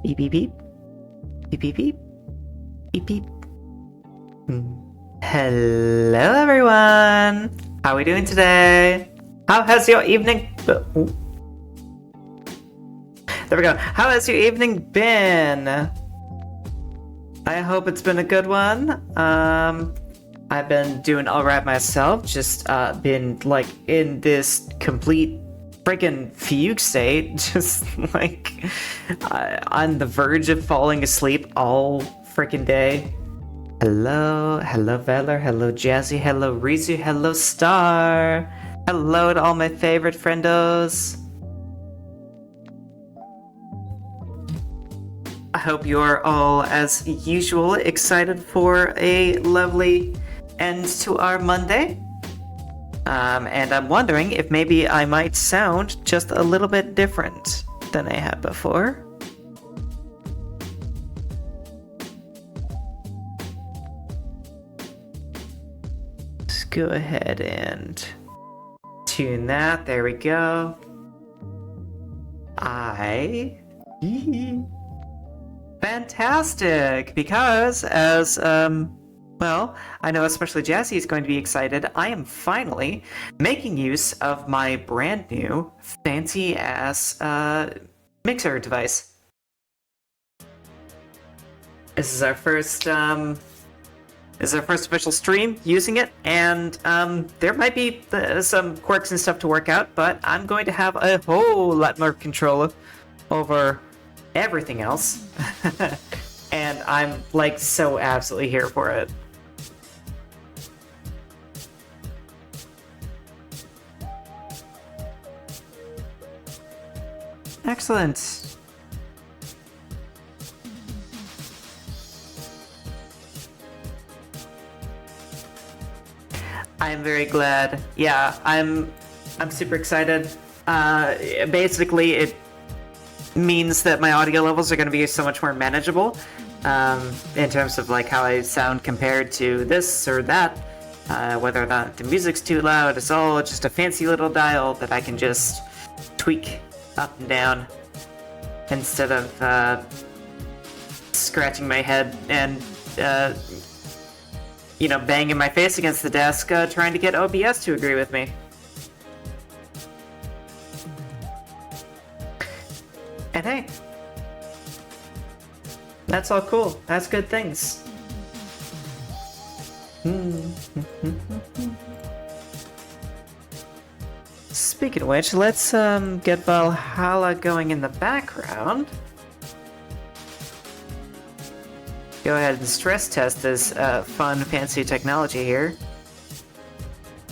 Beep beep beep. Beep beep beep. Beep beep. Hello everyone! How are we doing today? How has your evening... There we go. How has your evening been? I hope it's been a good one. I've been doing alright myself, just been like in this complete freaking fugue state, just like on the verge of falling asleep all freaking day. Hello Valor, hello Jazzy, hello Rizu, hello Star. Hello to all my favorite friendos. I hope you're all, as usual, excited for a lovely end to our Monday. And I'm wondering if maybe I might sound just a little bit different than I had before. Let's go ahead and tune that. There we go. Fantastic! Because as, well, I know especially Jazzy is going to be excited. I am finally making use of my brand new fancy-ass, mixer device. This is our first official stream using it, and, there might be some quirks and stuff to work out, but I'm going to have a whole lot more control over everything else. And I'm like so absolutely here for it. Excellent. I'm very glad. Yeah, I'm super excited. Basically it means that my audio levels are going to be so much more manageable in terms of like how I sound compared to this or that, whether or not the music's too loud. It's all just a fancy little dial that I can just tweak up and down instead of scratching my head and banging my face against the desk trying to get OBS to agree with me. And hey, that's all cool. That's good things. Speaking of which, let's get Valhalla going in the background. Go ahead and stress test this fun, fancy technology here.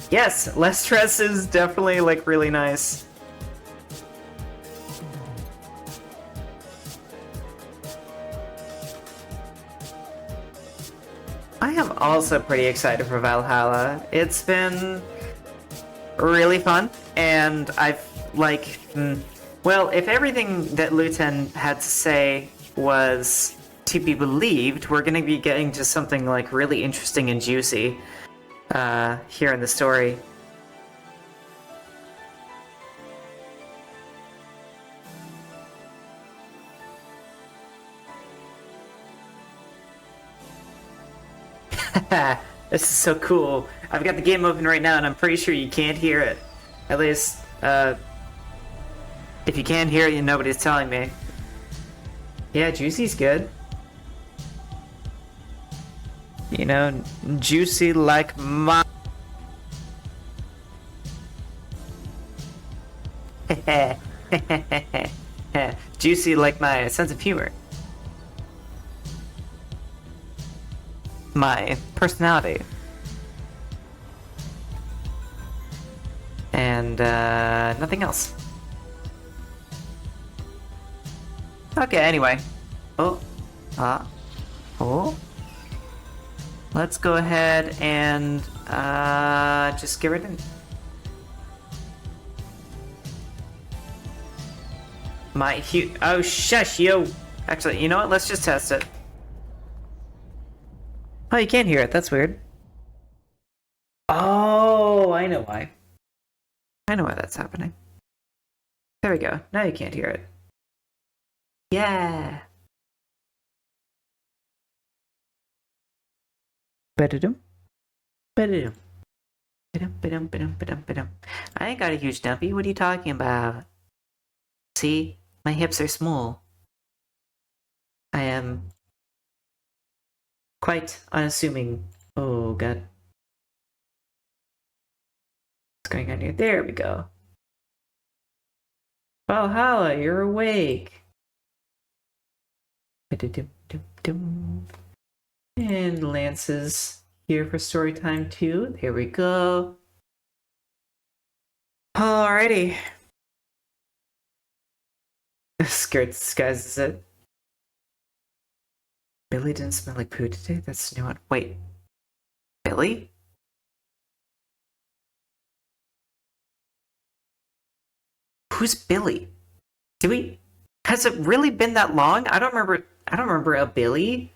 Yes, less stress is definitely like really nice. I am also pretty excited for Valhalla. It's been really fun, and I've like, well, if everything that Luten had to say was to be believed, we're gonna be getting to something like really interesting and juicy here in the story. This is so cool. I've got the game open right now and I'm pretty sure you can't hear it. At least, if you can't hear it, nobody's telling me. Yeah, Juicy's good. You know, juicy like my... Juicy like my sense of humor. My personality. And, nothing else. Okay, anyway. Oh. Let's go ahead and, just get rid of it. Oh, shush, yo! Actually, you know what? Let's just test it. Oh, you can't hear it. That's weird. Oh, I know why. I know why that's happening. There we go. Now you can't hear it. Yeah. Ba-da-dum. Ba-da-dum. Ba-dum, ba-dum, ba-dum, ba-dum, ba-dum. I ain't got a huge dumpy. What are you talking about? See? My hips are small. I am quite unassuming. Oh, God. What's going on here? There we go. Valhalla, you're awake. And Lance is here for story time too. There we go. Alrighty. Scared disguises it. Billy didn't smell like poo today? That's a new one. Wait. Billy? Who's Billy? Has it really been that long? I don't remember a Billy.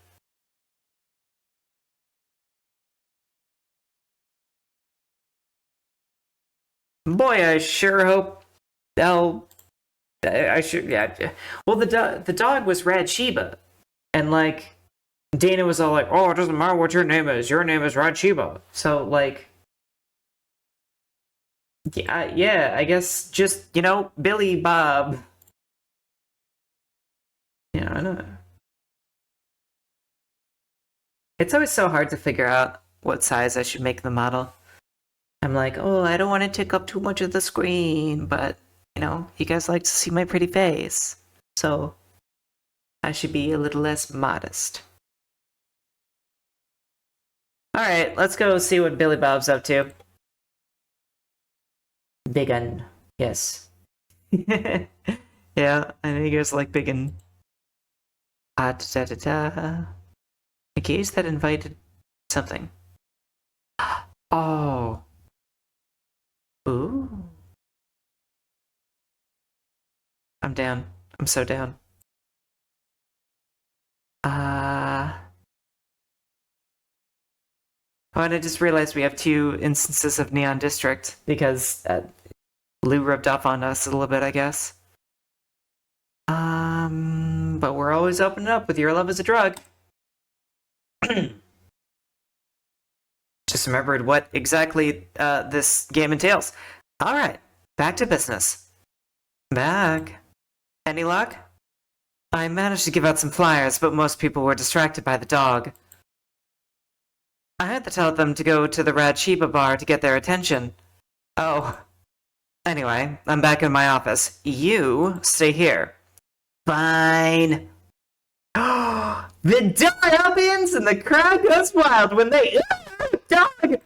Boy, I sure hope I should, yeah. Well, the dog was Rad Sheba, and like Dana was all like, "Oh, it doesn't matter what your name is. Your name is Rad Sheba." So like, yeah. I guess just Billy Bob. Yeah, I know. It's always so hard to figure out what size I should make the model. I'm like, oh, I don't want to take up too much of the screen, but you guys like to see my pretty face, so I should be a little less modest. Alright, let's go see what Billy Bob's up to. Biggin. Yes. Yeah, I know you guys like Biggin. Da-da-da-da. A gaze that invited something. Oh. Ooh. I'm down. I'm so down. Oh, and I just realized we have 2 instances of Neon District because Lou rubbed off on us a little bit, I guess. But we're always opening up with Your Love is a Drug. Just remembered what exactly this game entails. Alright, back to business. Back. Any luck? I managed to give out some flyers, but most people were distracted by the dog. I had to tell them to go to the Rad Sheba bar to get their attention. Oh. Anyway, I'm back in my office. You stay here. Fine. The door opens and the crowd goes wild when they... Dog!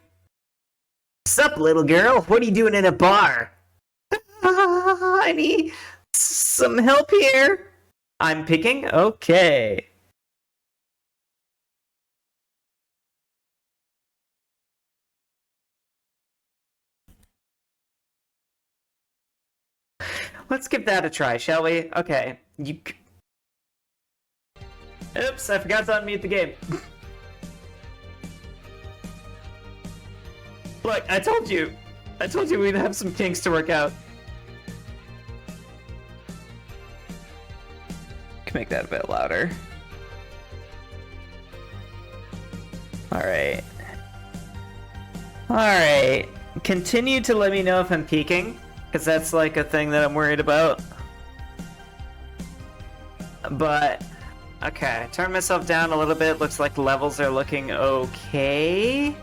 Sup, little girl? What are you doing in a bar? I need some help here. I'm picking? Okay. Let's give that a try, shall we? Okay. Oops, I forgot to unmute the game. Look, I told you we'd have some kinks to work out. Can make that a bit louder. Alright. Alright. Continue to let me know if I'm peeking, because that's like a thing that I'm worried about. But, okay, turn myself down a little bit. Looks like the levels are looking okay.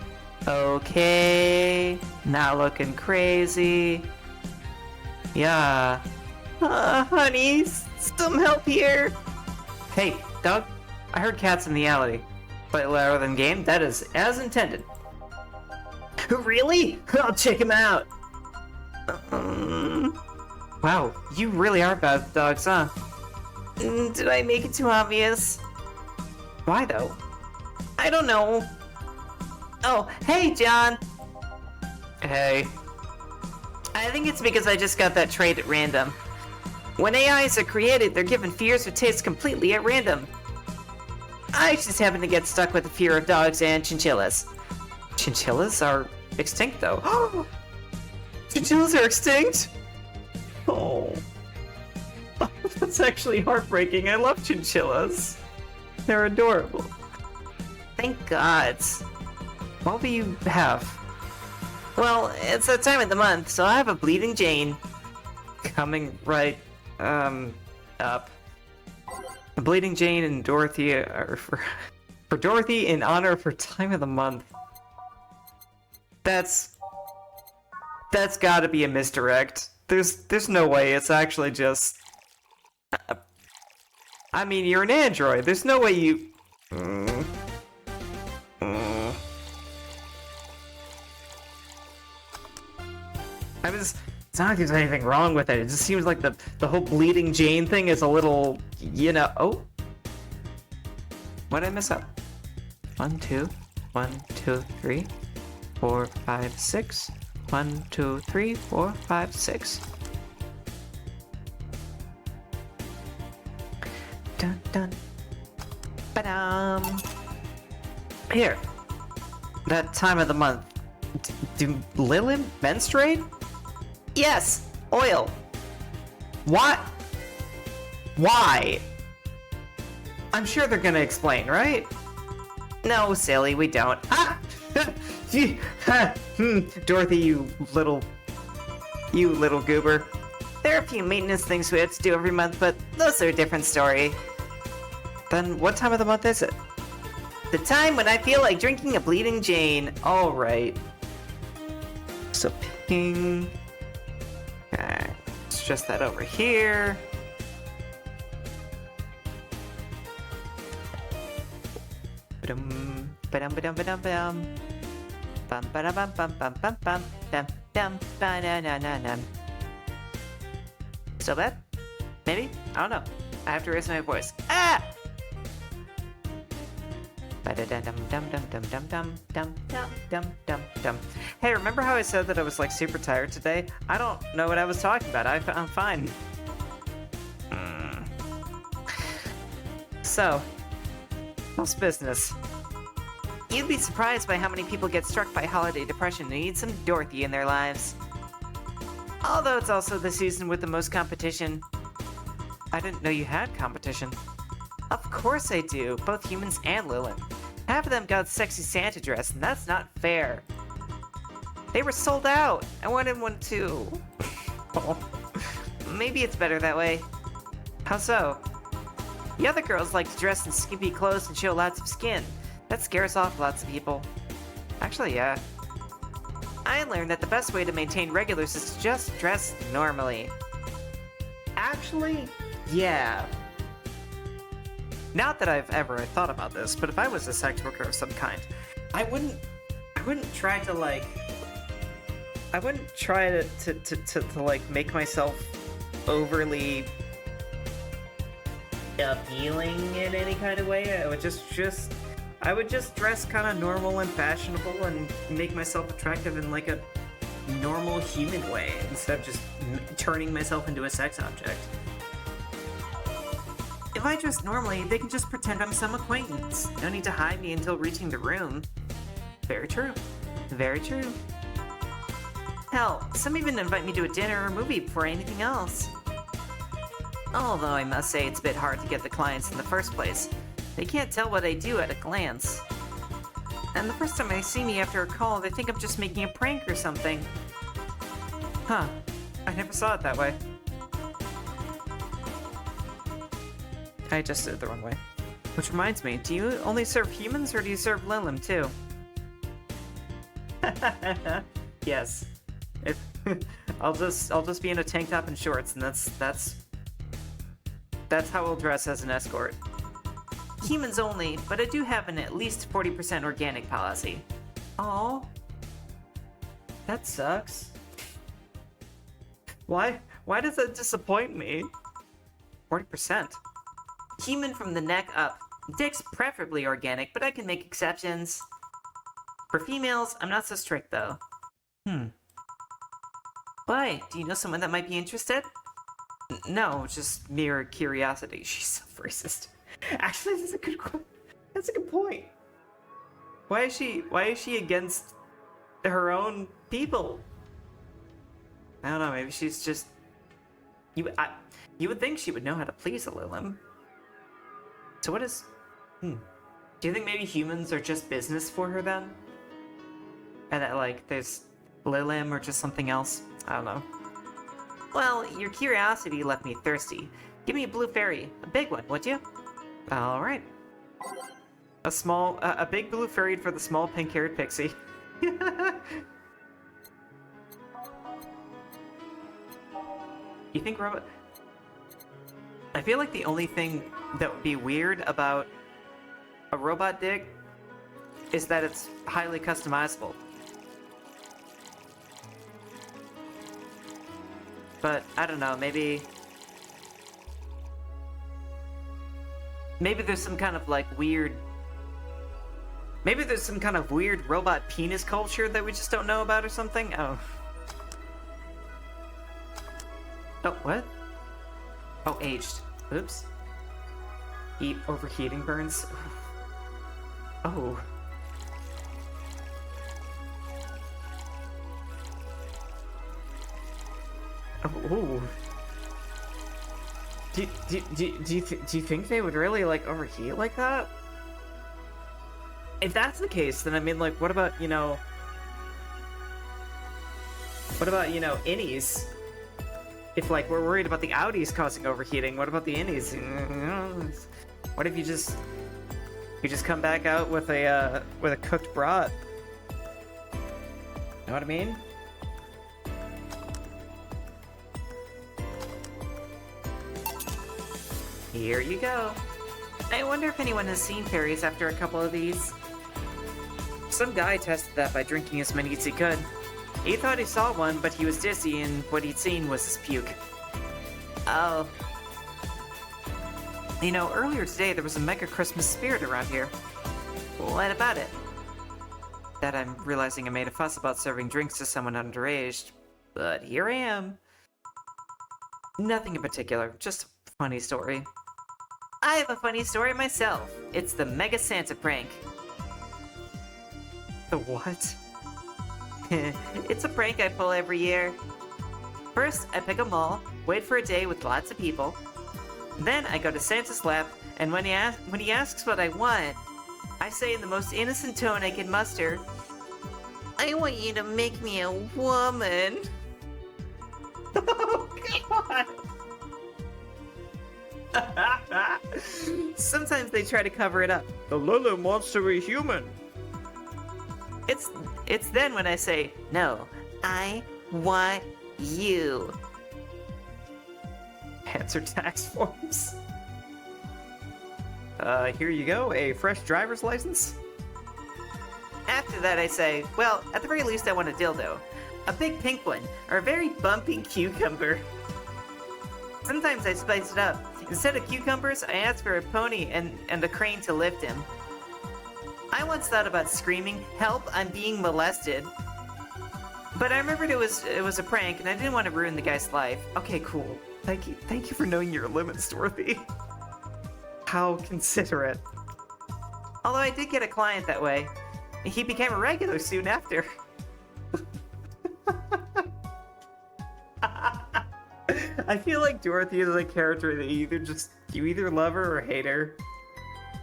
Okay, not looking crazy. Yeah. Honey, some help here. Hey, Doug, I heard cats in the alley. Play louder than game? That is as intended. Really? I'll check him out. Wow, you really are bad with dogs, huh? Did I make it too obvious? Why though? I don't know. Oh, hey, John! Hey. I think it's because I just got that trait at random. When AIs are created, they're given fears or tastes completely at random. I just happen to get stuck with the fear of dogs and chinchillas. Chinchillas are extinct, though. Chinchillas are extinct? Oh. That's actually heartbreaking. I love chinchillas. They're adorable. Thank God. What will you have? Well, it's that time of the month, so I have a Bleeding Jane coming right, up. A Bleeding Jane and Dorothy are for Dorothy in honor of her time of the month. That's gotta be a misdirect. There's no way it's actually just... I mean, you're an android. There's no way you... It's not like there's anything wrong with it. It just seems like the whole Bleeding Jane thing is a little, you know... Oh! What did I mess up? 1, 2, 1, 2, 3, 4, 5, 6. 1, 2, 3, 4, 5, 6. Dun dun. Ba-dum. Here. That time of the month. Do Lilin menstruate? Yes! Oil! What? Why? I'm sure they're gonna explain, right? No, silly, we don't. Ah! Dorothy, you little goober. There are a few maintenance things we have to do every month, but those are a different story. Then what time of the month is it? The time when I feel like drinking a Bleeding Jane. Alright. So picking... Okay, let's adjust that over here. Ba-dum, ba-dum, ba-dum, ba-dum, ba-dum. Bum, ba-da-bum, bum, bum, bum, bum, dum, dum, ba-da-na-na-na. Still bad? Maybe? I don't know. I have to raise my voice. Ah! Ba-da-dum-dum-dum-dum-dum-dum-dum-dum-dum. Hey, remember how I said that I was like super tired today? I don't know what I was talking about. I'm fine. So, how's business? You'd be surprised by how many people get struck by holiday depression and need some Dorothy in their lives. Although it's also the season with the most competition. I didn't know you had competition. Of course I do, both humans and Lilin. Half of them got sexy Santa dress, and that's not fair. They were sold out. I wanted one too. Maybe it's better that way. How so? The other girls like to dress in skimpy clothes and show lots of skin. That scares off lots of people. Actually, yeah. I learned that the best way to maintain regulars is to just dress normally. Actually, yeah. Not that I've ever thought about this, but if I was a sex worker of some kind, I wouldn't try to like... I wouldn't try to like make myself overly appealing in any kind of way. I would just dress kind of normal and fashionable and make myself attractive in like a normal human way instead of just turning myself into a sex object. If I dress normally, they can just pretend I'm some acquaintance. No need to hide me until reaching the room. Very true. Very true. Hell, some even invite me to a dinner or movie before anything else. Although I must say it's a bit hard to get the clients in the first place. They can't tell what I do at a glance. And the first time they see me after a call, they think I'm just making a prank or something. Huh. I never saw it that way. I just did it the wrong way. Which reminds me, do you only serve humans or do you serve Lilin too? Yes. I'll just be in a tank top and shorts, and that's how I'll dress as an escort. Humans only, but I do have an at least 40% organic policy. Oh, that sucks. Why does that disappoint me? 40%. Human from the neck up. Dick's preferably organic, but I can make exceptions. For females, I'm not so strict though. Why? Do you know someone that might be interested? No, just mere curiosity. She's so racist. Actually, that's a good point. Why is she against her own people? I don't know, maybe she's just... You would think she would know how to please a Lilin. So what is... Do you think maybe humans are just business for her then? And that, like, there's Lilim or just something else. I don't know. Well, your curiosity left me thirsty. Give me a blue fairy. A big one, would you? Alright. A big blue fairy for the small pink-haired pixie. You think robot... I feel like the only thing that would be weird about a robot dig is that it's highly customizable. But, I don't know, maybe there's some kind of, like, weird... Maybe there's some kind of weird robot penis culture that we just don't know about or something? Oh. Oh, what? Oh, aged. Oops. Eat overheating burns. Oh. Oh. Do you think they would really, like, overheat like that? If that's the case, then I mean, like, what about, you know... What about, you know, innies? If, like, we're worried about the outies causing overheating, what about the innies? What if you just come back out with a cooked brat? Know what I mean? Here you go. I wonder if anyone has seen fairies after a couple of these. Some guy tested that by drinking as many as he could. He thought he saw one, but he was dizzy, and what he'd seen was his puke. Oh. You know, earlier today there was a mega Christmas spirit around here. What about it? That I'm realizing I made a fuss about serving drinks to someone underage, but here I am. Nothing in particular, just a funny story. I have a funny story myself. It's the Mega Santa prank. The what? It's a prank I pull every year. First, I pick a mall, wait for a day with lots of people. Then I go to Santa's lap, and when he asks what I want, I say in the most innocent tone I can muster, I want you to make me a woman. Oh, God! Sometimes they try to cover it up. The Lilim wants to be human. It's then when I say, no, I want you. Answer tax forms. Here you go, a fresh driver's license. After that I say, well, at the very least I want a dildo. A big pink one, or a very bumpy cucumber. Sometimes I spice it up. Instead of cucumbers, I ask for a pony and a crane to lift him. I once thought about screaming, help, I'm being molested. But I remembered it was a prank and I didn't want to ruin the guy's life. Okay, cool. Thank you for knowing your limits, Dorothy. How considerate. Although I did get a client that way. He became a regular soon after. I feel like Dorothy is a character that you either love her or hate her.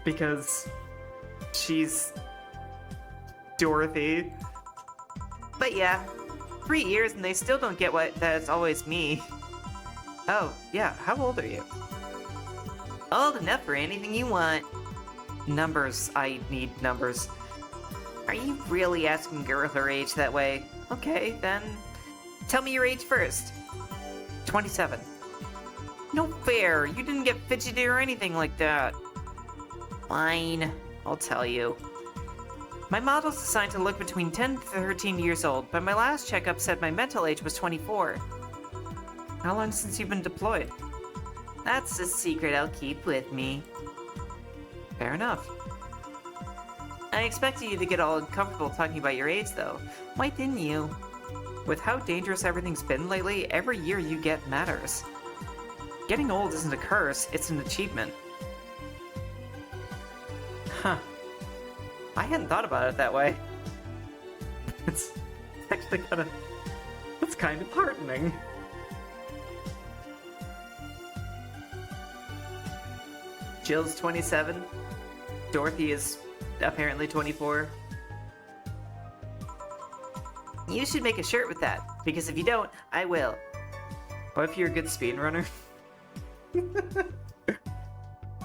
Because she's Dorothy. But yeah, 3 years and they still don't get that it's always me. Oh, yeah, how old are you? Old enough for anything you want. Numbers, I need numbers. Are you really asking a girl her age that way? Okay, then tell me your age first. 27. No fair, you didn't get fidgety or anything like that. Fine, I'll tell you. My model's assigned to look between 10 to 13 years old, but my last checkup said my mental age was 24. How long since you've been deployed? That's a secret I'll keep with me. Fair enough. I expected you to get all uncomfortable talking about your age, though. Why didn't you? With how dangerous everything's been lately, every year you get matters. Getting old isn't a curse, it's an achievement. Huh. I hadn't thought about it that way. It's actually it's kind of heartening. Jill's 27. Dorothy is apparently 24. You should make a shirt with that, because if you don't, I will. What if you're a good speedrunner?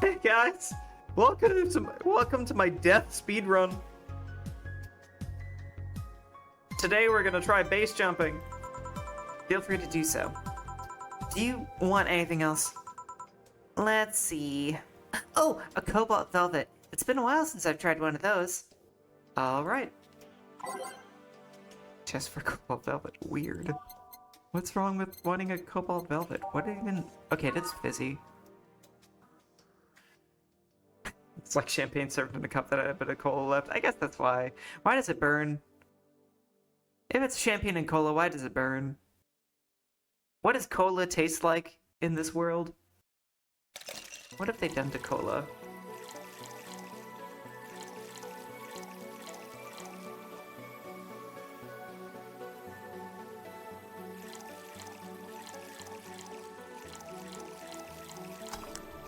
Hey guys, welcome to my death speedrun. Today we're gonna try base jumping. Feel free to do so. Do you want anything else? Let's see. Oh, a cobalt velvet. It's been a while since I've tried one of those. Alright. Just for cobalt velvet. Weird. What's wrong with wanting a cobalt velvet? What even... Okay, that's fizzy. It's like champagne served in a cup that had a bit of cola left. I guess that's why. Why does it burn? If it's champagne and cola, why does it burn? What does cola taste like in this world? What have they done to cola?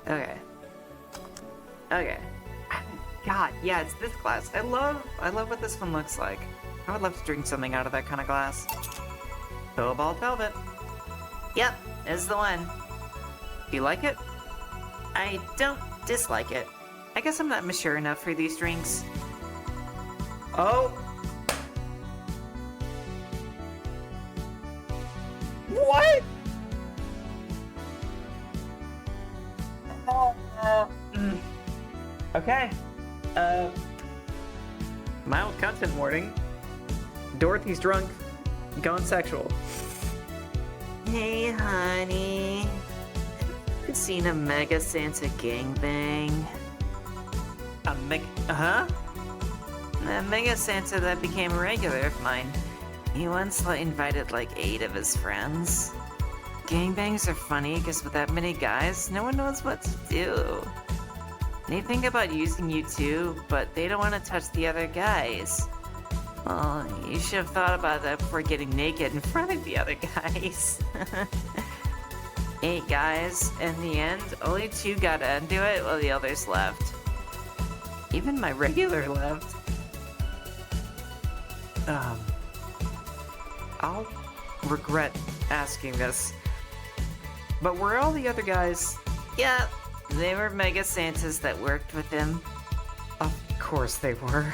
Okay. Okay. God, yeah, it's this glass. I love what this one looks like. I would love to drink something out of that kind of glass. Cobalt velvet. Yep, this is the one. Do you like it? I don't dislike it. I guess I'm not mature enough for these drinks. Oh! What? Okay. Mild content warning. Dorothy's drunk. Gone sexual. Hey, honey. I've seen a Mega Santa gangbang. A Mega Santa that became a regular of mine. He once invited like 8 of his friends. Gangbangs are funny because with that many guys, no one knows what to do. They think about using you too, but they don't want to touch the other guys. Well, you should have thought about that before getting naked in front of the other guys. 8 guys. In the end, only 2 got into it while the others left. Even my regular left. I'll regret asking this. But were all the other guys... Yeah, they were Mega Santas that worked with him. Of course they were.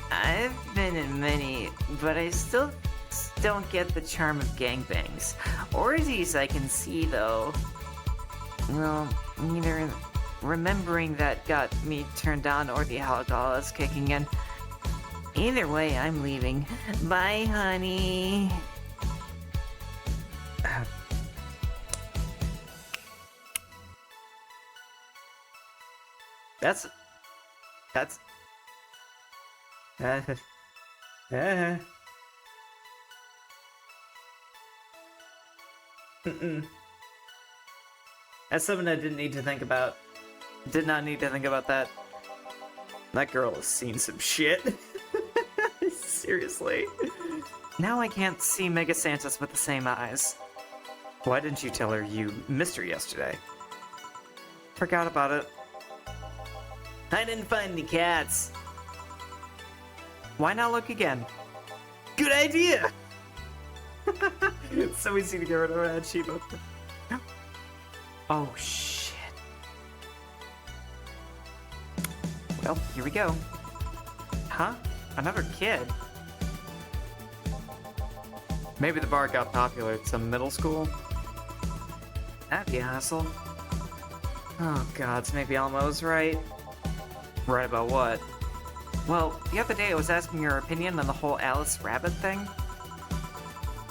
I've been in many, but I still don't get the charm of gangbangs. Orgies I can see, though. Well, neither remembering that got me turned on or the alcohol is kicking in. Either way, I'm leaving. Bye, honey. That's... That's something I didn't need to think about. Did not need to think about that. That girl has seen some shit. Seriously. Now I can't see Mega Santas with the same eyes. Why didn't you tell her you missed her yesterday? Forgot about it. I didn't find any cats. Why not look again? Good idea! It's so easy to get rid of an achievement. Oh, shit. Well, here we go. Huh? Another kid? Maybe the bar got popular at some middle school? That'd be a hassle. Oh god, so maybe Elmo's right. Right about what? Well, the other day I was asking your opinion on the whole Alice Rabbit thing.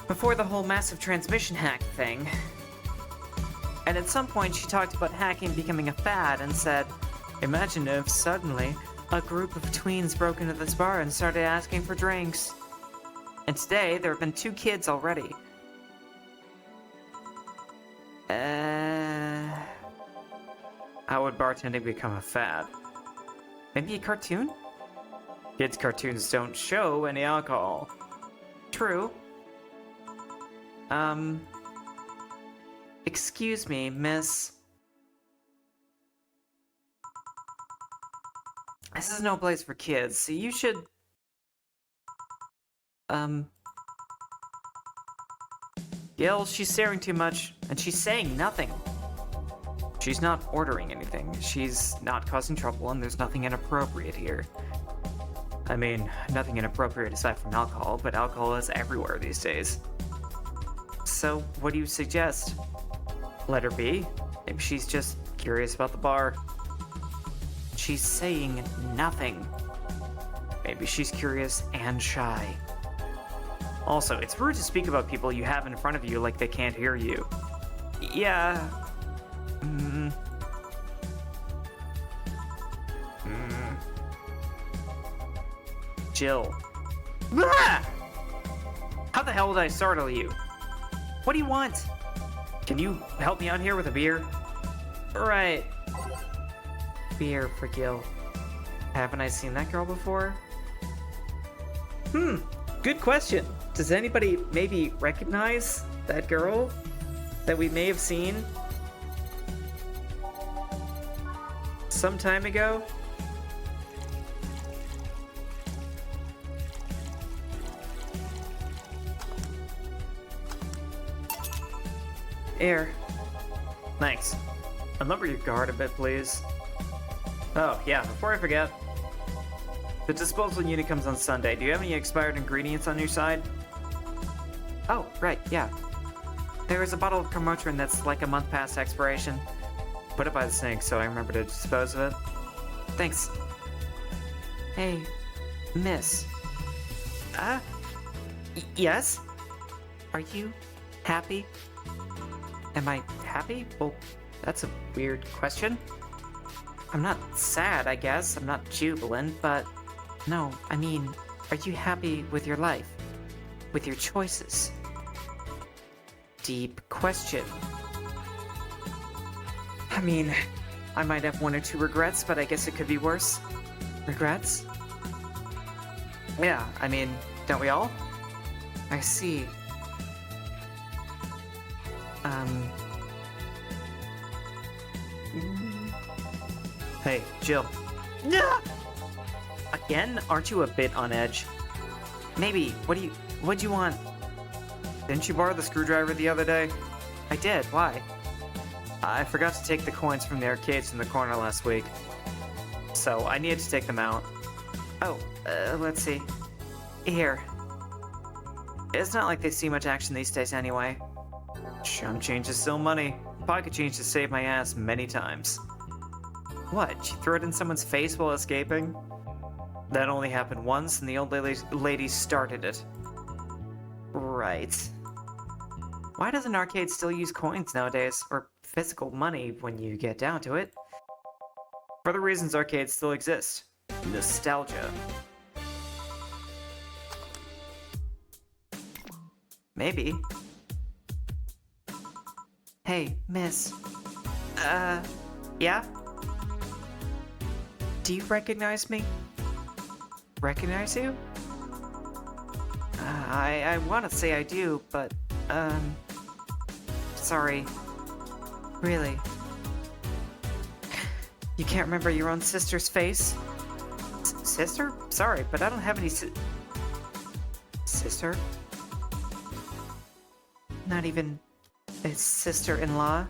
Before the whole massive transmission hack thing. And at some point she talked about hacking becoming a fad and said, imagine if suddenly a group of tweens broke into this bar and started asking for drinks. And today there have been 2 kids already. How would bartending become a fad? Maybe a cartoon? Kids' cartoons don't show any alcohol. True. Excuse me, miss. This is no place for kids, so you should Gil, she's staring too much, and she's saying nothing. She's not ordering anything, she's not causing trouble, and there's nothing inappropriate here. I mean, nothing inappropriate aside from alcohol, but alcohol is everywhere these days. So, what do you suggest? Let her be? Maybe she's just curious about the bar. She's saying nothing. Maybe she's curious and shy. Also, it's rude to speak about people you have in front of you like they can't hear you. Yeah. Jill. Ah! How the hell did I startle you? What do you want? Can you help me out here with a beer? Right. Beer for Gil. Haven't I seen that girl before? Good question. Does anybody maybe recognize that girl that we may have seen some time ago? Here. Thanks. And lower your guard a bit, please. Oh, yeah, before I forget. The disposal unit comes on Sunday. Do you have any expired ingredients on your side? Oh, right, yeah. There is a bottle of Comotrine that's like a month past expiration. Put it by the sink so I remember to dispose of it. Thanks. Hey, miss. Yes? Are you happy? Am I happy? Well, that's a weird question. I'm not sad, I guess. I'm not jubilant, but... No, I mean, are you happy with your life? With your choices? Deep question. I mean, I might have one or two regrets, but I guess it could be worse. Regrets? Yeah, I mean, don't we all? I see. Hey, Jill. Again? Aren't you a bit on edge? Maybe. What'd you want? Didn't you borrow the screwdriver the other day? I did. Why? I forgot to take the coins from the arcades in the corner last week. So, I needed to take them out. Oh, let's see. Here. It's not like they see much action these days anyway. Chump change is still money. Pocket change has saved my ass many times. What? You threw it in someone's face while escaping? That only happened once, and the old lady started it. Right. Why does an arcade still use coins nowadays, or physical money when you get down to it? For the reasons arcades still exist. Nostalgia. Maybe. Hey, miss. Yeah? Do you recognize me? Recognize you? I want to say I do, but, sorry. Really? You can't remember your own sister's face? Sister? Sorry, but I don't have any sister? Not even a sister-in-law?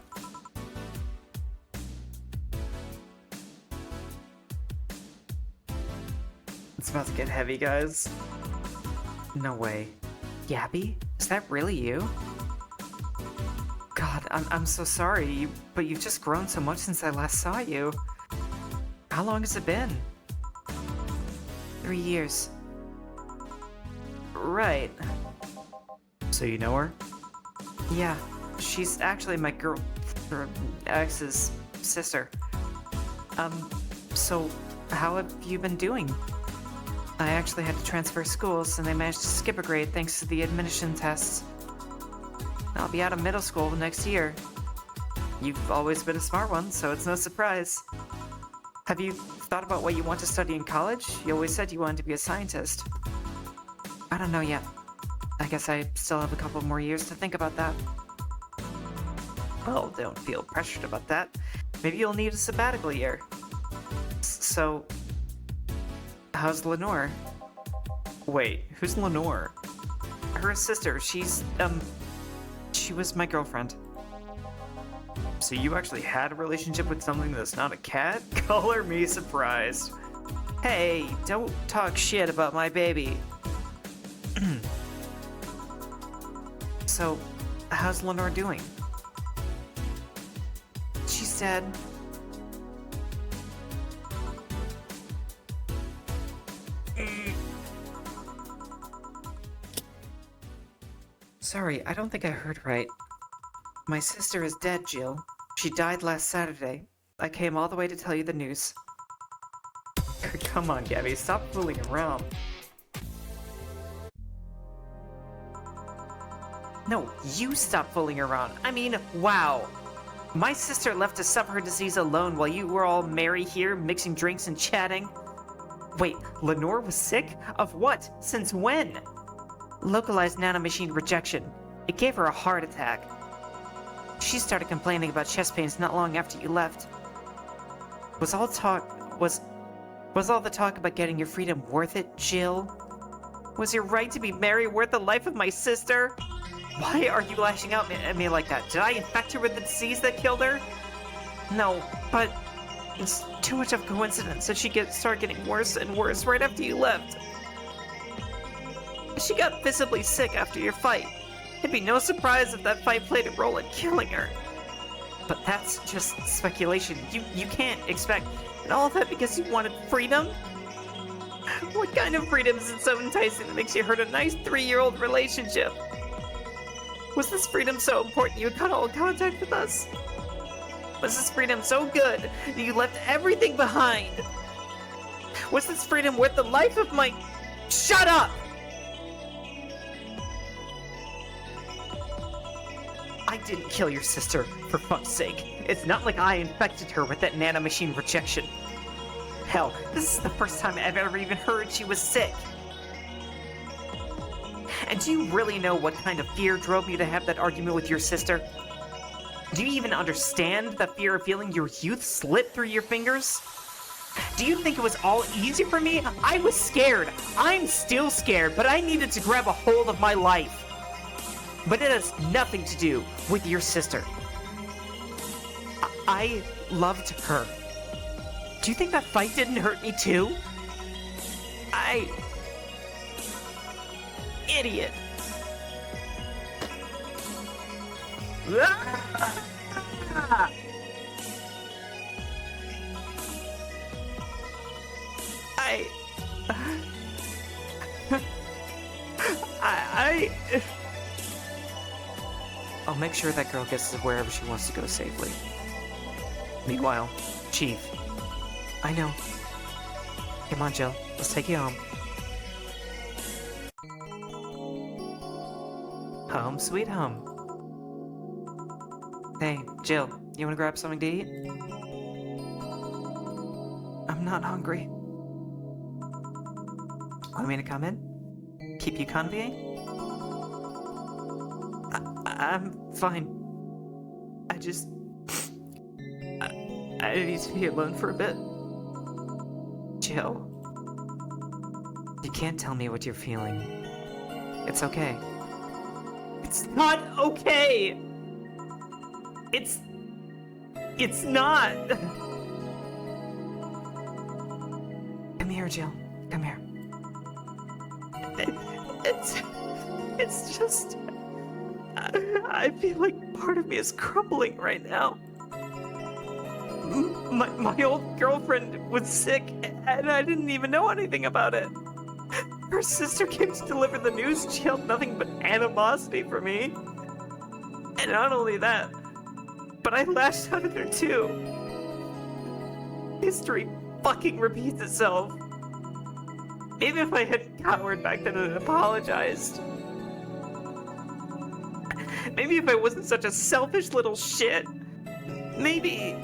It's about to get heavy, guys. No way. Gabby? Is that really you? God, I'm so sorry, but you've just grown so much since I last saw you. How long has it been? 3 years. Right. So you know her? Yeah, she's actually my ex's sister. So how have you been doing? I actually had to transfer schools, and I managed to skip a grade thanks to the admission tests. I'll be out of middle school next year. You've always been a smart one, so it's no surprise. Have you thought about what you want to study in college? You always said you wanted to be a scientist. I don't know yet. I guess I still have a couple more years to think about that. Well, don't feel pressured about that. Maybe you'll need a sabbatical year. So... how's Lenore? Wait, who's Lenore? her sister. She was my girlfriend. So you actually had a relationship with something that's not a cat? Color me surprised. Hey, don't talk shit about my baby. So, how's Lenore doing? She said... Sorry, I don't think I heard right. My sister is dead, Jill. She died last Saturday. I came all the way to tell you the news. Come on, Gabby, stop fooling around. No, you stop fooling around. I mean, wow. My sister left to suffer her disease alone while you were all merry here, mixing drinks and chatting. Wait, Lenore was sick? Of what? Since when? Localized nanomachine rejection. It gave her a heart attack. She started complaining about chest pains not long after you left. Was all the talk about getting your freedom worth it, Jill? Was your right to be merry worth the life of my sister? Why are you lashing out at me like that? Did I infect her with the disease that killed her? No, but it's too much of a coincidence that she started getting worse and worse right after you left. She got visibly sick after your fight. It'd be no surprise if that fight played a role in killing her. But that's just speculation. You can't expect... And all of that because you wanted freedom? What kind of freedom is it so enticing that makes you hurt a nice 3-year-old relationship? Was this freedom so important you cut all contact with us? Was this freedom so good that you left everything behind? Was this freedom worth the life of my... Shut up! I didn't kill your sister, for fuck's sake. It's not like I infected her with that nanomachine rejection. Hell, this is the first time I've ever even heard she was sick. And do you really know what kind of fear drove you to have that argument with your sister? Do you even understand the fear of feeling your youth slip through your fingers? Do you think it was all easy for me? I was scared. I'm still scared, but I needed to grab a hold of my life. But it has nothing to do with your sister. I loved her. Do you think that fight didn't hurt me too? Idiot. I'll make sure that girl gets to wherever she wants to go safely. Meanwhile, Chief. I know. Come on, Jill. Let's take you home. Home sweet home. Hey, Jill, you wanna grab something to eat? I'm not hungry. Want me to come in? Keep you comfy? I'm fine. I need to be alone for a bit. Jill. You can't tell me what you're feeling. It's okay. It's not okay! It's not! Come here, Jill. Come here. It's just... I feel like part of me is crumbling right now. My old girlfriend was sick, and I didn't even know anything about it. Her sister came to deliver the news, and she held nothing but animosity for me. And not only that, but I lashed out at her too. History fucking repeats itself. Maybe if I had cowered back then and apologized. Maybe if I wasn't such a selfish little shit. Maybe...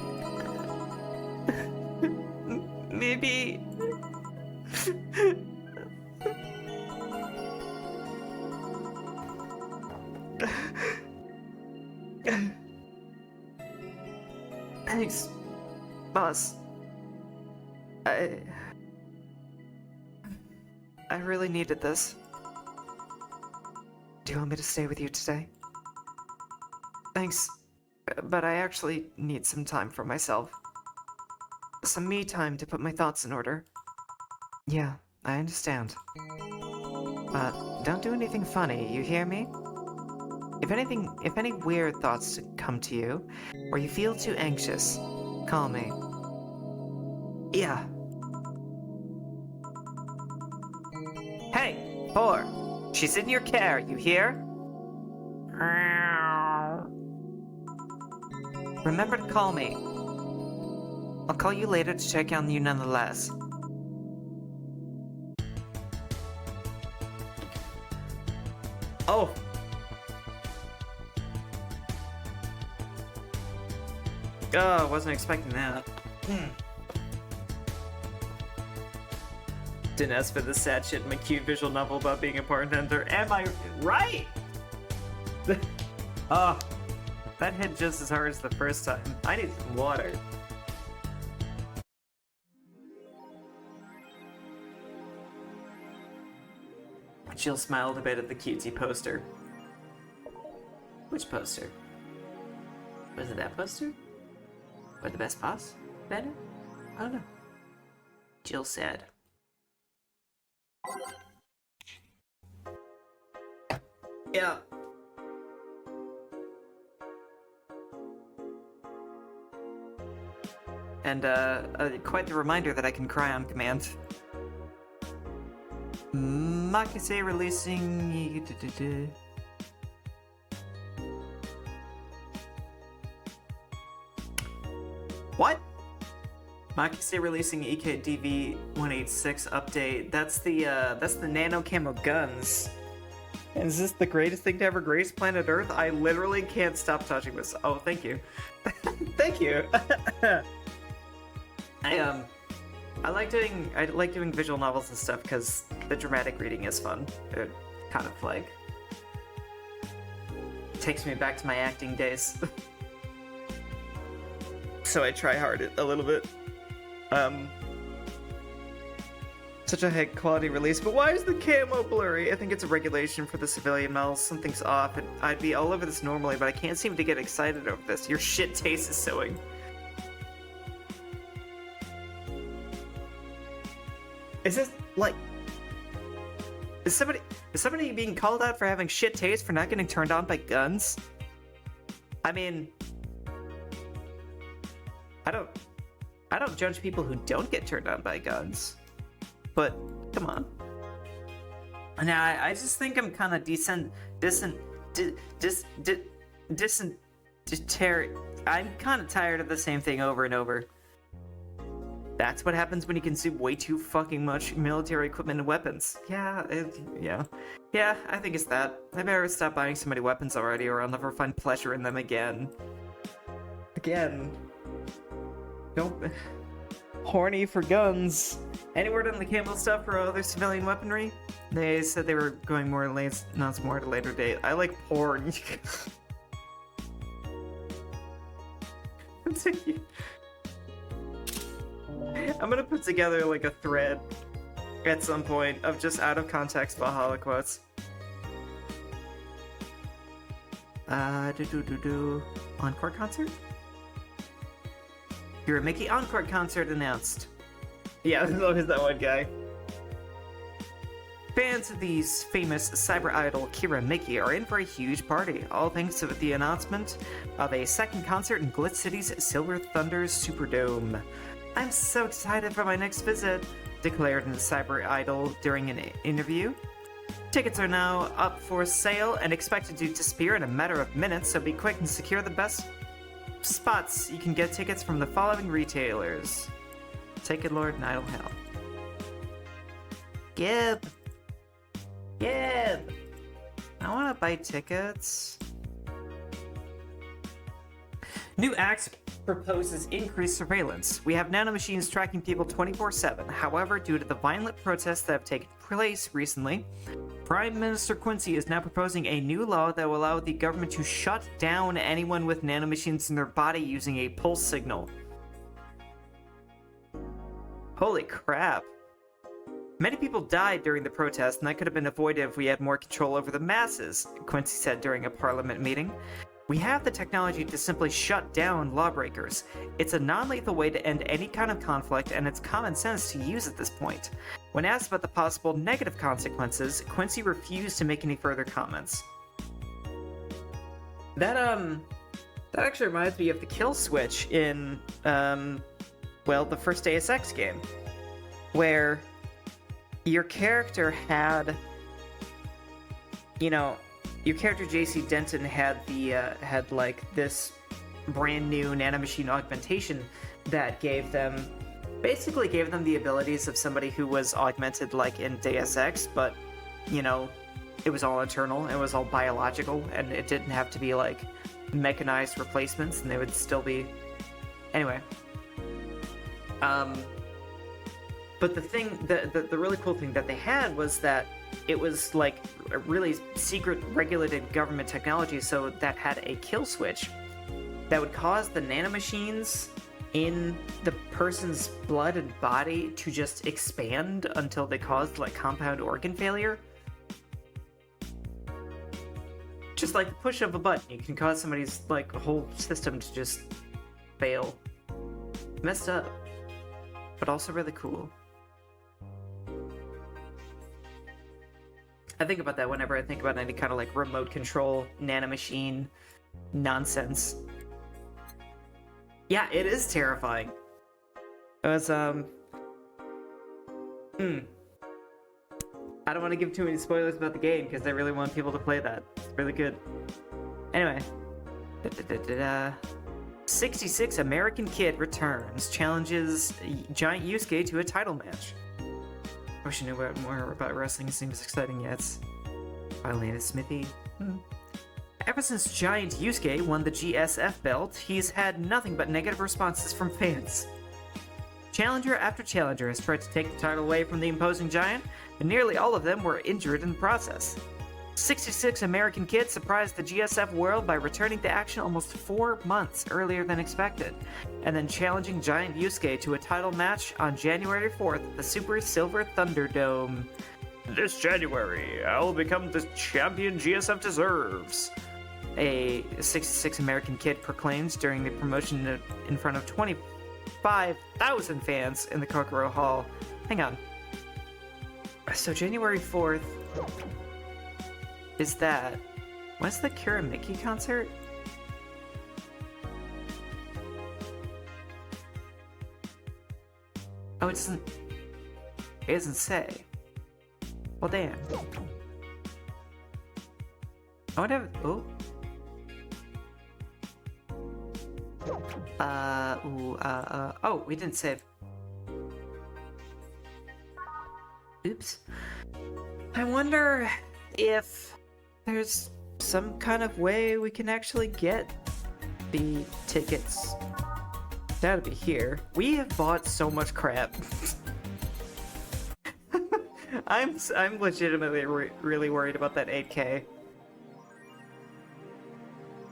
Thanks, boss. I really needed this. Do you want me to stay with you today? Thanks, but I actually need some time for myself. Some me time to put my thoughts in order. Yeah, I understand. Don't do anything funny, you hear me? If any weird thoughts come to you, or you feel too anxious, call me. Yeah. Hey, 4. She's in your care, you hear? Remember to call me. I'll call you later to check on you nonetheless. Oh! Oh, I wasn't expecting that. Didn't ask for the sad shit in my cute visual novel about being a bartender. Am I right? Oh, that hit just as hard as the first time. I need some water. Jill smiled a bit at the cutesy poster. Which poster? Was it that poster? Or the best boss? Better? I don't know. Jill said. Yeah. And, quite the reminder that I can cry on command. Makise releasing... What? Makise releasing EKDV 186 update. That's the nano camo guns. And is this the greatest thing to ever grace planet Earth? I literally can't stop touching this. Oh, thank you. Thank you. I like doing visual novels and stuff because the dramatic reading is fun. It kind of like takes me back to my acting days. So I try hard a little bit. Such a high quality release, but why is the camo blurry? I think it's a regulation for the civilian models. Something's off, and I'd be all over this normally, but I can't seem to get excited over this. Your shit taste is sewing. Is this, like... Is somebody being called out for having shit taste for not getting turned on by guns? I mean... I don't judge people who don't get turned on by guns. But, come on. Now, I just think I'm kind of I'm kind of tired of the same thing over and over. That's what happens when you consume way too fucking much military equipment and weapons. Yeah, I think it's that. I better stop buying so many weapons already, or I'll never find pleasure in them again. Don't... Horny for guns. Any word on the camo stuff or other civilian weaponry? They said they were going more late, not more at a later date. I like porn. I'm gonna put together like a thread at some point of just out of context Valhalla quotes. Encore concert? Your Mickey Encore concert announced. Yeah, there's always that one guy. Fans of the famous cyber idol Kira Mickey are in for a huge party, all thanks to the announcement of a second concert in Glitz City's Silver Thunders Superdome. I'm so excited for my next visit, declared the cyber idol during an interview. Tickets are now up for sale and expected to disappear in a matter of minutes, so be quick and secure the best spots. You can get tickets from the following retailers: Ticket Lord and Idle Hell. Gib! I want to buy tickets. New Act proposes increased surveillance. We have nanomachines tracking people 24/7. However, due to the violent protests that have taken place recently, Prime Minister Quincy is now proposing a new law that will allow the government to shut down anyone with nanomachines in their body using a pulse signal. Holy crap. Many people died during the protest, and that could have been avoided if we had more control over the masses, Quincy said during a parliament meeting. We have the technology to simply shut down lawbreakers. It's a non-lethal way to end any kind of conflict, and it's common sense to use at this point. When asked about the possible negative consequences, Quincy refused to make any further comments. That actually reminds me of the kill switch in, the first Deus Ex game, where your character had, your character JC Denton had this brand new nanomachine augmentation that basically gave them the abilities of somebody who was augmented like in Deus Ex, but, it was all internal, it was all biological, and it didn't have to be like mechanized replacements, and they would still be... Anyway. But the really cool thing that they had was that it was like a really secret regulated government technology, so that had a kill switch that would cause the nanomachines in the person's blood and body to just expand until they caused like compound organ failure. Just like the push of a button, you can cause somebody's like whole system to just fail. Messed up, but also really cool. I think about that whenever I think about any kind of like remote control nanomachine nonsense. Yeah, it is terrifying. It was I don't want to give too many spoilers about the game because I really want people to play that. It's really good. Anyway. 66 American kid returns, challenges giant Yusuke to a title match. I wish I knew more about wrestling. It seems exciting yet. Finally in a smithy. Ever since Giant Yusuke won the GSF belt, he's had nothing but negative responses from fans. Challenger after challenger has tried to take the title away from the imposing giant, but nearly all of them were injured in the process. 66 American kids surprised the GSF world by returning to action almost 4 months earlier than expected, and then challenging Giant Yusuke to a title match on January 4th at the Super Silver Thunderdome. This January, I'll become the champion GSF deserves, a 66 American kid proclaimed during the promotion in front of 25,000 fans in the Kokoro Hall. Hang on. So January 4th... is that... When's the Kuramiki concert? Oh, it doesn't say. Well, damn. I wonder if... Oh. Oh, we didn't save. Oops. I wonder if there's some kind of way we can actually get the tickets. That'll be here. We have bought so much crap. I'm legitimately really worried about that 8K.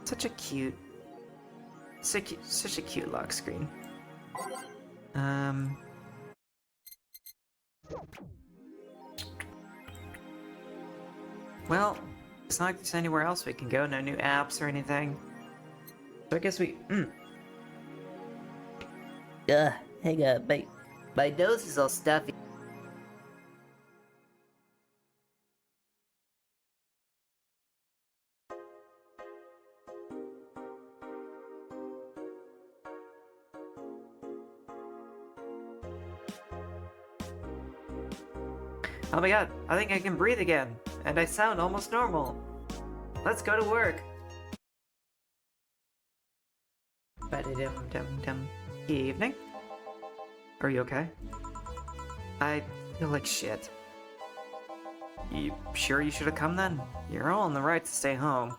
Such a cute lock screen. Well, it's not like there's anywhere else we can go, no new apps or anything. So I guess we... hang on, my nose is all stuffy. Oh my god, I think I can breathe again, and I sound almost normal. Let's go to work. Evening? Are you okay? I feel like shit. You sure you should have come then? You're all in the right to stay home.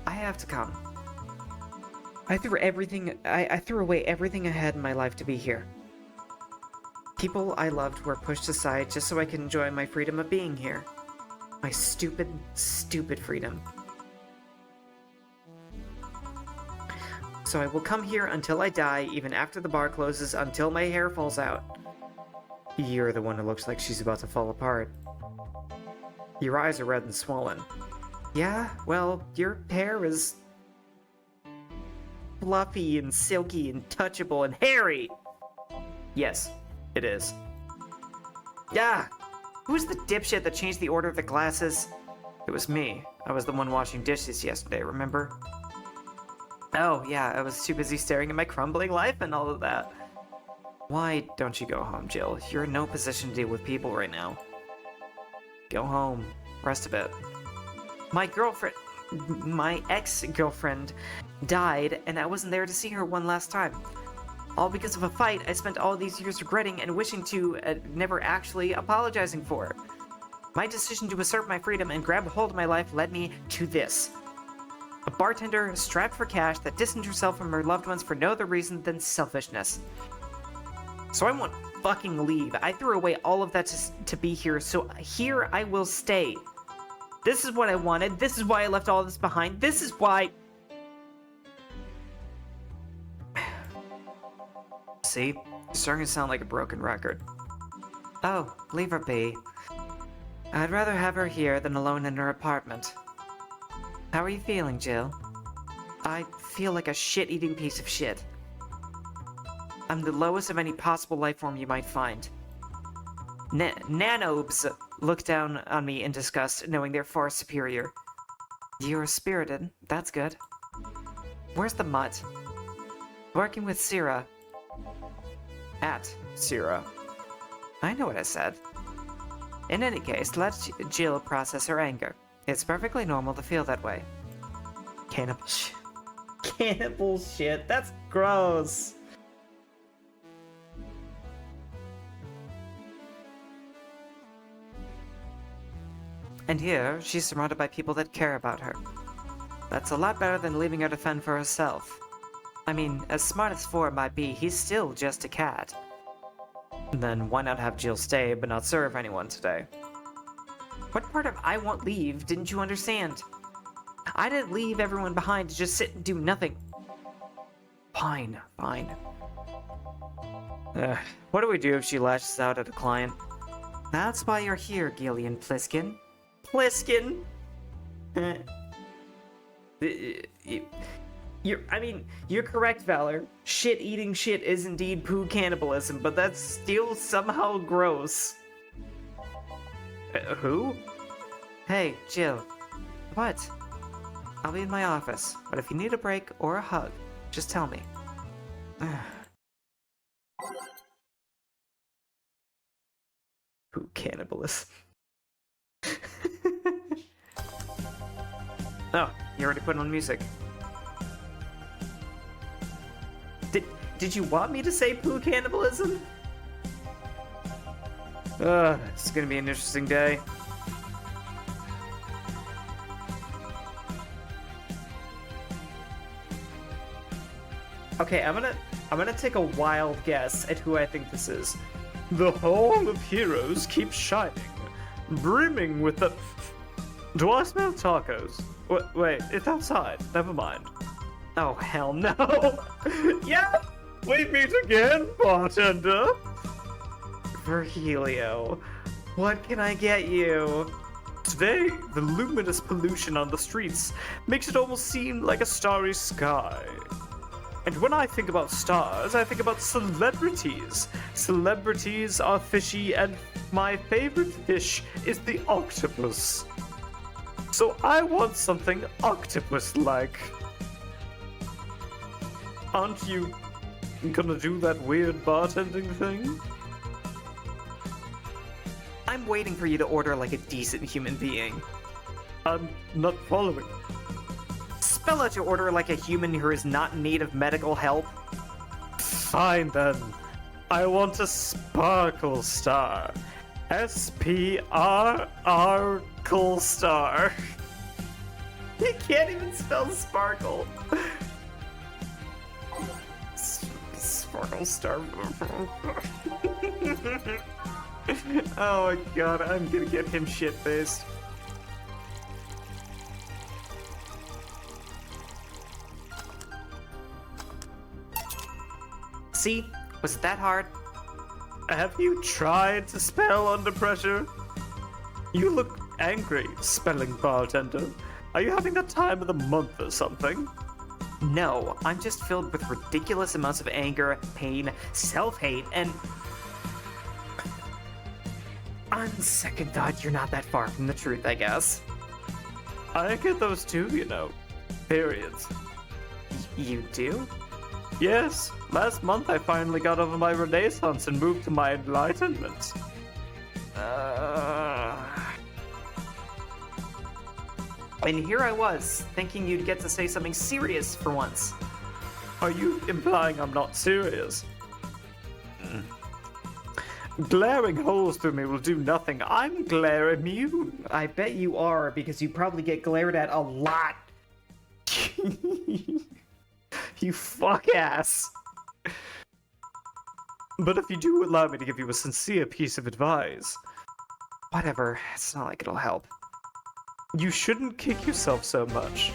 I have to come. I threw away everything I had in my life to be here. People I loved were pushed aside just so I could enjoy my freedom of being here. My stupid, stupid freedom. So I will come here until I die, even after the bar closes, until my hair falls out. You're the one who looks like she's about to fall apart. Your eyes are red and swollen. Yeah, well, your hair is fluffy and silky and touchable and hairy. Yes, it is. Yeah! Who's the dipshit that changed the order of the glasses? It was me. I was the one washing dishes yesterday, remember? Oh, yeah, I was too busy staring at my crumbling life and all of that. Why don't you go home, Jill? You're in no position to deal with people right now. Go home. Rest a bit. My ex-girlfriend died, and I wasn't there to see her one last time. All because of a fight I spent all these years regretting and wishing to never actually apologizing for. My decision to assert my freedom and grab a hold of my life led me to this. A bartender strapped for cash that distanced herself from her loved ones for no other reason than selfishness. So I won't fucking leave. I threw away all of that to be here, so here I will stay. This is what I wanted. This is why I left all this behind. This is why... See? You're starting to sound like a broken record. Oh, leave her be. I'd rather have her here than alone in her apartment. How are you feeling, Jill? I feel like a shit-eating piece of shit. I'm the lowest of any possible life form you might find. Nanobes look down on me in disgust, knowing they're far superior. You're spirited. That's good. Where's the mutt? Working with Syrah. At Syrah. I know what I said. In any case, let Jill process her anger. It's perfectly normal to feel that way. Cannibal shit. Cannibal shit. That's gross. And here, she's surrounded by people that care about her. That's a lot better than leaving her to fend for herself. I mean, as smart as Ford might be, he's still just a cat. Then why not have Jill stay, but not serve anyone today? What part of I won't leave didn't you understand? I didn't leave everyone behind to just sit and do nothing. Fine, fine. What do we do if she lashes out at a client? That's why you're here, Gillian Pliskin. Pliskin! You're correct, Valor. Shit-eating shit is indeed poo cannibalism, but that's still somehow gross. Who? Hey, Jill. What? I'll be in my office, but if you need a break or a hug, just tell me. Poo cannibalism. Oh, you already put on music. Did you want me to say poo cannibalism? It's gonna be an interesting day. Okay, I'm gonna take a wild guess at who I think this is. The Hall of Heroes keeps shining, brimming with the... Do I smell tacos? Wait, it's outside. Never mind. Oh, hell no! Yeah! We meet again, bartender! Virgilio, what can I get you? Today, the luminous pollution on the streets makes it almost seem like a starry sky. And when I think about stars, I think about celebrities. Celebrities are fishy, and my favorite fish is the octopus. So I want something octopus-like. Aren't you gonna do that weird bartending thing? I'm waiting for you to order like a decent human being. I'm not following. Spell out your order like a human who is not in need of medical help. Fine then. I want a sparkle star. S-P-R-R-Kle star. You can't even spell sparkle. Sparkle star. Oh my god, I'm gonna get him shit-faced. See? Was it that hard? Have you tried to spell under pressure? You look angry, spelling bartender. Are you having the time of the month or something? No, I'm just filled with ridiculous amounts of anger, pain, self-hate, and... On second thought, you're not that far from the truth, I guess. I get those too, you know. Periods. You do? Yes, last month I finally got over my renaissance and moved to my enlightenment. And here I was, thinking you'd get to say something serious for once. Are you implying I'm not serious? Glaring holes through me will do nothing. I'm glare immune. I bet you are, because you probably get glared at a lot. You fuck ass. But if you do allow me to give you a sincere piece of advice... Whatever, it's not like it'll help. You shouldn't kick yourself so much.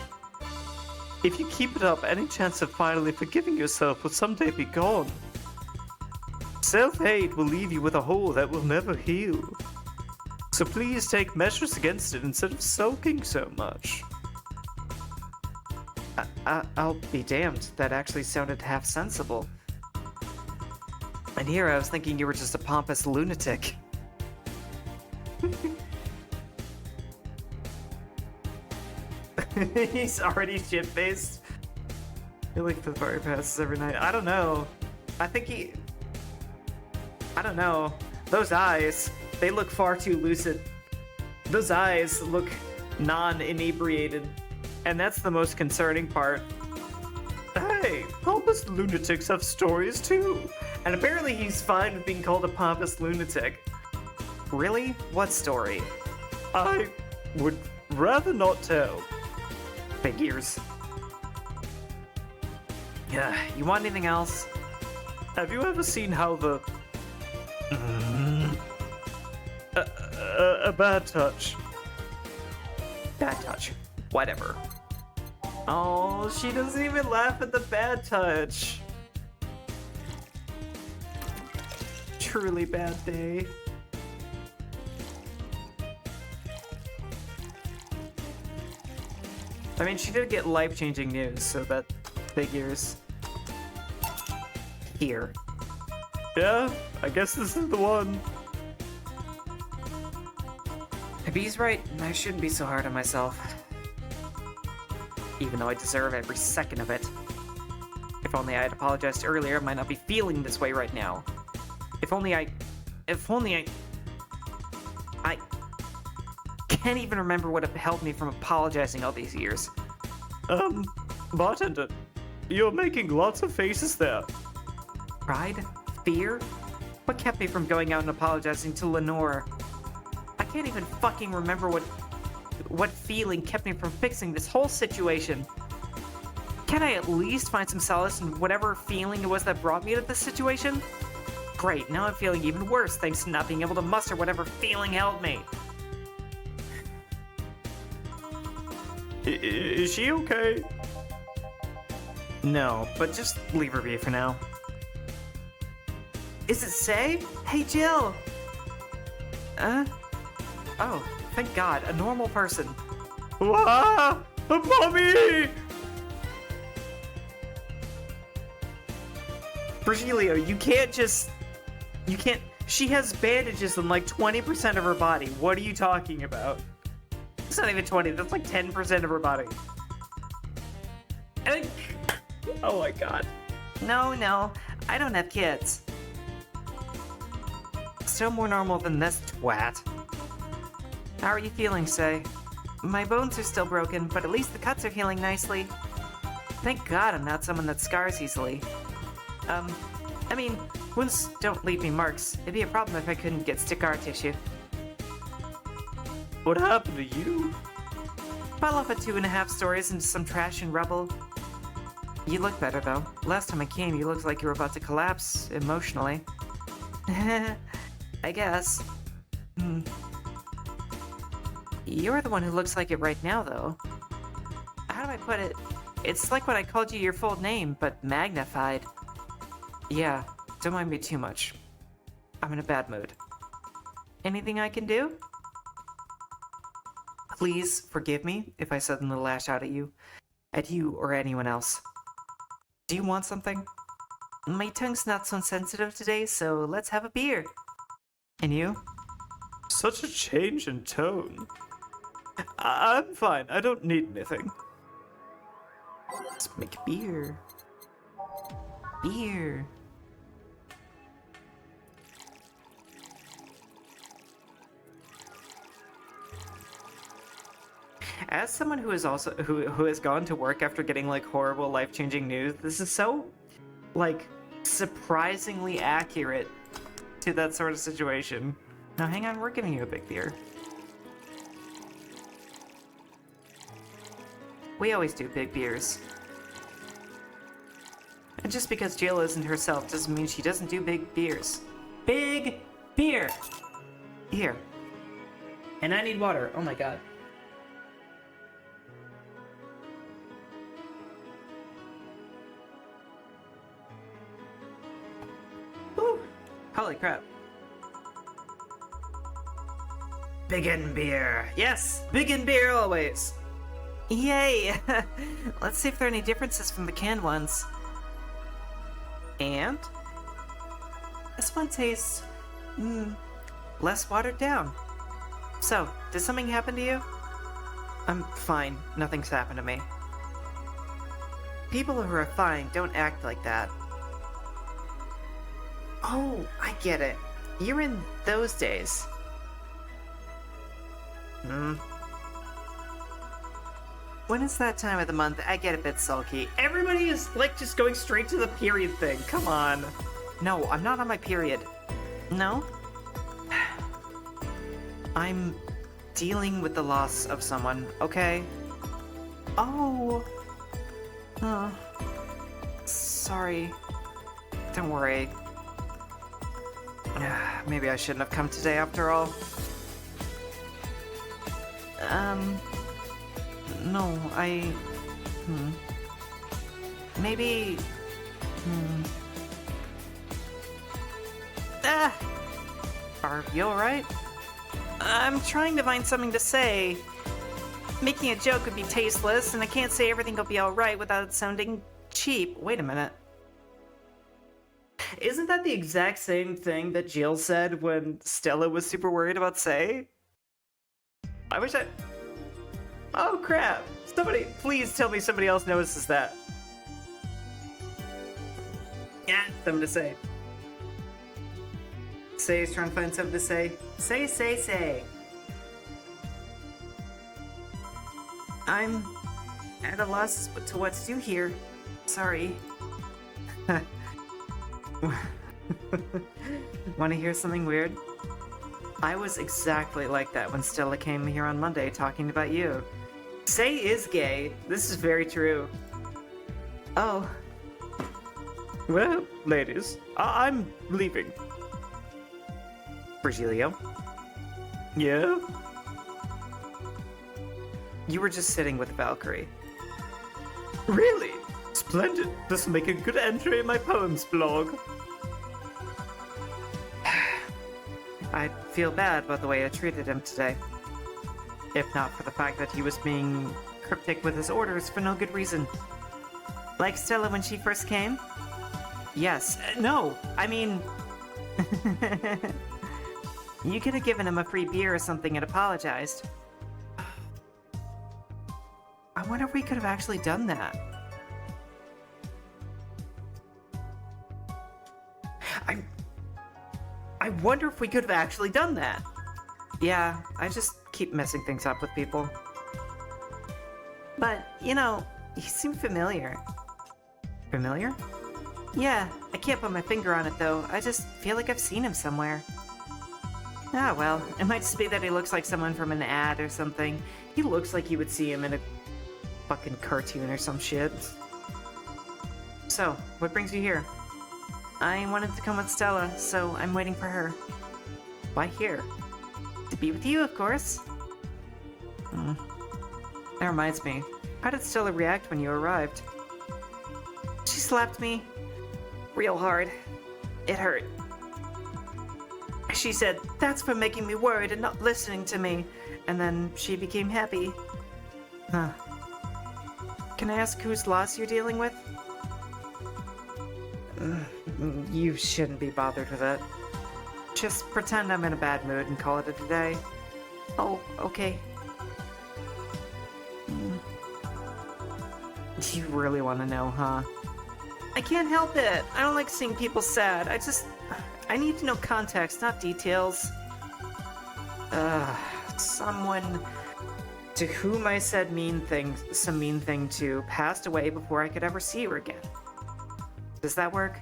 If you keep it up, any chance of finally forgiving yourself will someday be gone. Self-hate will leave you with a hole that will never heal. So please take measures against it instead of sulking so much. I'll be damned, that actually sounded half sensible. And here I was thinking you were just a pompous lunatic. He's already shit-faced. I feel like the fire passes every night. I don't know. I think he... I don't know. Those eyes, they look far too lucid. Those eyes look non-inebriated. And that's the most concerning part. Hey, pompous lunatics have stories too. And apparently he's fine with being called a pompous lunatic. Really? What story? I would rather not tell. Figures. Yeah, you want anything else? Have you ever seen how the... a bad touch. Bad touch. Whatever. Oh, she doesn't even laugh at the bad touch. Truly bad day. I mean, she did get life-changing news, so that figures. Here. Yeah, I guess this is the one. If he's right, I shouldn't be so hard on myself. Even though I deserve every second of it. If only I had apologized earlier, I might not be feeling this way right now. If only I can't even remember what held me from apologizing all these years. Bartender, you're making lots of faces there. Pride? Fear? What kept me from going out and apologizing to Lenore? I can't even fucking remember what feeling kept me from fixing this whole situation. Can I at least find some solace in whatever feeling it was that brought me to this situation? Great, now I'm feeling even worse thanks to not being able to muster whatever feeling held me. Is she okay? No, but just leave her be for now. Is it Say? Hey, Jill! Oh, thank God, a normal person. Wah! Mommy! Virgilio, you can't. She has bandages on like 20% of her body. What are you talking about? It's not even 20, that's like 10% of her body. Oh my God. No, I don't have kids. Still more normal than this twat. How are you feeling, Say? My bones are still broken, but at least the cuts are healing nicely. Thank God I'm not someone that scars easily. I mean, wounds don't leave me marks. It'd be a problem if I couldn't get scar tissue. What happened to you? Fell off at 2.5 stories into some trash and rubble. You look better, though. Last time I came, you looked like you were about to collapse, emotionally. I guess. You're the one who looks like it right now, though. How do I put it? It's like when I called you your full name, but magnified. Yeah, don't mind me too much. I'm in a bad mood. Anything I can do? Please forgive me if I suddenly lash out at you or anyone else. Do you want something? My tongue's not so sensitive today, so let's have a beer. And you? Such a change in tone. I'm fine. I don't need anything. Let's make beer. Beer. As someone who is also who has gone to work after getting like horrible life-changing news, this is so like surprisingly accurate to that sort of situation. Now hang on, we're giving you a big beer. We always do big beers. And just because Jill isn't herself doesn't mean she doesn't do big beers. Big beer! Here. And I need water. Oh my god. Woo! Holy crap. Biggin beer. Yes! Biggin beer always! Yay! Let's see if there are any differences from the canned ones. And this one tastes less watered down. So, did something happen to you? I'm fine. Nothing's happened to me. People who are fine don't act like that. Oh, I get it. You're in those days. When it's that time of the month, I get a bit sulky. Everybody is, like, just going straight to the period thing. Come on. No, I'm not on my period. No? I'm dealing with the loss of someone, okay? Oh. Sorry. Don't worry. Maybe I shouldn't have come today after all. No, maybe... Are you alright? I'm trying to find something to say. Making a joke would be tasteless, and I can't say everything will be alright without it sounding cheap. Wait a minute. Isn't that the exact same thing that Jill said when Stella was super worried about Say? I wish I... Oh crap! Somebody, please tell me somebody else notices that. Yeah, something to say. Say is trying to find something to say. Say. I'm at a loss to what to do here. Sorry. Want to hear something weird? I was exactly like that when Stella came here on Monday talking about you. Say is gay. This is very true. Oh. Well, ladies, I'm leaving. Virgilio? Yeah? You were just sitting with Valkyrie. Really? Splendid. This will make a good entry in my poems blog. I feel bad about the way I treated him today. If not for the fact that he was being cryptic with his orders for no good reason. Like Stella when she first came? Yes. No, I mean... You could have given him a free beer or something and apologized. I wonder if we could have actually done that. I wonder if we could have actually done that. Yeah, I just keep messing things up with people. But, you know, you seem familiar. Familiar? Yeah, I can't put my finger on it though. I just feel like I've seen him somewhere. Ah, well, it might just be that he looks like someone from an ad or something. He looks like you would see him in a fucking cartoon or some shit. So, what brings you here? I wanted to come with Stella, so I'm waiting for her. Why here? To be with you, of course. That reminds me. How did Stella react when you arrived? She slapped me real hard. It hurt. She said, "That's for making me worried and not listening to me." And then she became happy. Huh. Can I ask whose loss you're dealing with? You shouldn't be bothered with it. Just pretend I'm in a bad mood and call it a day. Oh, okay. You really want to know, huh? I can't help it. I don't like seeing people sad. I need to know context, not details. Someone to whom I said some mean thing to passed away before I could ever see her again. Does that work?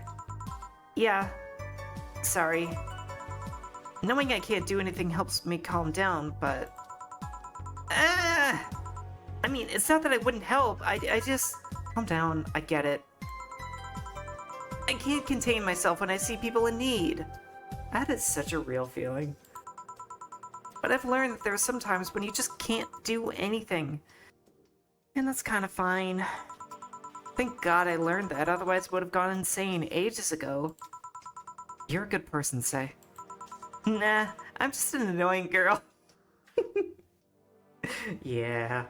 Yeah. Sorry. Knowing I can't do anything helps me calm down, but... I mean, it's not that I wouldn't help. I just... Calm down. I get it. I can't contain myself when I see people in need. That is such a real feeling. But I've learned that there are some times when you just can't do anything. And that's kind of fine. Thank God I learned that, otherwise I would have gone insane ages ago. You're a good person, Say. Nah, I'm just an annoying girl. Yeah.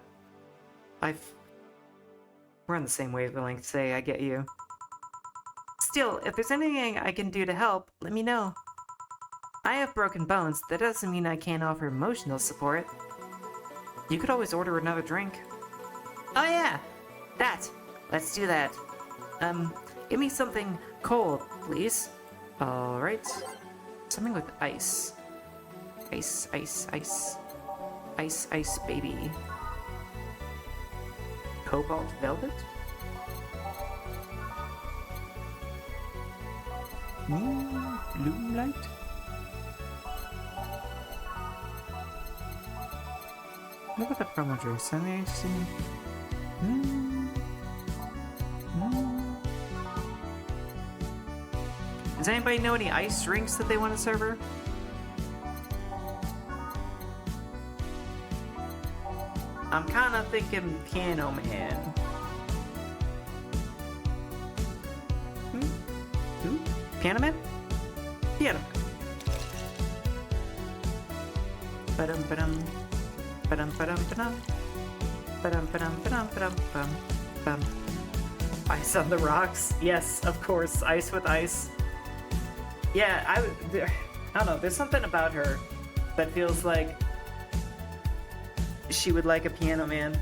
We're on the same wavelength, Say, I get you. Still, if there's anything I can do to help, let me know. I have broken bones, that doesn't mean I can't offer emotional support. You could always order another drink. Oh yeah! That! Let's do that. Give me something cold, please. Alright. Something with ice. Ice, ice, ice. Ice, ice, baby. Cobalt velvet? Blue light? Look at the promo dress. I mean, Does anybody know any ice drinks that they want to serve her? I'm kind of thinking Piano Man. Who? Piano Man? Piano Man. Ba-dum-ba-dum. Ba-dum-ba-dum-ba-dum. Ba-dum-ba-dum-ba-dum-ba-dum-bum-bum. Ice on the rocks. Yes, of course. Ice with ice. Yeah, I don't know. There's something about her that feels like she would like a Piano Man.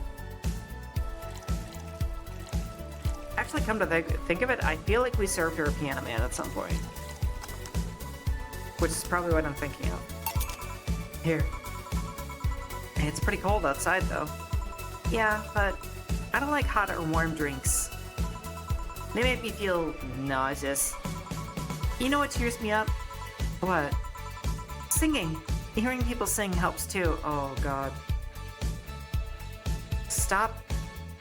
Actually, come to think of it, I feel like we served her a Piano Man at some point. Which is probably what I'm thinking of. Here. It's pretty cold outside, though. Yeah, but I don't like hot or warm drinks. They make me feel nauseous. You know what cheers me up? What? Singing. Hearing people sing helps too. Oh, God. Stop.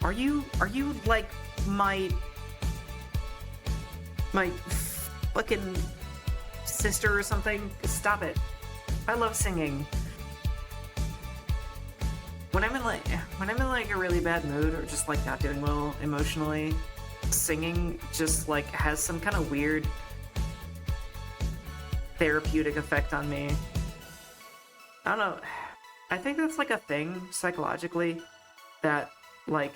Are you like my fucking sister or something? Stop it. I love singing. When I'm in like a really bad mood or just like not doing well emotionally, singing just like has some kind of weird therapeutic effect on me. I don't know. I think that's like a thing psychologically that like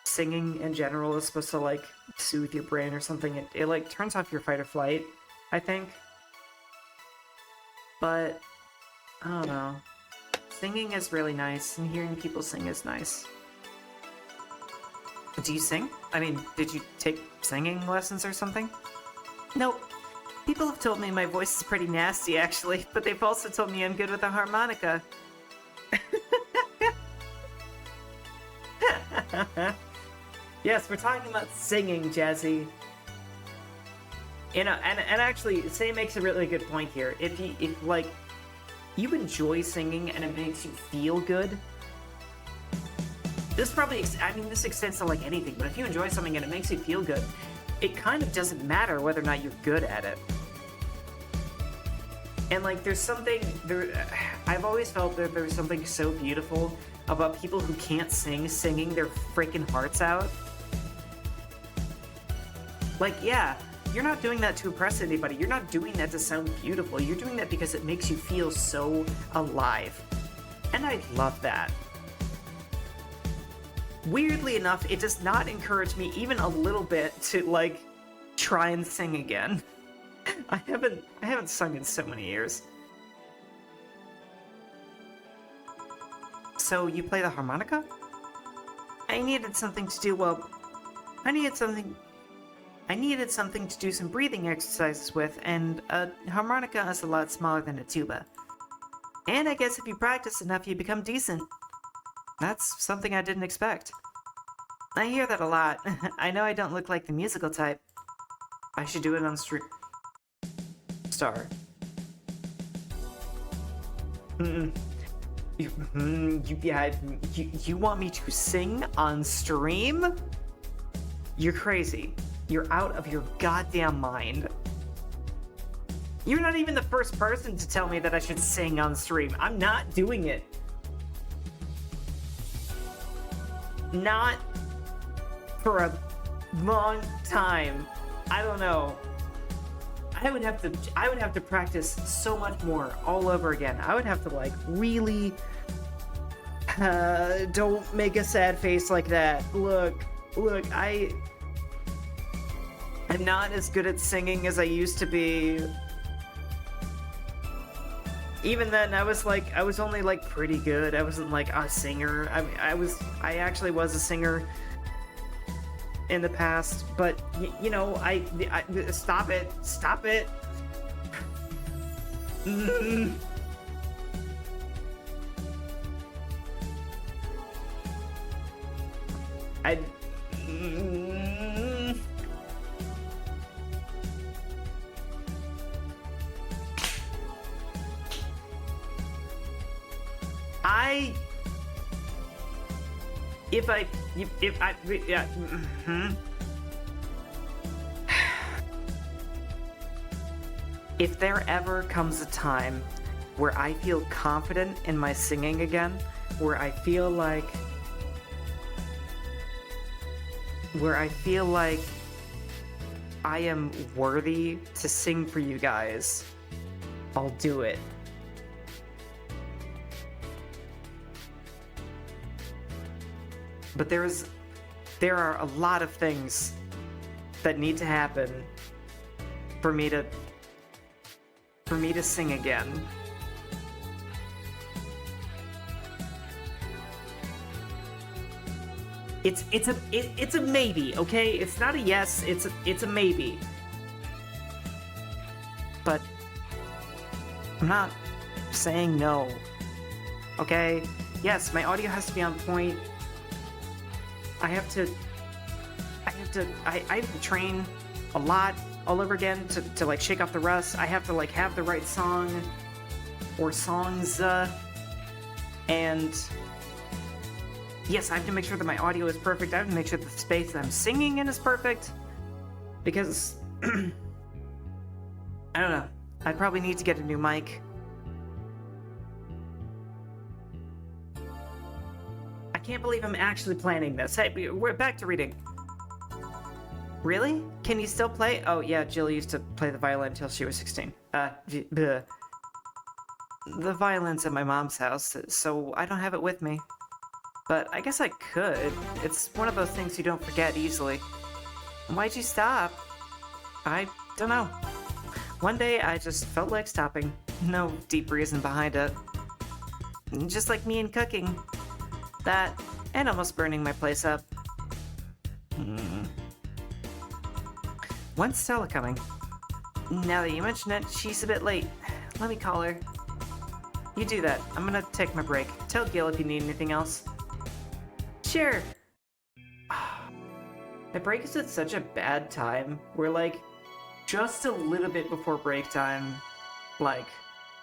singing in general is supposed to like soothe your brain or something. It like turns off your fight or flight, I think. But I don't know. Singing is really nice, and hearing people sing is nice. Do you sing? I mean, did you take singing lessons or something? Nope. People have told me my voice is pretty nasty, actually, but they've also told me I'm good with a harmonica. Yes, we're talking about singing, Jazzy. You know, and actually, Say makes a really good point here. If you enjoy singing and it makes you feel good, this probably, this extends to like anything, but if you enjoy something and it makes you feel good, it kind of doesn't matter whether or not you're good at it. And like, I've always felt that there's something so beautiful about people who can't singing their freaking hearts out. Like, yeah, you're not doing that to impress anybody. You're not doing that to sound beautiful. You're doing that because it makes you feel so alive. And I love that. Weirdly enough, it does not encourage me even a little bit to, like, try and sing again. I haven't sung in so many years. So you play the harmonica? I needed something to do, well, I needed something to do some breathing exercises with, and a harmonica is a lot smaller than a tuba. And I guess if you practice enough, you become decent. That's something I didn't expect. I hear that a lot. I know I don't look like the musical type. I should do it on stream. Star. You want me to sing on stream? You're crazy. You're out of your goddamn mind. You're not even the first person to tell me that I should sing on stream. I'm not doing it. Not for a long time. I don't know. I would have to practice so much more all over again. I would have to, like, really don't make a sad face like that. Look, I'm not as good at singing as I used to be. Even then, I was only, like, pretty good. I wasn't, like, a singer. I actually was a singer in the past, but, you know, stop it. If there ever comes a time where I feel confident in my singing again, where I feel like I am worthy to sing for you guys, I'll do it. But there are a lot of things that need to happen for me to sing again. It's a maybe, okay? It's not a yes, it's a maybe. But I'm not saying no. Okay? Yes, my audio has to be on point. I have to train a lot all over again to like shake off the rust. I have to like have the right song or songs, and yes, I have to make sure that my audio is perfect. I have to make sure that the space that I'm singing in is perfect, because I don't know, I probably need to get a new mic. I can't believe I'm actually planning this. Hey, we're back to reading. Really? Can you still play? Oh yeah, Jill used to play the violin until she was 16. The violin's at my mom's house, so I don't have it with me. But I guess I could. It's one of those things you don't forget easily. Why'd you stop? I don't know. One day I just felt like stopping. No deep reason behind it. Just like me and cooking. That, and almost burning my place up. When's Stella coming? Now that you mention it, she's a bit late. Let me call her. You do that. I'm gonna take my break. Tell Gil if you need anything else. Sure. The break is at such a bad time. We're like just a little bit before break time, like,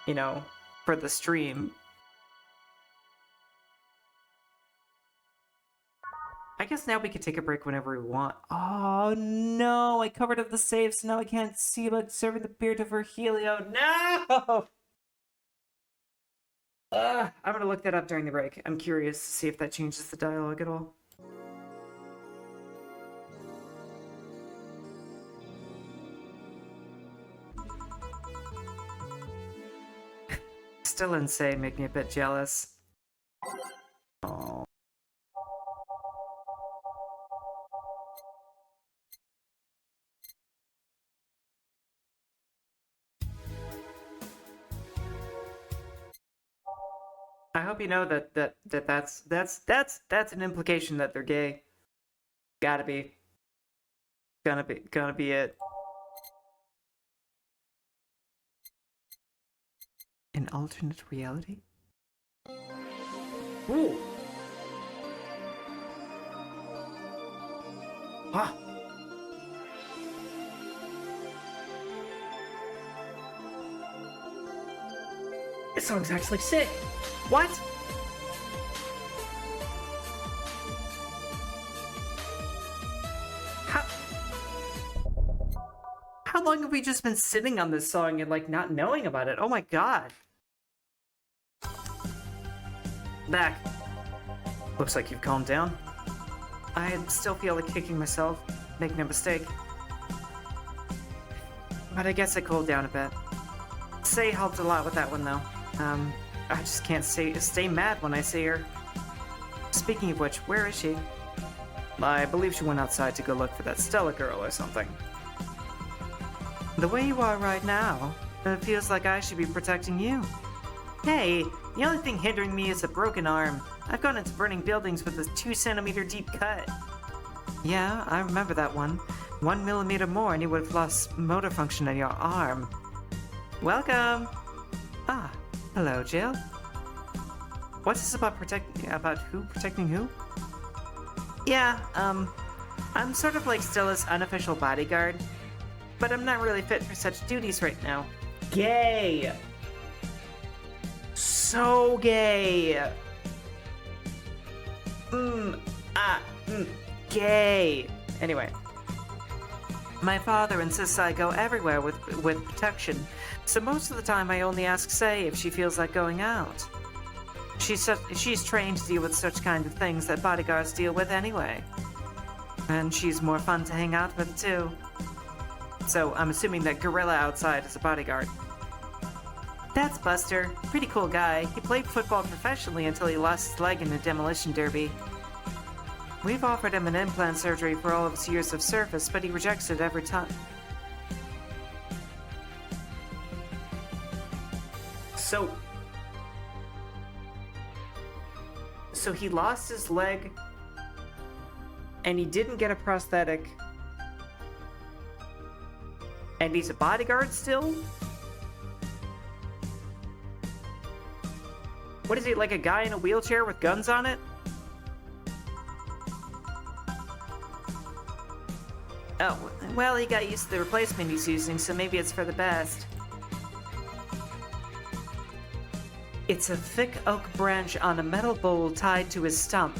you know, for the stream. I guess now we can take a break whenever we want. Oh no, I covered up the save, so now I can't see about serving the beer to Virgilio. No! I'm gonna look that up during the break. I'm curious to see if that changes the dialogue at all. Still insane, make me a bit jealous. Oh. I hope you know that's an implication that they're gay. Gotta be. Gonna be it. An alternate reality? Ooh! Ah! This song's actually sick! What? How long have we just been sitting on this song and, like, not knowing about it? Oh my god. Back. Looks like you've calmed down. I still feel like kicking myself. Make no mistake. But I guess I cooled down a bit. Say helped a lot with that one, though. I just can't stay mad when I see her. Speaking of which, where is she? I believe she went outside to go look for that Stella girl or something. The way you are right now, it feels like I should be protecting you. Hey, the only thing hindering me is a broken arm. I've gone into burning buildings with a 2-centimeter deep cut. Yeah, I remember that one. 1 millimeter more and you would have lost motor function in your arm. Welcome! Ah, hello, Jill. What's this about protecting who? Yeah, I'm sort of like Stella's unofficial bodyguard, but I'm not really fit for such duties right now. Gay! So gay! Gay! Anyway. My father insists I go everywhere with protection, so most of the time I only ask Say if she feels like going out. She's trained to deal with such kind of things that bodyguards deal with anyway. And she's more fun to hang out with, too. So I'm assuming that Gorilla outside is a bodyguard. That's Buster. Pretty cool guy. He played football professionally until he lost his leg in a demolition derby. We've offered him an implant surgery for all of his years of service, but he rejects it every time. So he lost his leg, and he didn't get a prosthetic, and he's a bodyguard still? What is he, like a guy in a wheelchair with guns on it? Oh, well, he got used to the replacement he's using, so maybe it's for the best. It's a thick oak branch on a metal bowl tied to his stump.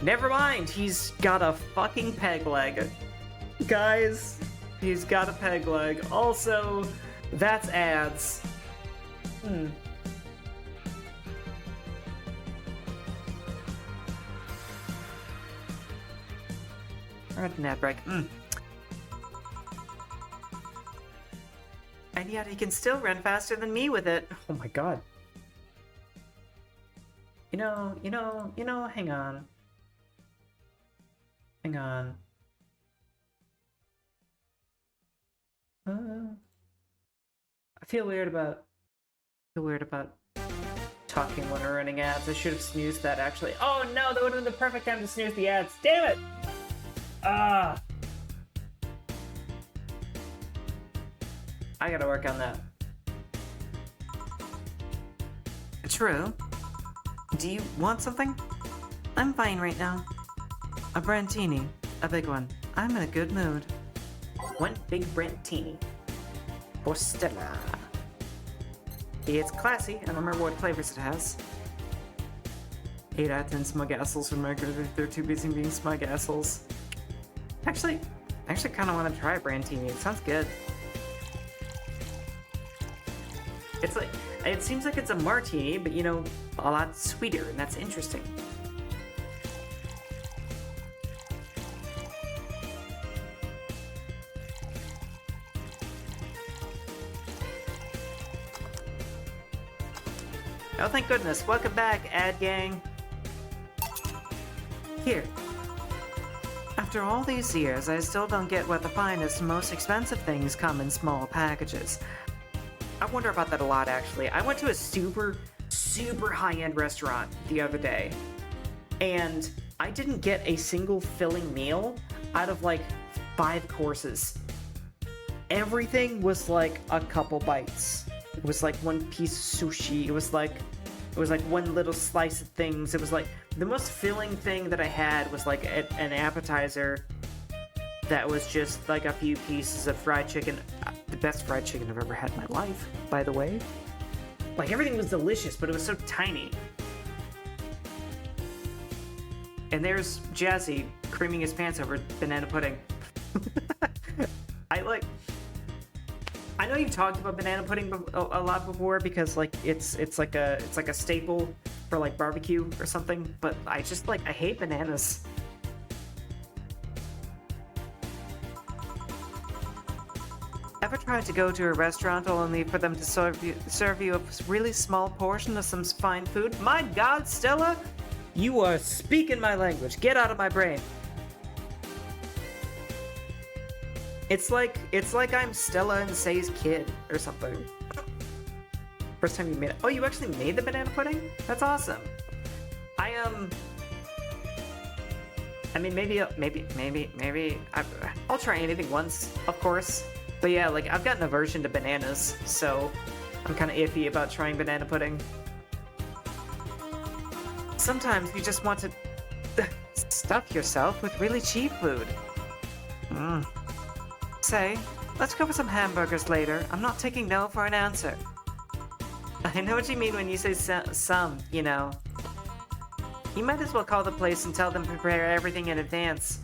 Never mind, he's got a fucking peg leg. Guys, he's got a peg leg. Also, that's ads. Alright, an ad break. And yet he can still run faster than me with it. Oh my god. You know, hang on. Hang on. I feel weird about talking when we're running ads. I should have snoozed that actually. Oh no, that would have been the perfect time to snooze the ads. Damn it! Ah! I gotta work on that. True. Do you want something? I'm fine right now. A Brantini. A big one. I'm in a good mood. One big Brantini. For Stella. It's classy. I don't remember what flavors it has. 8 out of 10 smug assholes from America. They're too busy being smug assholes. Actually, I kind of want to try a Brantini. It sounds good. It's like, it seems like it's a martini, but you know, a lot sweeter, and that's interesting. Oh, thank goodness. Welcome back, ad gang. Here. After all these years, I still don't get why the finest and most expensive things come in small packages. I wonder about that a lot, actually. I went to a super high-end restaurant the other day, and I didn't get a single filling meal out of like 5 courses. Everything was like a couple bites. It was like one piece of sushi. It was like one little slice of things. It was like the most filling thing that I had was like an appetizer that was just like a few pieces of fried chicken. The best fried chicken I've ever had in my life, by the way. Like, everything was delicious, but it was so tiny. And there's Jazzy creaming his pants over banana pudding. I know you've talked about banana pudding a lot before because like it's like a staple for like barbecue or something, but I hate bananas. Ever tried to go to a restaurant only for them to serve you a really small portion of some fine food? My God, Stella, you are speaking my language. Get out of my brain. It's like I'm Stella and Say's kid or something. First time you made it. Oh, you actually made the banana pudding? That's awesome. I mean, maybe I'll try anything once, of course. But yeah, like, I've got an aversion to bananas, so I'm kind of iffy about trying banana pudding. Sometimes you just want to stuff yourself with really cheap food. Say, let's go for some hamburgers later. I'm not taking no for an answer. I know what you mean when you say some, you know. You might as well call the place and tell them to prepare everything in advance.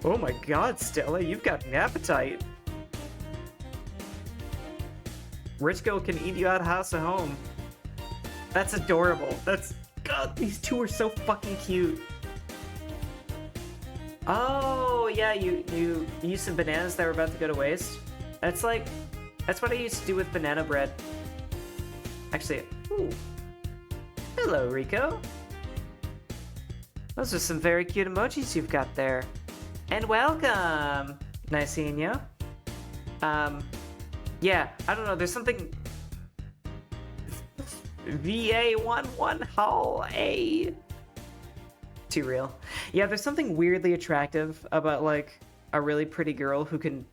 Oh my God, Stella, you've got an appetite. Rich girl can eat you out of house or home. That's adorable. God, these two are so fucking cute. Oh, yeah, you used some bananas that were about to go to waste. That's what I used to do with banana bread. Actually, ooh. Hello, Rico. Those are some very cute emojis you've got there. And welcome! Nice seeing you. Yeah, I don't know, there's something... VA-11 Hall A. Too real. Yeah, there's something weirdly attractive about, like, a really pretty girl who can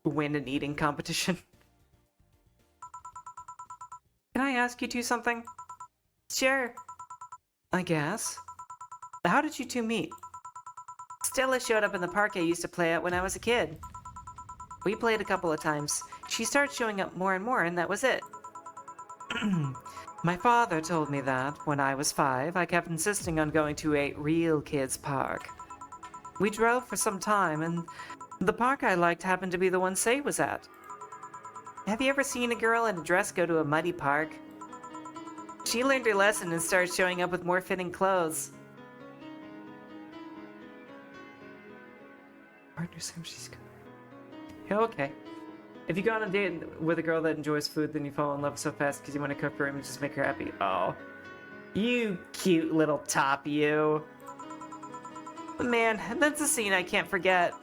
win an eating competition. Can I ask you two something? Sure. I guess. How did you two meet? Stella showed up in the park I used to play at when I was a kid. We played a couple of times. She started showing up more and more, and that was it. My father told me that, when I was 5, I kept insisting on going to a real kids' park. We drove for some time, and the park I liked happened to be the one Say was at. Have you ever seen a girl in a dress go to a muddy park? She learned her lesson and started showing up with more fitting clothes. Partner Sam, she's good. Yeah, okay. If you go on a date with a girl that enjoys food, then you fall in love so fast because you want to cook for her and just make her happy. Oh. You cute little top, you. Man, that's a scene I can't forget.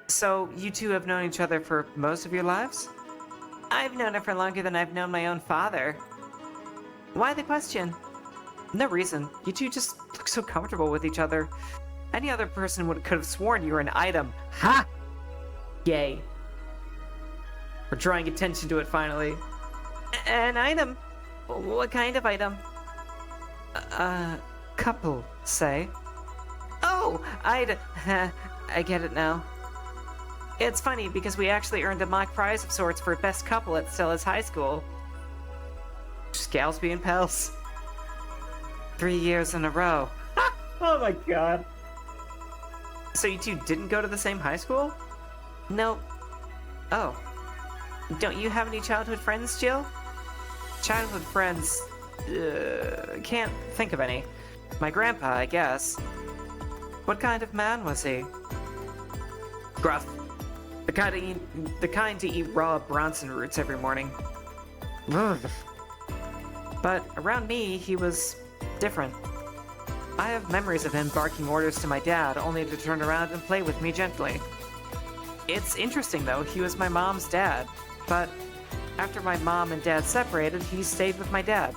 So, you two have known each other for most of your lives? I've known her for longer than I've known my own father. Why the question? No reason. You two just look so comfortable with each other. Any other person could have sworn you were an item. Ha! Yay. We're drawing attention to it finally. An item? What kind of item? Couple, Say. Oh, I get it now. It's funny because we actually earned a mock prize of sorts for best couple at Stella's high school. Just gals being pals. 3 years in a row. Oh my God. So you two didn't go to the same high school? No. Oh. Don't you have any childhood friends, Jill? Childhood friends... can't think of any. My grandpa, I guess. What kind of man was he? Gruff. The kind to eat raw Bronson roots every morning. Ugh. But around me, he was different. I have memories of him barking orders to my dad, only to turn around and play with me gently. It's interesting though, he was my mom's dad, but after my mom and dad separated, he stayed with my dad.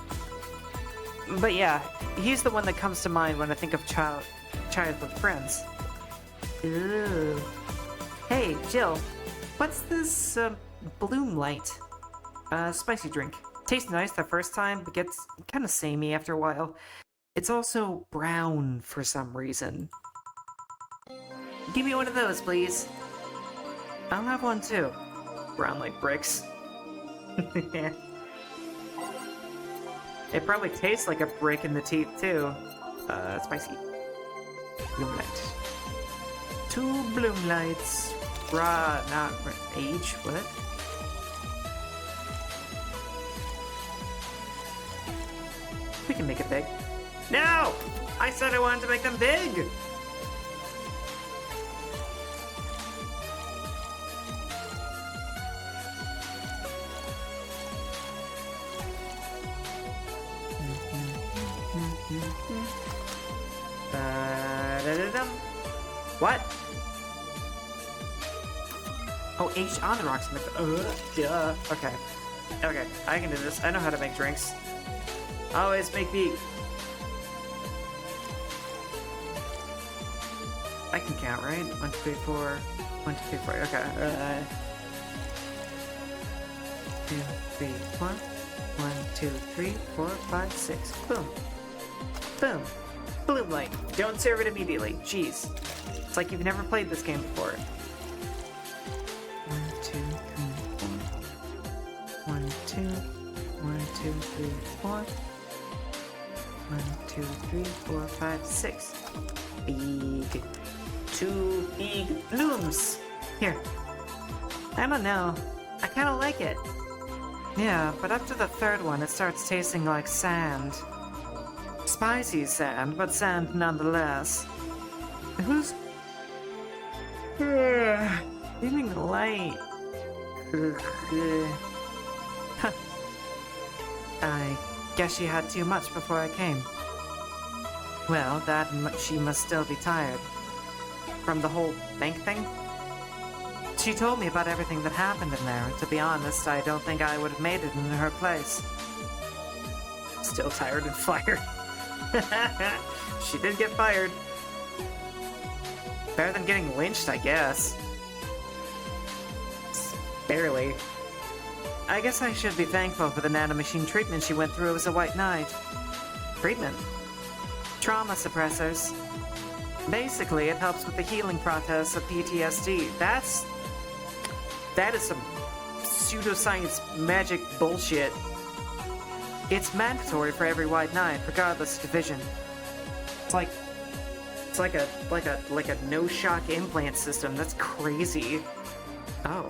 But yeah, he's the one that comes to mind when I think of childhood friends. Ooh. Hey, Jill, what's this, Bloom Light? Spicy drink. Tastes nice the first time, but gets kind of samey after a while. It's also brown for some reason. Give me one of those, please. I'll have one too. Brown like bricks. It probably tastes like a brick in the teeth too. Spicy. Bloom light. 2 bloom lights. Not age, what? We can make it big. No! I said I wanted to make them big! What? Oh, H on the rocks. Duh. Okay. Okay, I can do this. I know how to make drinks. Always make me. I can count, right? 1, 2, 3, 4. 1, 2, 3, 4. Okay. 2, 3, 4. 1, 2, 3, 4, 5, 6. Boom. Boom. Bloom light. Don't serve it immediately. Jeez. It's like you've never played this game before. 1, 2, 3, 4. 1, 2. 1, 2, 3, 4. 1, 2, 3, 4, 5, 6. Big. 2 big blooms. Here. I don't know. I kind of like it. Yeah, but after the third one, it starts tasting like sand. Spicy sand, but sand nonetheless. Who's... Leaving the light. I guess she had too much before I came. Well, she must still be tired. From the whole bank thing? She told me about everything that happened in there. To be honest, I don't think I would have made it in her place. Still tired and fired. She did get fired. Better than getting lynched, I guess. Barely. I guess I should be thankful for the nanomachine treatment she went through as a White Knight. Treatment? Trauma suppressors. Basically, it helps with the healing process of PTSD. That is some pseudoscience magic bullshit. It's mandatory for every White Knight, regardless of division. It's like a no-shock implant system. That's crazy. Oh.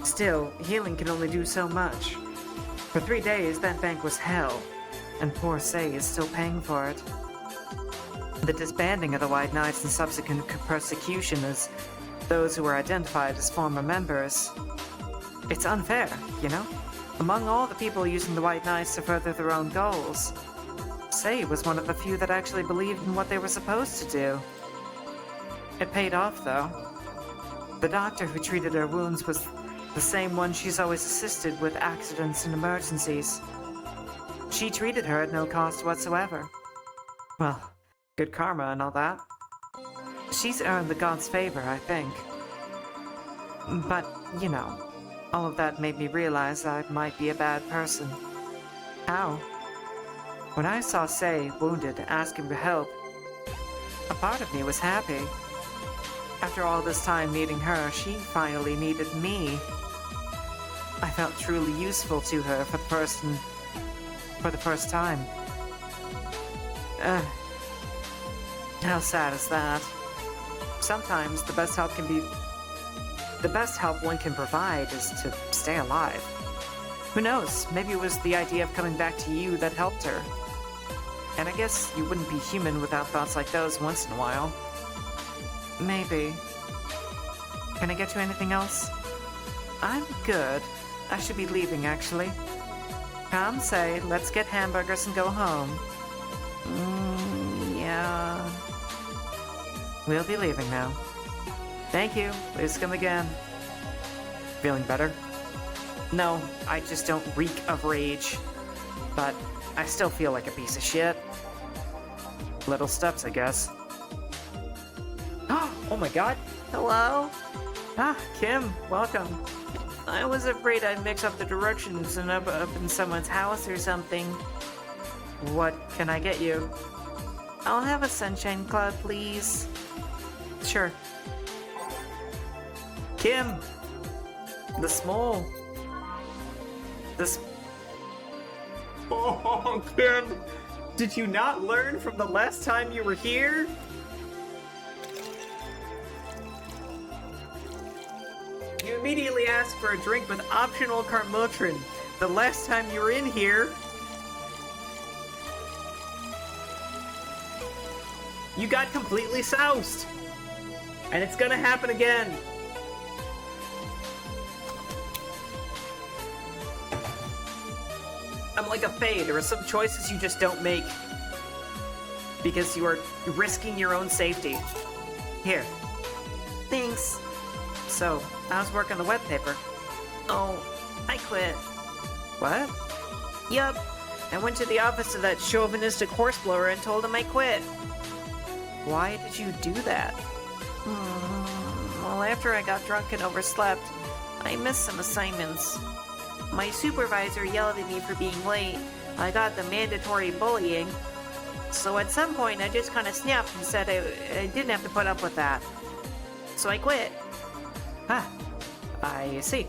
Still, healing can only do so much. For 3 days, that bank was hell, and poor Say is still paying for it. The disbanding of the White Knights and subsequent persecution as those who were identified as former members. It's unfair, you know? Among all the people using the White Knights to further their own goals, Say was one of the few that actually believed in what they were supposed to do. It paid off, though. The doctor who treated her wounds was the same one she's always assisted with accidents and emergencies. She treated her at no cost whatsoever. Well, good karma and all that. She's earned the god's favor, I think. But, you know, all of that made me realize I might be a bad person. How? When I saw Say wounded, asking for help, a part of me was happy. After all this time needing her, she finally needed me. I felt truly useful to her for the first time. How sad is that? Sometimes the best help one can provide is to stay alive. Who knows, maybe it was the idea of coming back to you that helped her. And I guess you wouldn't be human without thoughts like those once in a while. Maybe. Can I get you anything else? I'm good. I should be leaving, actually. Come say, let's get hamburgers and go home. Yeah. We'll be leaving now. Thank you. Please come again. Feeling better? No, I just don't reek of rage. But I still feel like a piece of shit. Little steps, I guess. Oh my god. Hello? Ah, Kim, welcome. I was afraid I'd mix up the directions and up in someone's house or something. What can I get you? I'll have a sunshine cloud, please. Sure. Kim! The small. This. Oh, Kim! Did you not learn from the last time you were here? You immediately asked for a drink with optional Carmotrin the last time you were in here. You got completely soused. And it's gonna happen again. I'm like a fae. There are some choices you just don't make. Because you are risking your own safety. Here. Thanks. So, how's work on the wet paper? Oh, I quit. What? Yup. I went to the office of that chauvinistic horseblower and told him I quit. Why did you do that? Well, after I got drunk and overslept, I missed some assignments. My supervisor yelled at me for being late. I got the mandatory bullying. So at some point, I just kind of snapped and said I didn't have to put up with that. So I quit. Ah, I see.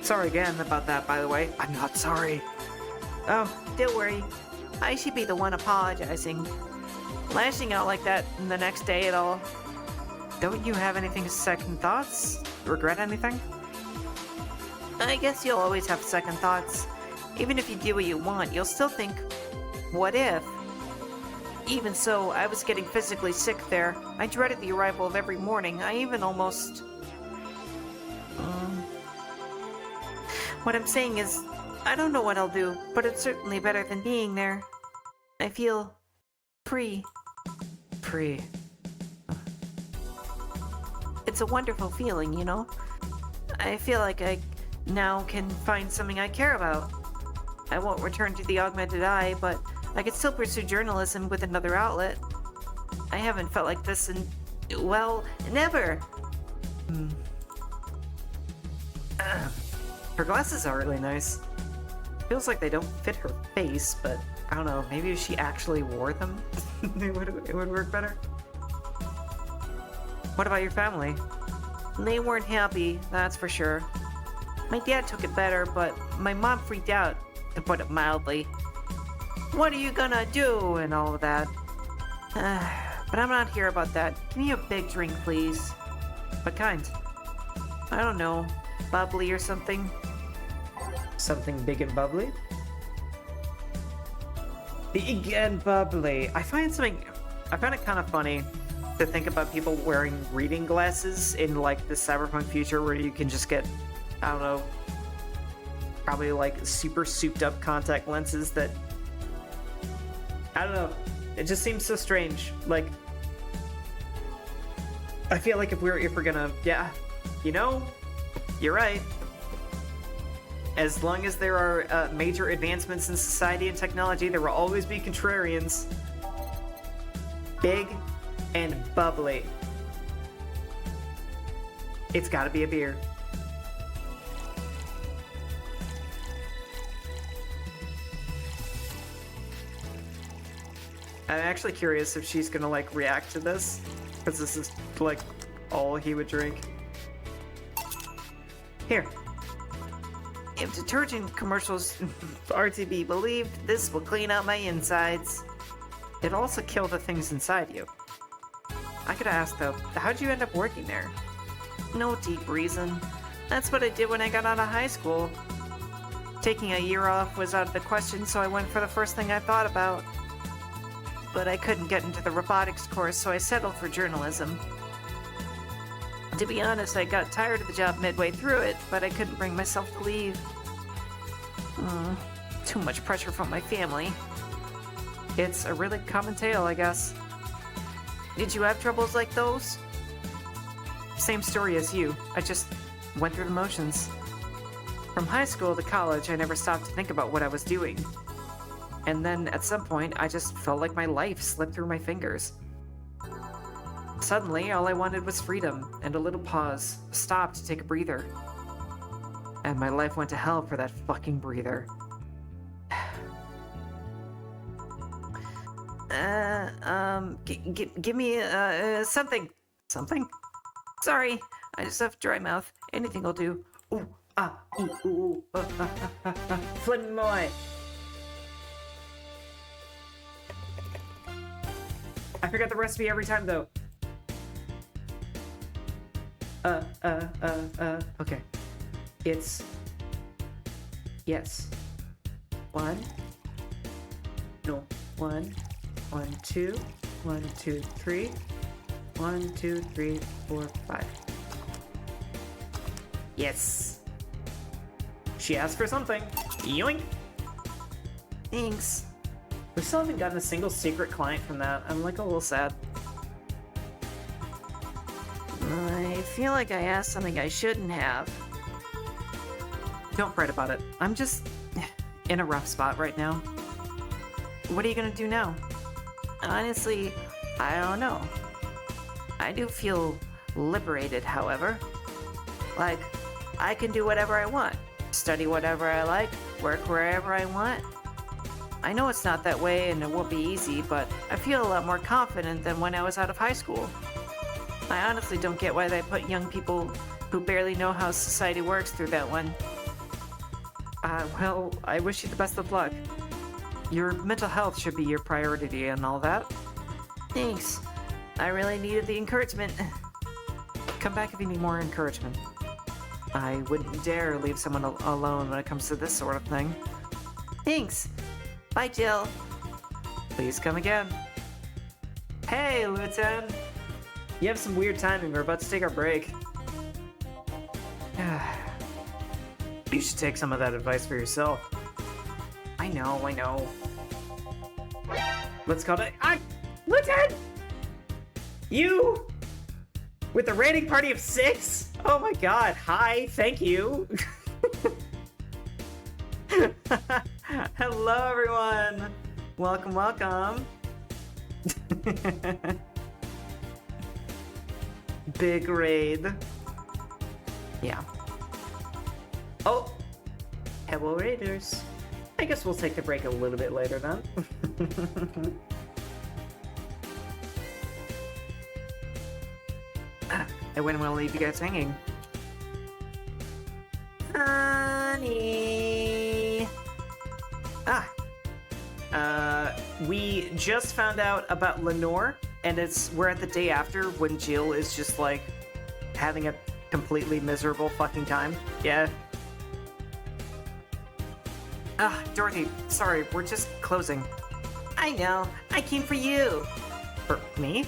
Sorry again about that, by the way. I'm not sorry. Oh, don't worry. I should be the one apologizing. Lashing out like that the next day at all. Don't you have anything second thoughts? Regret anything? I guess you'll always have second thoughts. Even if you do what you want, you'll still think, what if? Even so, I was getting physically sick there. I dreaded the arrival of every morning. I even almost... What I'm saying is, I don't know what I'll do, but it's certainly better than being there. I feel... free. Free. It's a wonderful feeling, you know? I feel like I now can find something I care about. I won't return to the augmented eye, but I could still pursue journalism with another outlet. I haven't felt like this in, well, never. Her glasses are really nice. Feels like they don't fit her face, but I don't know, maybe if she actually wore them, it would work better. What about your family? They weren't happy, that's for sure. My dad took it better, but my mom freaked out, to put it mildly. What are you gonna do, and all of that. But I'm not here about that. Give me a big drink, please. What kind? I don't know. Bubbly or something? Something big and bubbly? Big and bubbly. I find it kind of funny to think about people wearing reading glasses in like the cyberpunk future where you can just get, I don't know, probably like super souped up contact lenses that, I don't know, it just seems so strange. Like, I feel like if we're gonna, yeah, you know, you're right. As long as there are major advancements in society and technology, there will always be contrarians. Big and bubbly. It's gotta be a beer. I'm actually curious if she's gonna like react to this, because this is like all he would drink. Here. If detergent commercials are to be believed, this will clean out my insides. It'll also kill the things inside you. I gotta ask though, how'd you end up working there? No deep reason. That's what I did when I got out of high school. Taking a year off was out of the question, so I went for the first thing I thought about. But I couldn't get into the robotics course, so I settled for journalism. To be honest, I got tired of the job midway through it, but I couldn't bring myself to leave. Too much pressure from my family. It's a really common tale, I guess. Did you have troubles like those? Same story as you. I just went through the motions. From high school to college, I never stopped to think about what I was doing. And then at some point, I just felt like my life slipped through my fingers. Suddenly, all I wanted was freedom and a little pause, a stop to take a breather. And my life went to hell for that fucking breather. Give me, something. Something? Sorry, I just have dry mouth. Anything will do. Flip my. I forget the recipe every time, though. Okay. It's... Yes. 1. No. 1. 1, 2. 1, 2, 3. 1, 2, 3, 4, 5. Yes. She asked for something. Yoink! Thanks. We still haven't gotten a single secret client from that. I'm like a little sad. I feel like I asked something I shouldn't have. Don't fret about it. I'm just in a rough spot right now. What are you gonna do now? Honestly, I don't know. I do feel liberated, however. Like, I can do whatever I want, study whatever I like, work wherever I want. I know it's not that way and it won't be easy, but I feel a lot more confident than when I was out of high school. I honestly don't get why they put young people who barely know how society works through that one. Well, I wish you the best of luck. Your mental health should be your priority and all that. Thanks. I really needed the encouragement. Come back if you need more encouragement. I wouldn't dare leave someone alone when it comes to this sort of thing. Thanks. Bye, Jill. Please come again. Hey, Lieutenant! You have some weird timing. We're about to take our break. You should take some of that advice for yourself. I know. Let's call it... Lieutenant! You! With a rating party of 6? Oh my god, hi, thank you. Hello, everyone. Welcome. Big raid. Yeah. Oh! Hello, Raiders. I guess we'll take the break a little bit later then. I wouldn't want to leave you guys hanging. Honey. We just found out about Lenore, and we're at the day after when Jill is just like having a completely miserable fucking time. Yeah. Dorothy, sorry, we're just closing. I know. I came for you. For me?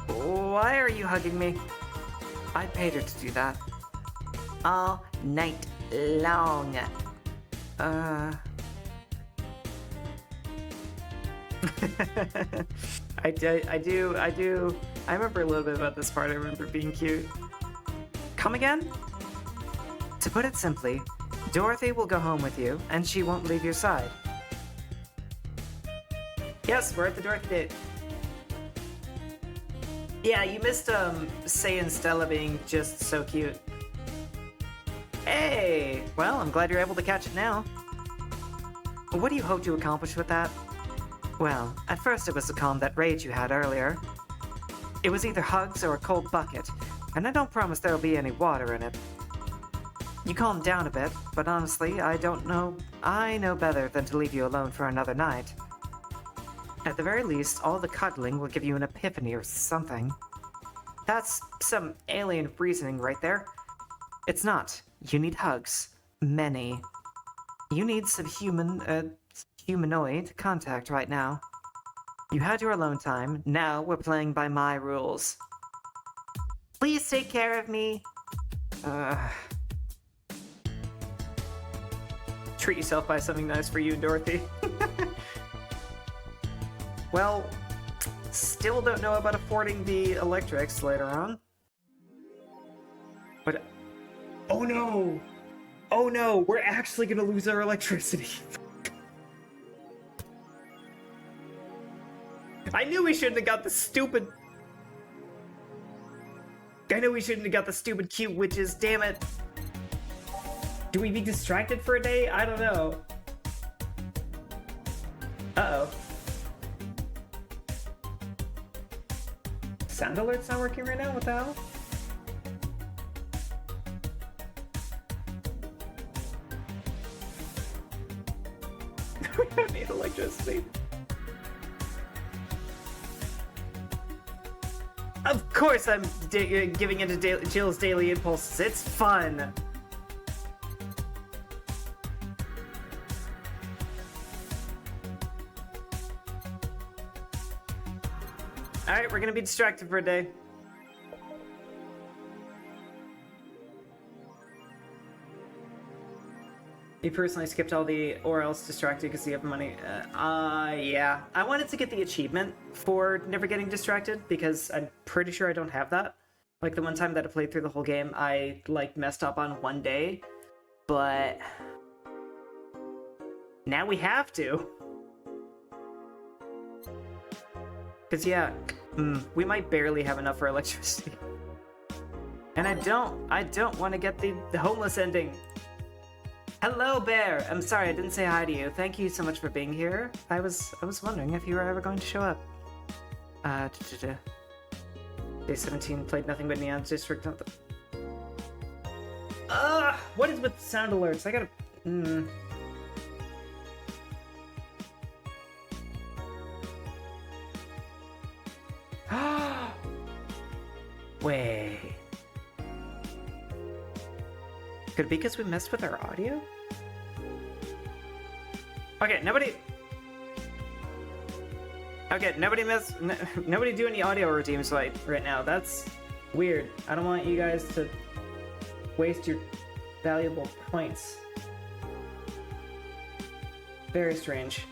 Why are you hugging me? I paid her to do that. All night long. I do. I remember a little bit about this part. I remember being cute. Come again? To put it simply, Dorothy will go home with you, and she won't leave your side. Yes, we're at the Dorothy date. Yeah, you missed, Say and Stella being just so cute. Hey! Well, I'm glad you're able to catch it now. What do you hope to accomplish with that? Well, at first it was to calm that rage you had earlier. It was either hugs or a cold bucket, and I don't promise there'll be any water in it. You calmed down a bit, but honestly, I don't know. I know better than to leave you alone for another night. At the very least, all the cuddling will give you an epiphany or something. That's some alien reasoning right there. It's not. You need hugs. Many. You need some humanoid contact right now. You had your alone time, now we're playing by my rules. Please take care of me. Treat yourself by something nice for you, Dorothy. Well, still don't know about affording the electrics later on. But... Oh no! Oh no! We're actually gonna lose our electricity! I knew we shouldn't have got the stupid... I knew we shouldn't have got the stupid cute witches, damn it! Do we be distracted for a day? I don't know. Uh-oh. Sound alert's not working right now? What the hell? We don't need electricity. Of course I'm giving into Jill's daily impulses. It's fun. Alright, we're gonna be distracted for a day. You personally skipped all the or else distracted because you have money. Yeah. I wanted to get the achievement for never getting distracted because I'm pretty sure I don't have that. Like the one time that I played through the whole game, I like messed up on one day, but now we have to. Cause yeah, we might barely have enough for electricity. And I don't want to get the homeless ending. Hello, Bear! I'm sorry, I didn't say hi to you. Thank you so much for being here. I was wondering if you were ever going to show up. Day 17 played nothing but Neon District. What is with sound alerts? I gotta... Wait. Could it be because we messed with our audio? Okay, nobody do any audio redeems right now. That's weird. I don't want you guys to waste your valuable points. Very strange.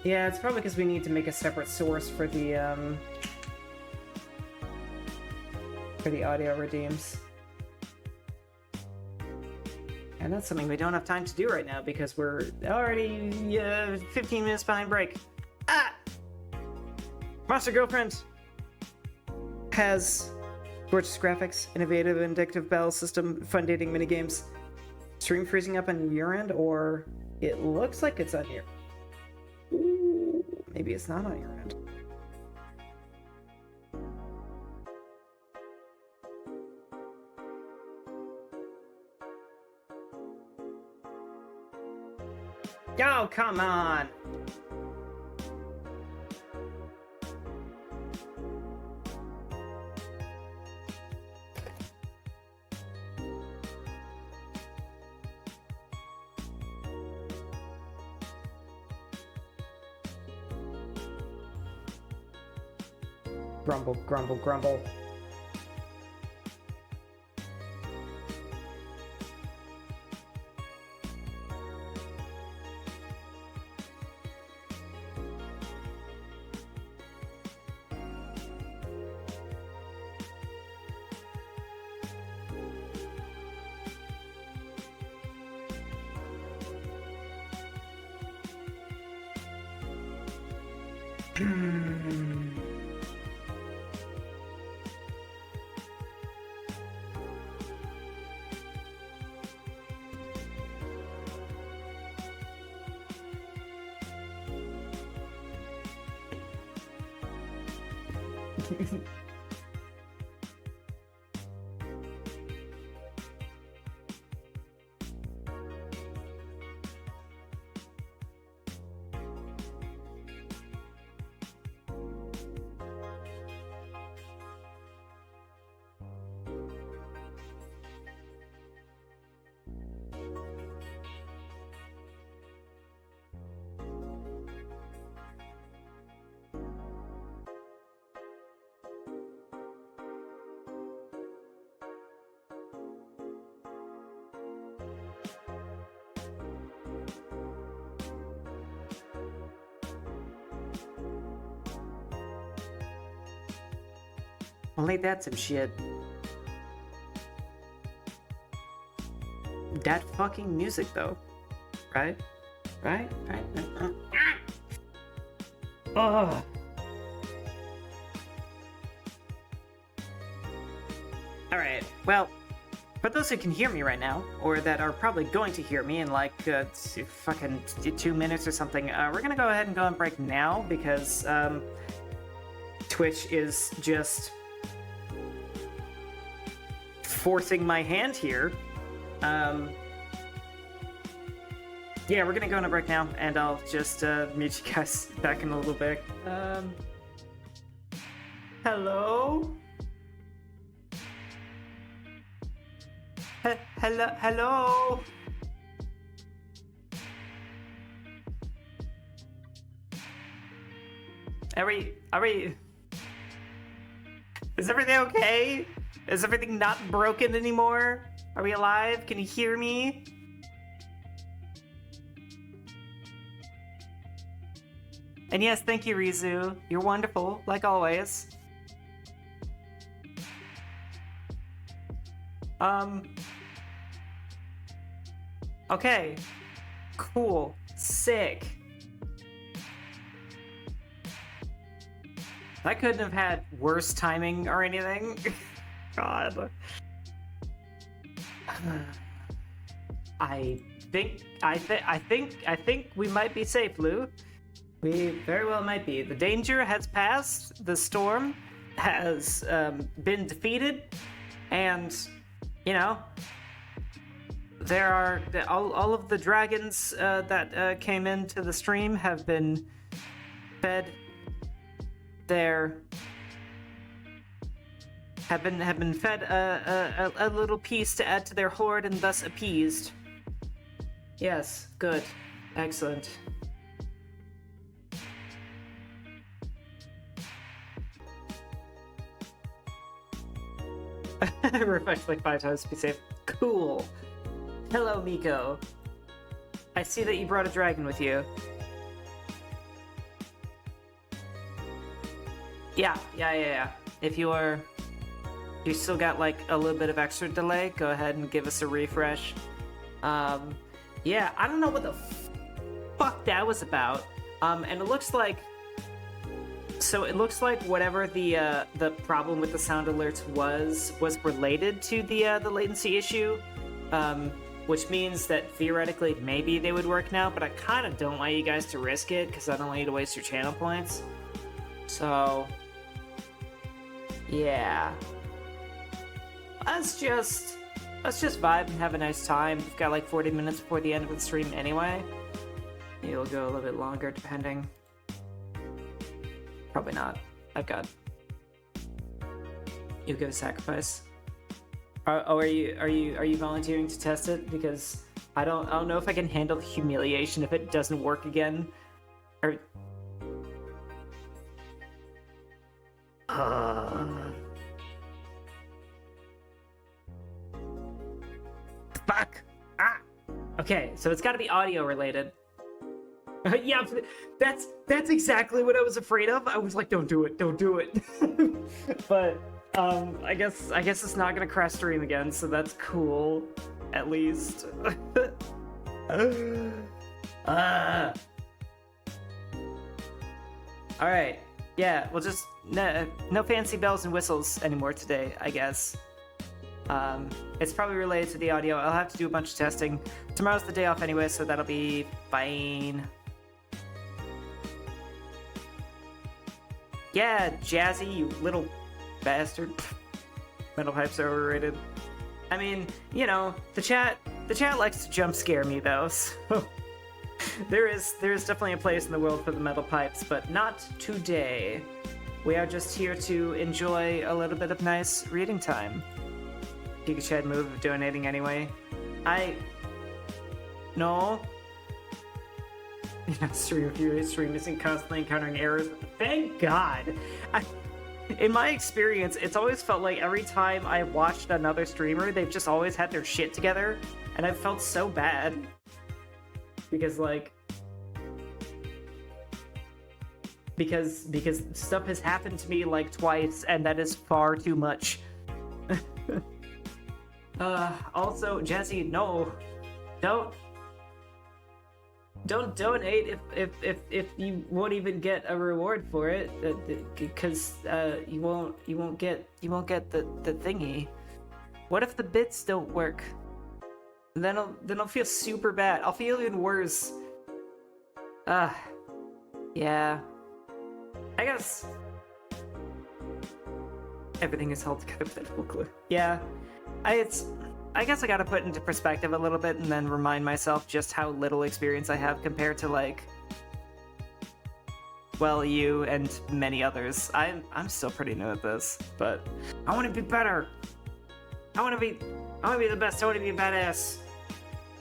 Yeah, it's probably because we need to make a separate source for the audio redeems. And that's something we don't have time to do right now because we're already 15 minutes behind break. Ah! Monster Girlfriend has gorgeous graphics, innovative and addictive battle system, fun dating minigames. Stream freezing up on your end, or it looks like it's on your... Ooh, maybe it's not on your end. Oh, come on! Grumble, grumble, grumble. Well, ain't that some shit? That fucking music, though. Right? Right? Ugh. Alright, well, for those who can hear me right now, or that are probably going to hear me in like fucking 2 minutes or something, we're gonna go ahead and go on break now because Twitch is just forcing my hand here. Yeah, we're gonna go on a break now, and I'll just meet you guys back in a little bit. Hello? Hello? Are we... Is everything okay? Is everything not broken anymore? Are we alive? Can you hear me? And yes, thank you, Rizu. You're wonderful, like always. Okay. Cool. Sick. I couldn't have had worse timing or anything. God. I think we might be safe, Lou. We very well might be. The danger has passed. The storm has been defeated, and you know, there are all of the dragons that came into the stream have been fed have been fed a little piece to add to their hoard and thus appeased. Yes, good, excellent. Refresh like 5 times to be safe. Cool. Hello, Miko. I see that you brought a dragon with you. Yeah. If you still got like a little bit of extra delay, go ahead and give us a refresh. Yeah, I don't know what the fuck that was about. And it looks like whatever the problem with the sound alerts was related to the latency issue, which means that theoretically maybe they would work now, but I kind of don't want you guys to risk it because I don't want you to waste your channel points. So, yeah, let's just vibe and have a nice time. We've got like 40 minutes before the end of the stream anyway. Maybe it'll go a little bit longer depending. Probably not. I've got. You give a sacrifice. Are you volunteering to test it? Because I don't know if I can handle the humiliation if it doesn't work again. Or. Fuck. Okay, so it's got to be audio related. Yeah, that's exactly what I was afraid of. I was like, don't do it. But I guess it's not gonna crash stream again, so that's cool, at least. All right, yeah, we'll just no fancy bells and whistles anymore today, I guess. It's probably related to the audio. I'll have to do a bunch of testing. Tomorrow's the day off anyway, so that'll be fine. Yeah, Jazzy, you little bastard. Metal pipes are overrated. I mean, you know, the chat likes to jump scare me though, so there is definitely a place in the world for the metal pipes, but not today. We are just here to enjoy a little bit of nice reading time. Giga move of donating anyway. No. Stream isn't constantly encountering errors. Thank God. In my experience, it's always felt like every time I watched another streamer, they've just always had their shit together, and I've felt so bad. Because, like... because stuff has happened to me like twice, and that is far too much. Also, Jesse, no, don't donate if you won't even get a reward for it, because you won't get the thingy. What if the bits don't work? Then I'll feel super bad. I'll feel even worse. Yeah. I guess everything is held together with that glue. Yeah. I guess I gotta put it into perspective a little bit and then remind myself just how little experience I have compared to, like, well, you and many others. I'm still pretty new at this, but I want to be better. I want to be the best. I want to be a badass.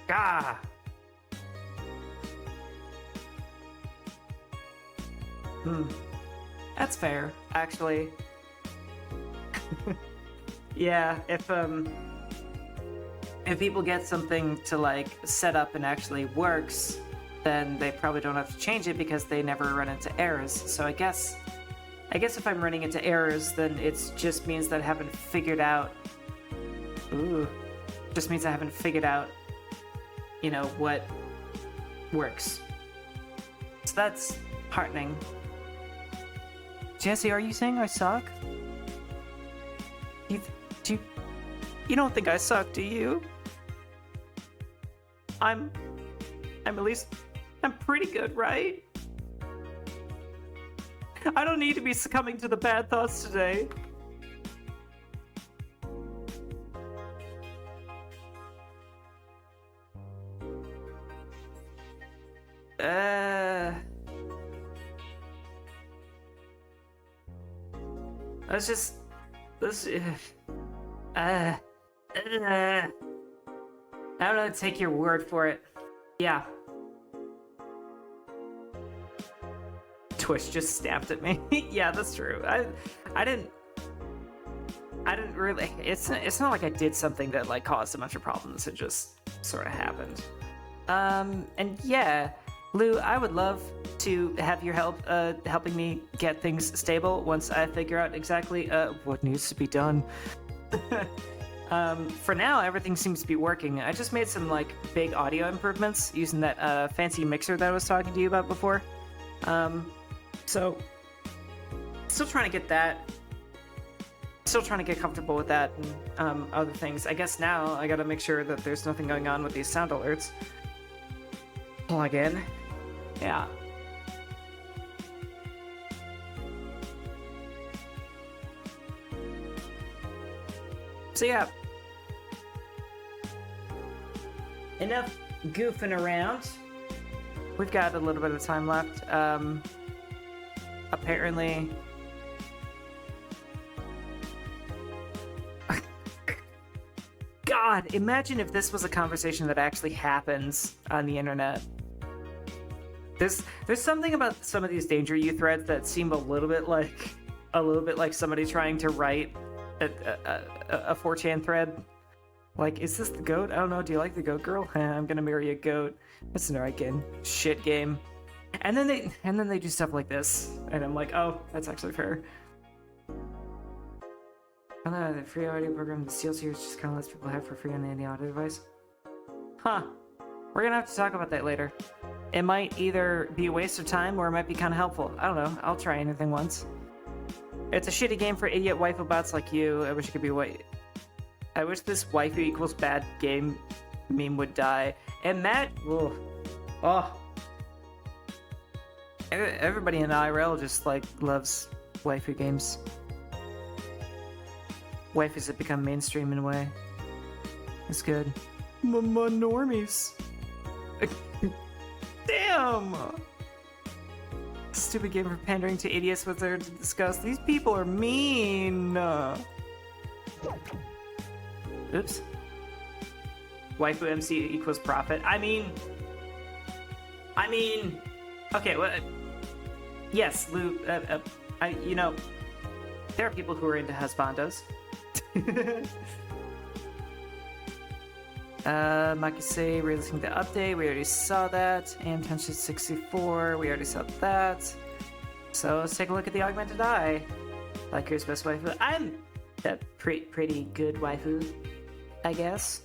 Gah. That's fair, actually. Yeah, if people get something to, like, set up and actually works, then they probably don't have to change it because they never run into errors. So I guess if I'm running into errors, then it just means that I haven't figured out... Just means I haven't figured out, you know, what works. So that's heartening. Jesse, are you saying I suck? You don't think I suck, do you? I'm pretty good, right? I don't need to be succumbing to the bad thoughts today. I'm gonna take your word for it. Yeah. Twitch just snapped at me. Yeah, that's true. I didn't really. It's not like I did something that, like, caused a bunch of problems. It just sort of happened. And yeah, Lou, I would love to have your help helping me get things stable once I figure out exactly what needs to be done. For now, everything seems to be working. I just made some, like, big audio improvements using that fancy mixer that I was talking to you about before. So still trying to get that. Still trying to get comfortable with that and other things. I guess now I gotta make sure that there's nothing going on with these sound alerts. Plug in. Yeah. So yeah. Enough goofing around. We've got a little bit of time left. Apparently... God, imagine if this was a conversation that actually happens on the internet. There's something about some of these Danger You threads that seem a little bit like somebody trying to write a 4chan thread. Like, is this the goat? I don't know. Do you like the goat girl? I'm gonna marry a goat. That's an alright game. Shit game. And then they do stuff like this, and I'm like, oh, that's actually fair. The free audio program, the Steel Series, just kind of lets people have for free on any audio device. Huh. We're gonna have to talk about that later. It might either be a waste of time or it might be kind of helpful. I don't know. I'll try anything once. It's a shitty game for idiot waifu bots like you. I wish it could be white. I wish this waifu equals bad game meme would die. And Matt, oh. Everybody in IRL just, like, loves waifu games. Waifus have become mainstream in a way. It's good. Normies. Damn! Stupid game for pandering to idiots was there to discuss. These people are mean! Oops. Waifu MC equals profit. I mean... Okay, well... yes, Lou, you know... there are people who are into husbandos. Makise releasing the update, we already saw that. And Tension 64, we already saw that. So let's take a look at the augmented eye. Like your best waifu. I'm a pretty good waifu, I guess.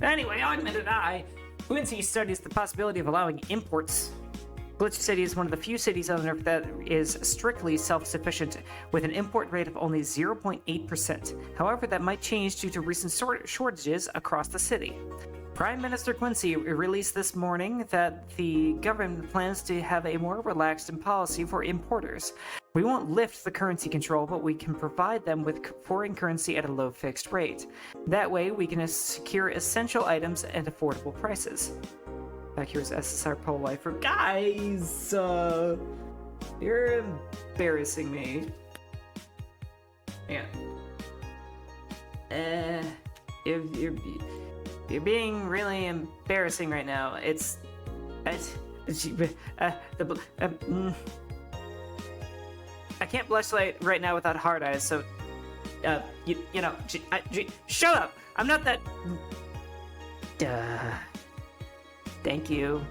Anyway, augmented eye. Quincy studies the possibility of allowing imports. Glitch City is one of the few cities on Earth that is strictly self-sufficient, with an import rate of only 0.8%. However, that might change due to recent shortages across the city. Prime Minister Quincy released this morning that the government plans to have a more relaxed policy for importers. We won't lift the currency control, but we can provide them with foreign currency at a low fixed rate. That way, we can secure essential items at affordable prices. Back here's SSR Pole Lifer. Guys! You're embarrassing me. Yeah. You're being really embarrassing right now. I can't blush right now without hard eyes, so, shut up! I'm not that... Duh. Thank you.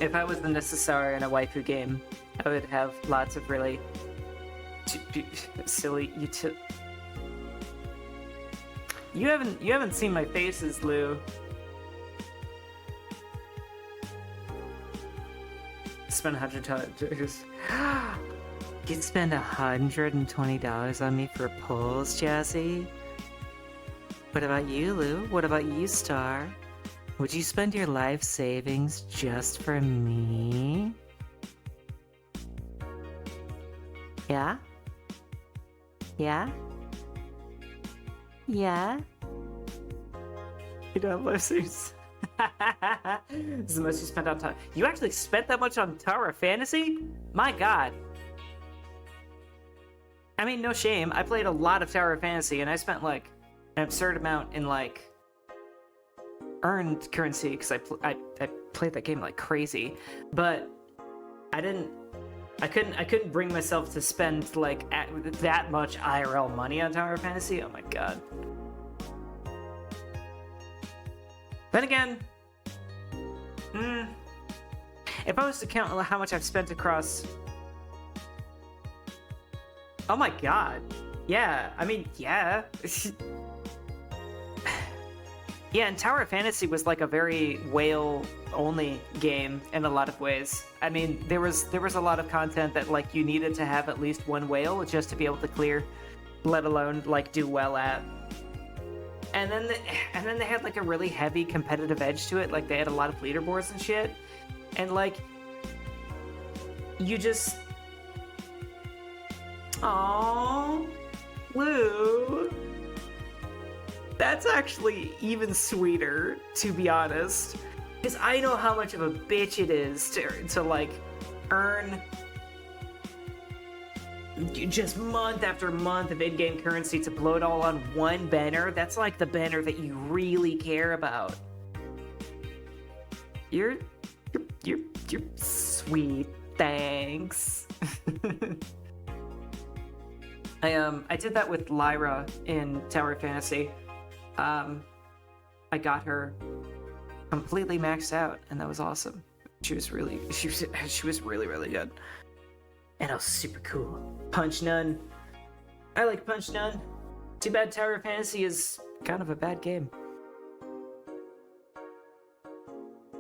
If I was the Necessary in a waifu game, I would have lots of really silly You haven't seen my faces, Lou. Spend $100. You'd spend $120 on me for polls, Jazzy? What about you, Lou? What about you, Star? Would you spend your life savings just for me? Yeah? Yeah? Yeah? You don't have life savings. This is the most you spent on Tower. You actually spent that much on Tower of Fantasy? My god. I mean, no shame. I played a lot of Tower of Fantasy, and I spent, like, an absurd amount in, like, earned currency, because I played that game like crazy. But I couldn't bring myself to spend, like, that much IRL money on Tower of Fantasy. Oh my god. Then again, if I was to count how much I've spent across... Oh my god. Yeah, I mean, yeah. Yeah, and Tower of Fantasy was like a very whale-only game in a lot of ways. I mean, there was a lot of content that, like, you needed to have at least one whale just to be able to clear, let alone, like, do well at. And then they had, like, a really heavy competitive edge to it. Like, they had a lot of leaderboards and shit. And, like, you just... Aww, Lou. That's actually even sweeter, to be honest. Because I know how much of a bitch it is to like, earn just month after month of in-game currency to blow it all on one banner. That's like the banner that you really care about. You're sweet. Thanks. I did that with Lyra in Tower of Fantasy. I got her completely maxed out, and that was awesome. She was really good. And I was super cool. Punch Nun. I like Punch Nun. Too bad Tower of Fantasy is kind of a bad game.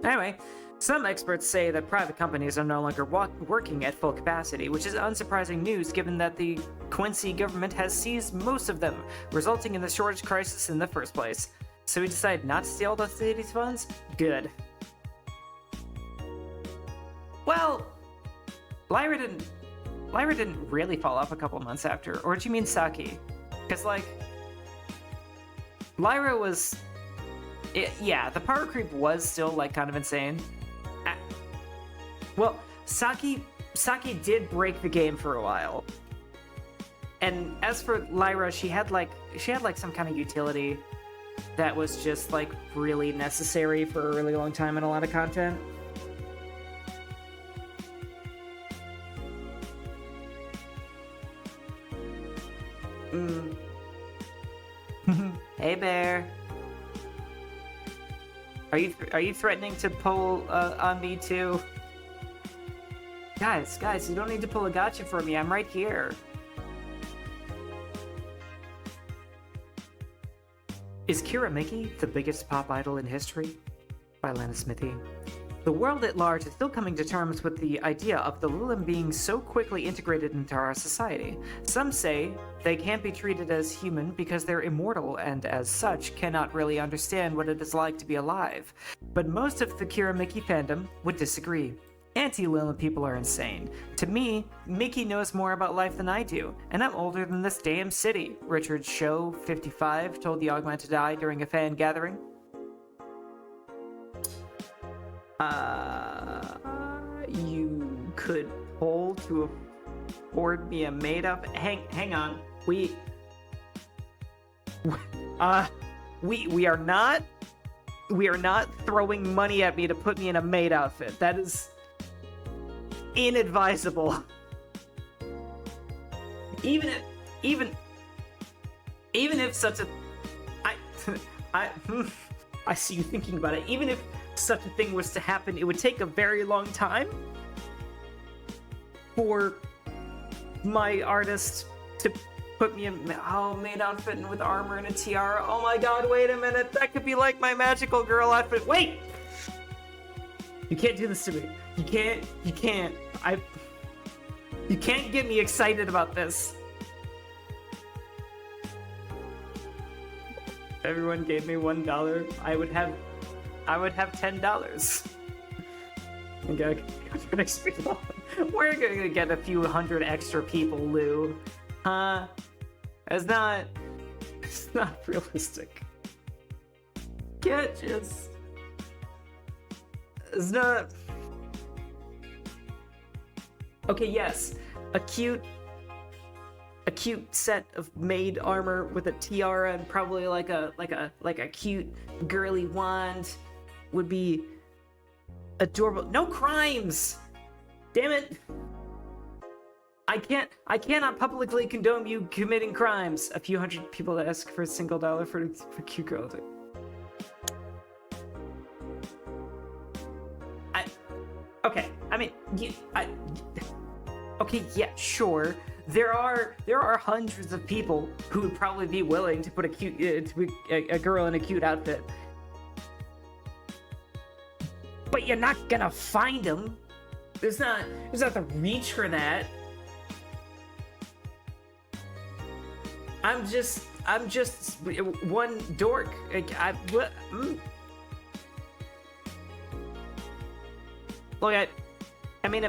Anyway, some experts say that private companies are no longer working at full capacity, which is unsurprising news given that the Quincy government has seized most of them, resulting in the shortage crisis in the first place. So we decided not to steal the city's funds? Good. Well, Lyra didn't really fall off a couple months after, or do you mean Saki? Because, like, Lyra was... yeah, the power creep was still, like, kind of insane. Well, Saki did break the game for a while. And as for Lyra, she had some kind of utility that was just, like, really necessary for a really long time in a lot of content. Hey, Bear. Are you threatening to pull on me too? Guys, you don't need to pull a gotcha for me. I'm right here. Is Kira Mickey the biggest pop idol in history? By Lana Smithy. The world at large is still coming to terms with the idea of the Lilim being so quickly integrated into our society. Some say they can't be treated as human because they're immortal and, as such, cannot really understand what it is like to be alive. But most of the Kira Mickey fandom would disagree. Anti-Lilim people are insane. To me, Mickey knows more about life than I do, and I'm older than this damn city, Richard Show, 55, told the Augmented Eye during a fan gathering. You could pull to afford me a made-up... Hang on. We are not throwing money at me to put me in a maid outfit. That is inadvisable. Even if such a... I see you thinking about it. Even if such a thing was to happen, it would take a very long time for my artist to put me in maid outfit and with armor and a tiara. Oh my god, wait a minute. That could be like my magical girl outfit. Wait! You can't do this to me. You can't. You can't get me excited about this. If everyone gave me $1, I would have $10. Okay, we're gonna get a few hundred extra people, Lou. It's not realistic. It's not. Okay, yes, a cute set of maid armor with a tiara and probably like a cute girly wand would be adorable. No crimes! Damn it! I cannot publicly condone you committing crimes. A few hundred people ask for a single dollar for cute girls. Okay, I mean, okay, yeah, sure. There are hundreds of people who would probably be willing to put a girl in a cute outfit. But you're not gonna find them. There's not the reach for that. I'm just one dork. Look, I mean,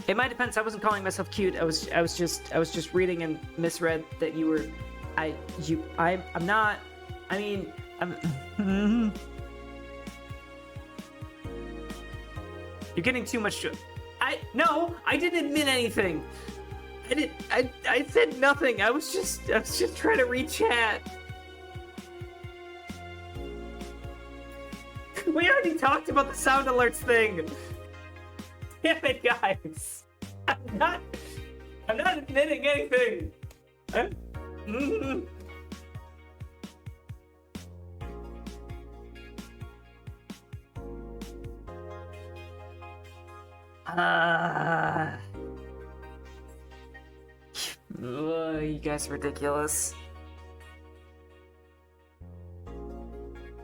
it might depend. I wasn't calling myself cute. I was just reading and misread that you were. I'm not. I mean, I'm. You're getting too much. No, I didn't admit anything. I said nothing. I was just trying to read chat. We already talked about the sound alerts thing. Damn it, guys. I'm not admitting anything. You guys are ridiculous.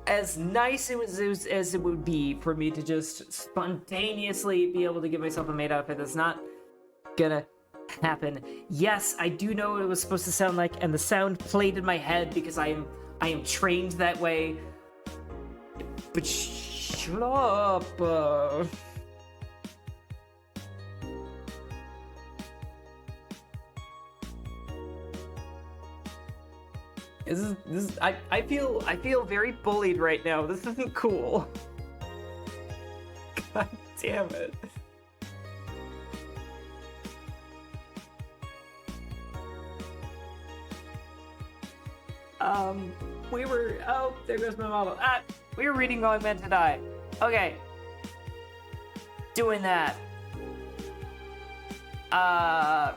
As nice as it would be for me to just spontaneously be able to give myself a maid outfit, that's not gonna happen. Yes, I do know what it was supposed to sound like, and the sound played in my head because I am trained that way. But shut up. I feel very bullied right now. This isn't cool. God damn it. There goes my model. We were reading Going Meant to Die. Okay. Doing that.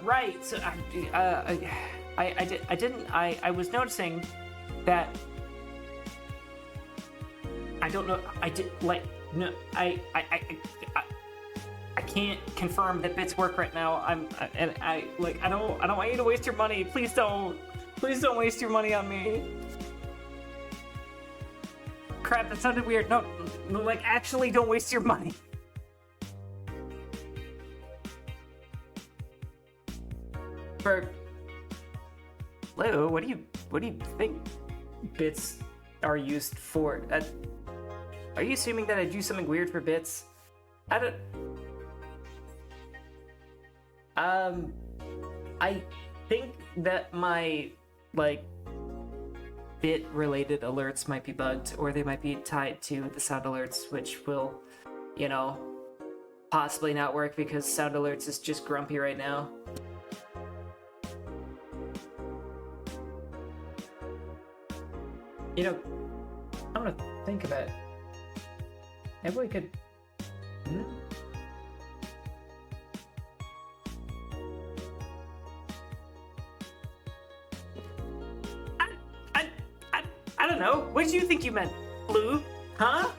Right, so, I was noticing that I don't know. I did like no. I can't confirm that bits work right now. I don't want you to waste your money. Please don't waste your money on me. Crap, that sounded weird. No, like actually don't waste your money. Lou, what do you think bits are used for? Are you assuming that I do something weird for bits? I don't. I think that my bit-related alerts might be bugged, or they might be tied to the sound alerts, which will, possibly not work because sound alerts is just grumpy right now. I'm gonna think about it. Maybe we could. I don't know. What did you think you meant, Lou? Huh?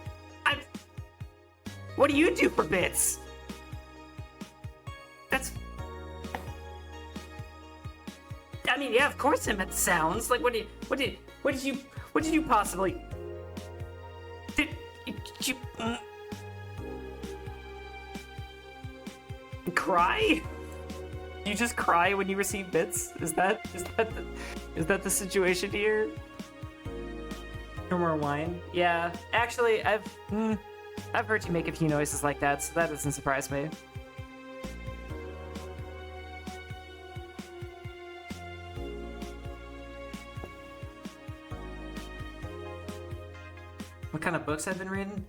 What do you do for bits? I mean, yeah, of course I meant sounds. Like, what did you possibly? Did you cry? You just cry when you receive bits? Is that the situation here? No more wine? Yeah, actually, I've heard you make a few noises like that, so that doesn't surprise me. What kind of books I've been reading?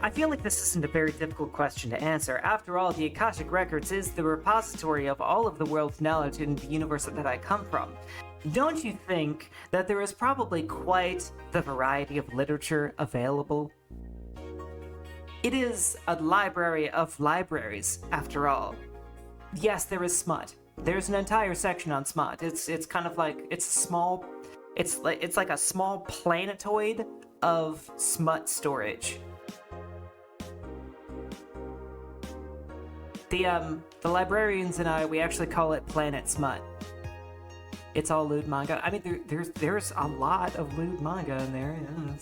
I feel like this isn't a very difficult question to answer. After all, the Akashic Records is the repository of all of the world's knowledge in the universe that I come from. Don't you think that there is probably quite the variety of literature available? It is a library of libraries, after all. Yes, there is smut. There's an entire section on smut. It's kind of like it's like a small planetoid of smut storage. The librarians and I, we actually call it Planet Smut. It's all lewd manga. I mean, there's a lot of lewd manga in there. Yeah,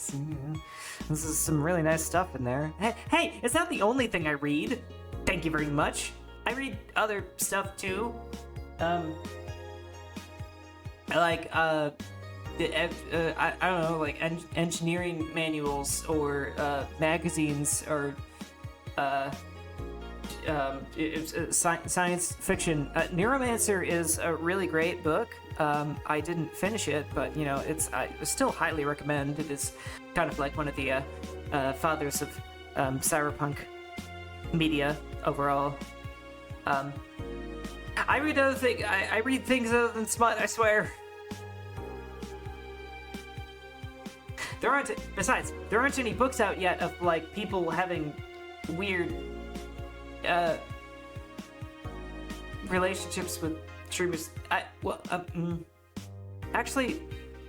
this is some really nice stuff in there. Hey, it's not the only thing I read. Thank you very much. I read other stuff too. I don't know, like engineering manuals or magazines or science fiction. Neuromancer is a really great book. I didn't finish it, but I still highly recommend. It is kind of like one of the fathers of cyberpunk media overall. I read other things. I read things other than smut, I swear. There aren't any books out yet of like people having weird relationships with streamers. Actually,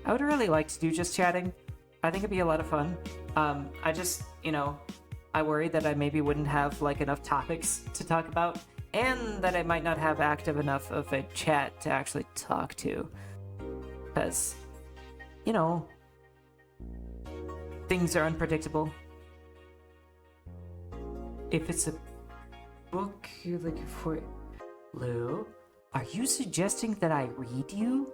I would really like to do just chatting. I think it'd be a lot of fun. I just, I worry that I maybe wouldn't have like enough topics to talk about, and that I might not have active enough of a chat to actually talk to. Because, things are unpredictable. If it's a book you're looking for... Lou, are you suggesting that I read you?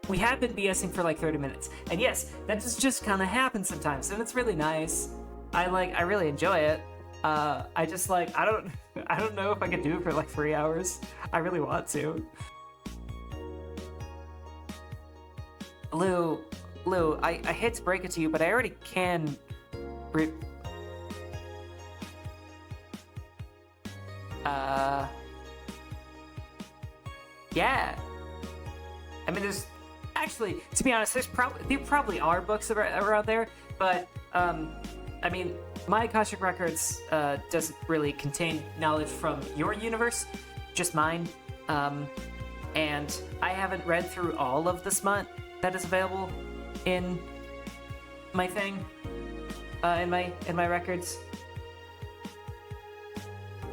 We have been BSing for like 30 minutes, and yes, that just kind of happens sometimes, and it's really nice. I really enjoy it. I don't know if I could do it for like 3 hours. I really want to. Lou, I hate to break it to you, but I already can yeah. I mean, there's actually, to be honest, there probably are books around there, but I mean, my Akashic Records doesn't really contain knowledge from your universe, just mine. And I haven't read through all of the smut that is available in my thing, in my records.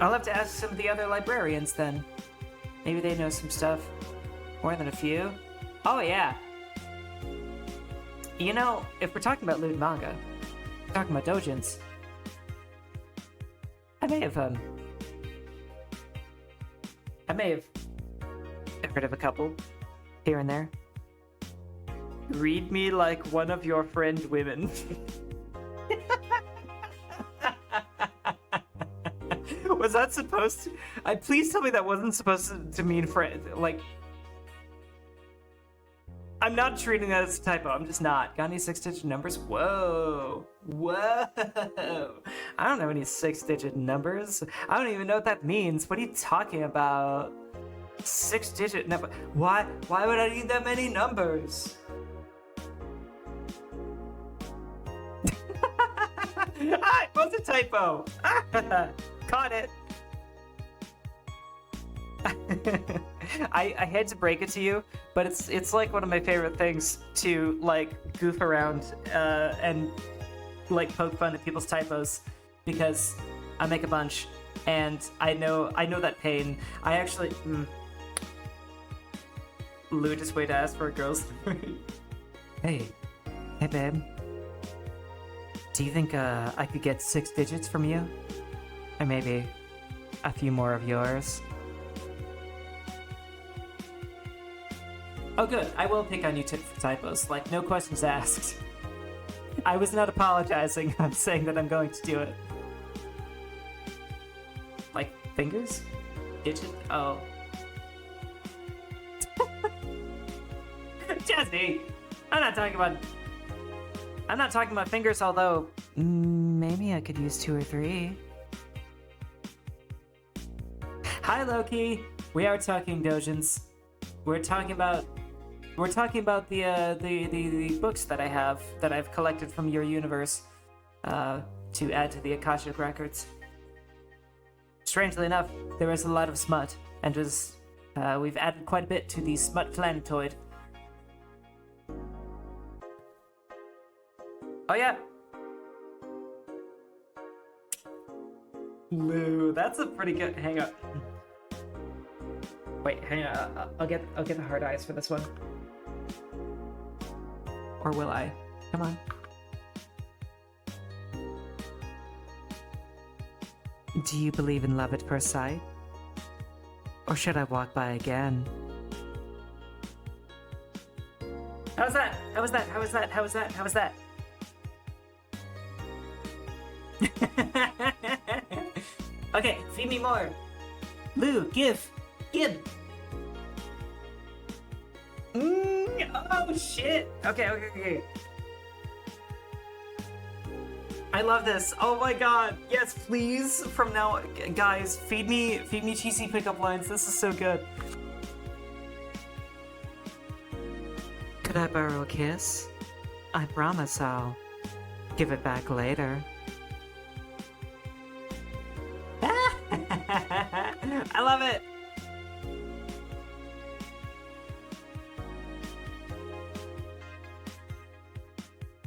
I'll have to ask some of the other librarians then. Maybe they know some stuff. More than a few. Oh yeah. You know, if we're talking about lewd manga, we're talking about doujins, I may have heard of a couple here and there. Read me like one of your friend women. Was that supposed to? Please tell me that wasn't supposed to mean friend. Like, I'm not treating that as a typo. I'm just not. Got any 6-digit numbers? Whoa. Whoa. I don't know any 6-digit numbers. I don't even know what that means. What are you talking about? 6-digit number. Why would I need that many numbers? Ah, it was a typo. Caught it. I hate to break it to you, but it's like one of my favorite things to like goof around and like poke fun at people's typos, because I make a bunch and I know that pain. I actually lewdest way to ask for a girl's Hey babe, do you think I could get 6 digits from you? Or maybe a few more of yours? Oh good, I will pick on you for typos, like no questions asked. I was not apologizing, I'm saying that I'm going to do it. Like fingers? Digit? Oh. Jesse! I'm not talking about fingers, although maybe I could use 2 or 3. Hi Loki! We are talking doujins. We're talking about the books that I've collected from your universe to add to the Akashic records. Strangely enough, there is a lot of smut, and we've added quite a bit to the smut planetoid. Oh yeah. Lou, that's a pretty good. Hang on. Wait, hang on. I'll get the hard eyes for this one. Or will I? Come on. Do you believe in love at first sight? Or should I walk by again? How's that? How was that? How was that? How was that? How was that? Okay, feed me more. Lou, give. Oh shit. Okay. I love this. Oh my god. Yes, please. From now, guys, feed me cheesy pickup lines. This is so good. Could I borrow a kiss? I promise I'll give it back later. I love it.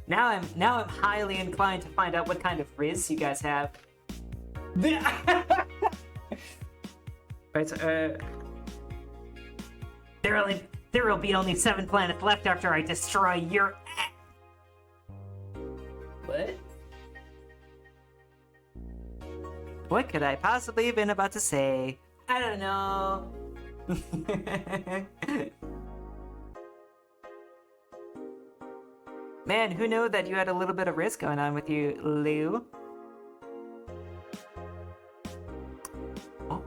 Now I'm highly inclined to find out what kind of riz you guys have. Right, there will be only 7 planets left after I destroy your. What? What could I possibly have been about to say? I don't know. Man, who knew that you had a little bit of risk going on with you, Lou? Oh.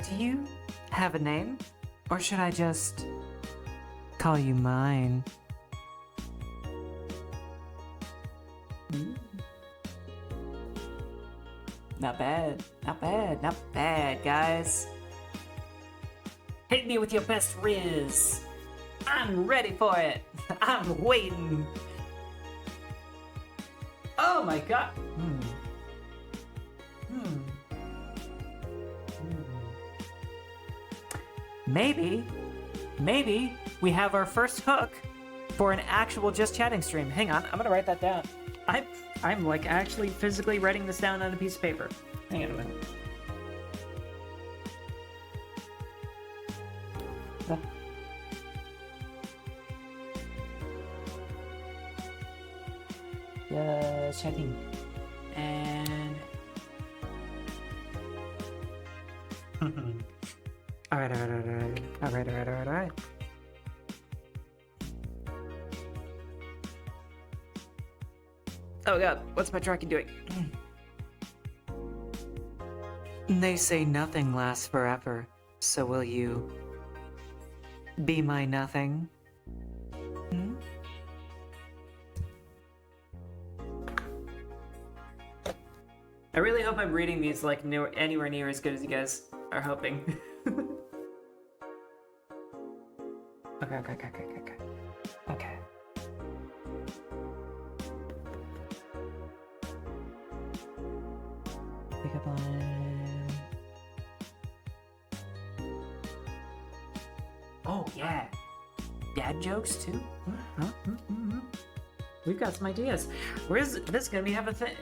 Do you have a name? Or should I just call you mine? Not bad, guys. Hit me with your best riz. I'm ready for it. I'm waiting. Oh my god. maybe we have our first hook for an actual just chatting stream. Hang on, I'm gonna write that down. I'm like actually physically writing this down on a piece of paper. Hang on a minute. Chatting. And all right. Oh god, what's my tracking doing? They say nothing lasts forever, so will you be my nothing? Hmm? I really hope I'm reading these like anywhere near as good as you guys are hoping. Okay. Pickup line. Oh yeah, dad jokes too. Huh? We've got some ideas. Where's this gonna be? Have a thing.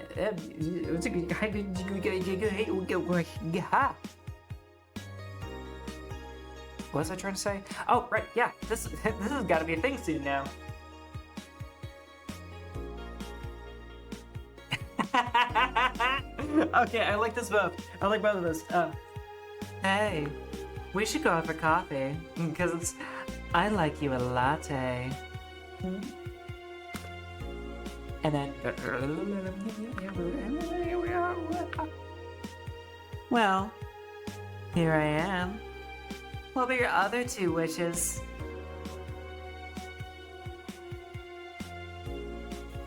What was I trying to say? Oh right, yeah. This has got to be a thing soon now. Okay, I like this both. I like both of those. Hey, we should go out for coffee because I like you a latte. And then, well, here I am. What about your other two wishes?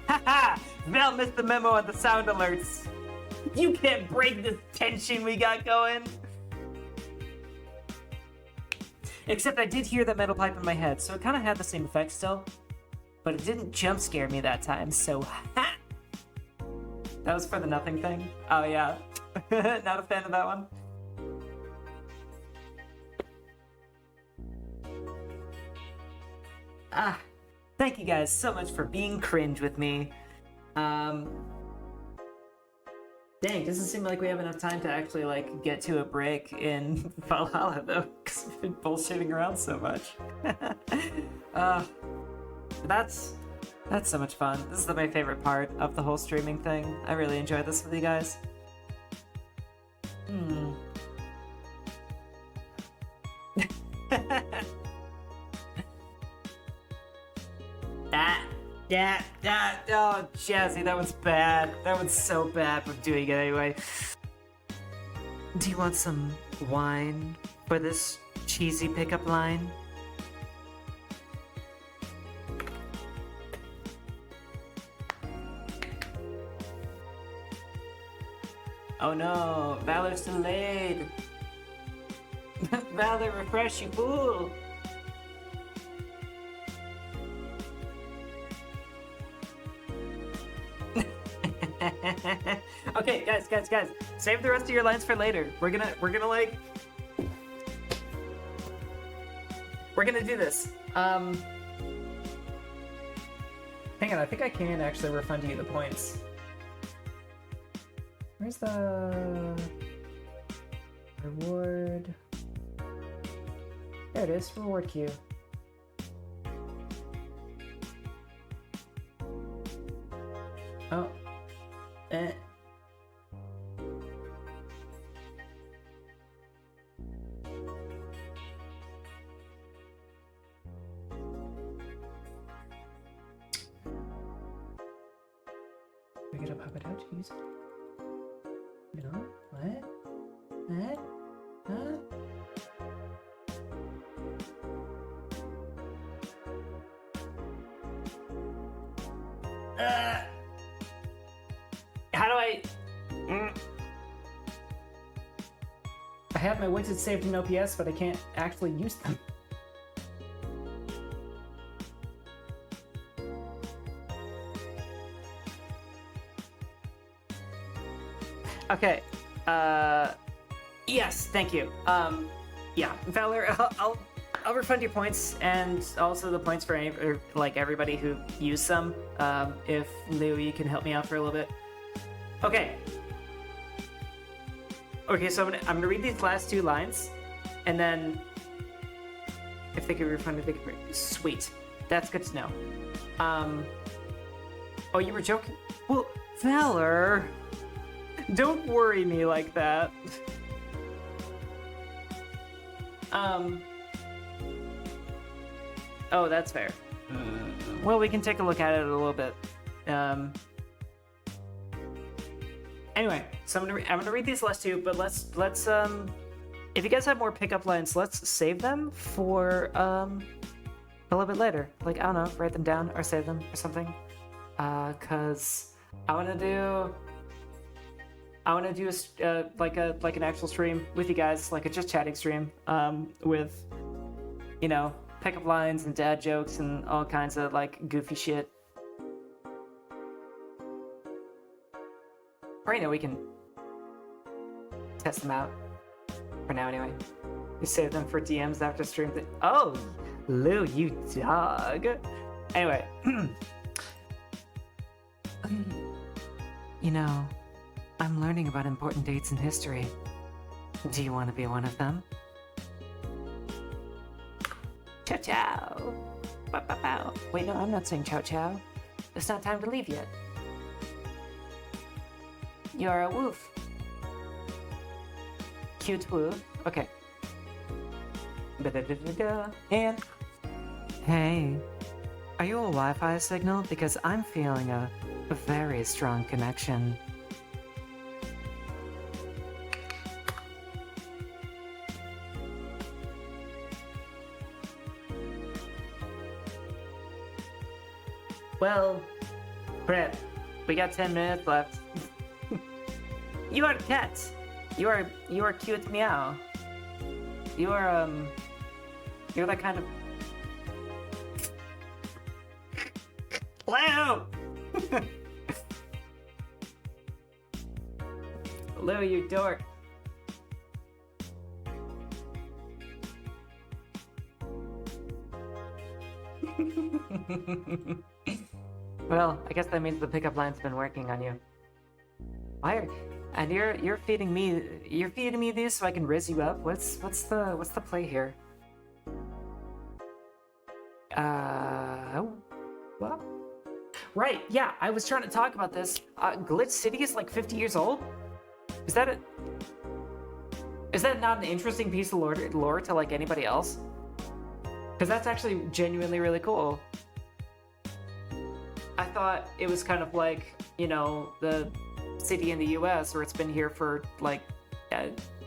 Haha! Val missed the memo on the sound alerts. You can't break this tension we got going. Except I did hear that metal pipe in my head, so it kind of had the same effect still. But it didn't jump scare me that time, so ha! That was for the nothing thing? Oh yeah. Not a fan of that one. Thank you guys so much for being cringe with me. Dang, doesn't seem like we have enough time to actually like get to a break in Valhalla though, because we've been bullshitting around so much. That's so much fun. This is my favorite part of the whole streaming thing. I really enjoy this with you guys. Oh, Jazzy, that was bad. That was so bad, but doing it anyway. Do you want some wine for this cheesy pickup line? Oh no, Valor's delayed. Valor, refresh, you fool. Okay, guys, save the rest of your lines for later. We're gonna do this. Hang on, I think I can actually refund you the points. Where's the reward? There it is, reward queue. Oh. We gotta pop it out, jeez. You know? What? Huh? How do I... I have my widgets saved in OPS, but I can't actually use them. Okay. Yes, thank you. yeah, Valor, I'll refund your points and also the points for like everybody who used some. If Lou, you can help me out for a little bit. Okay. Okay, so I'm gonna read these last two lines, and then if they could refund it, they could. Sweet, that's good to know. Oh, you were joking? Well, Valor, don't worry me like that. Oh, that's fair. Well, we can take a look at it a little bit. Anyway, so I'm gonna read these last two, but let's if you guys have more pickup lines, let's save them for a little bit later. Like, I don't know, write them down or save them or something. Cause I wanna do like an actual stream with you guys, like a just chatting stream, with, you know, pickup lines and dad jokes and all kinds of like goofy shit. Or, you know, we can test them out for now anyway. We save them for DMs after stream. Oh, Lou, you dog. Anyway. You know, I'm learning about important dates in history. Do you want to be one of them? Ciao ciao. Bow, bow, bow. Wait, no, I'm not saying ciao ciao. It's not time to leave yet. You're a woof. Cute woof. Okay. Da-da-da-da-da. And hey, are you a Wi-Fi signal? Because I'm feeling a very strong connection. Well, Brett, we got 10 minutes left. You are cat. You are cute meow. You're that kind of Lou! Lou, you dork. Well, I guess that means the pickup line's been working on you. Why are, and you're feeding me these so I can riz you up? What's the play here? What? Right, yeah, I was trying to talk about this. Glitch City is like 50 years old? Is that not an interesting piece of lore to like anybody else? Because that's actually genuinely really cool. I thought it was kind of like, you know, the city in the US where it's been here for like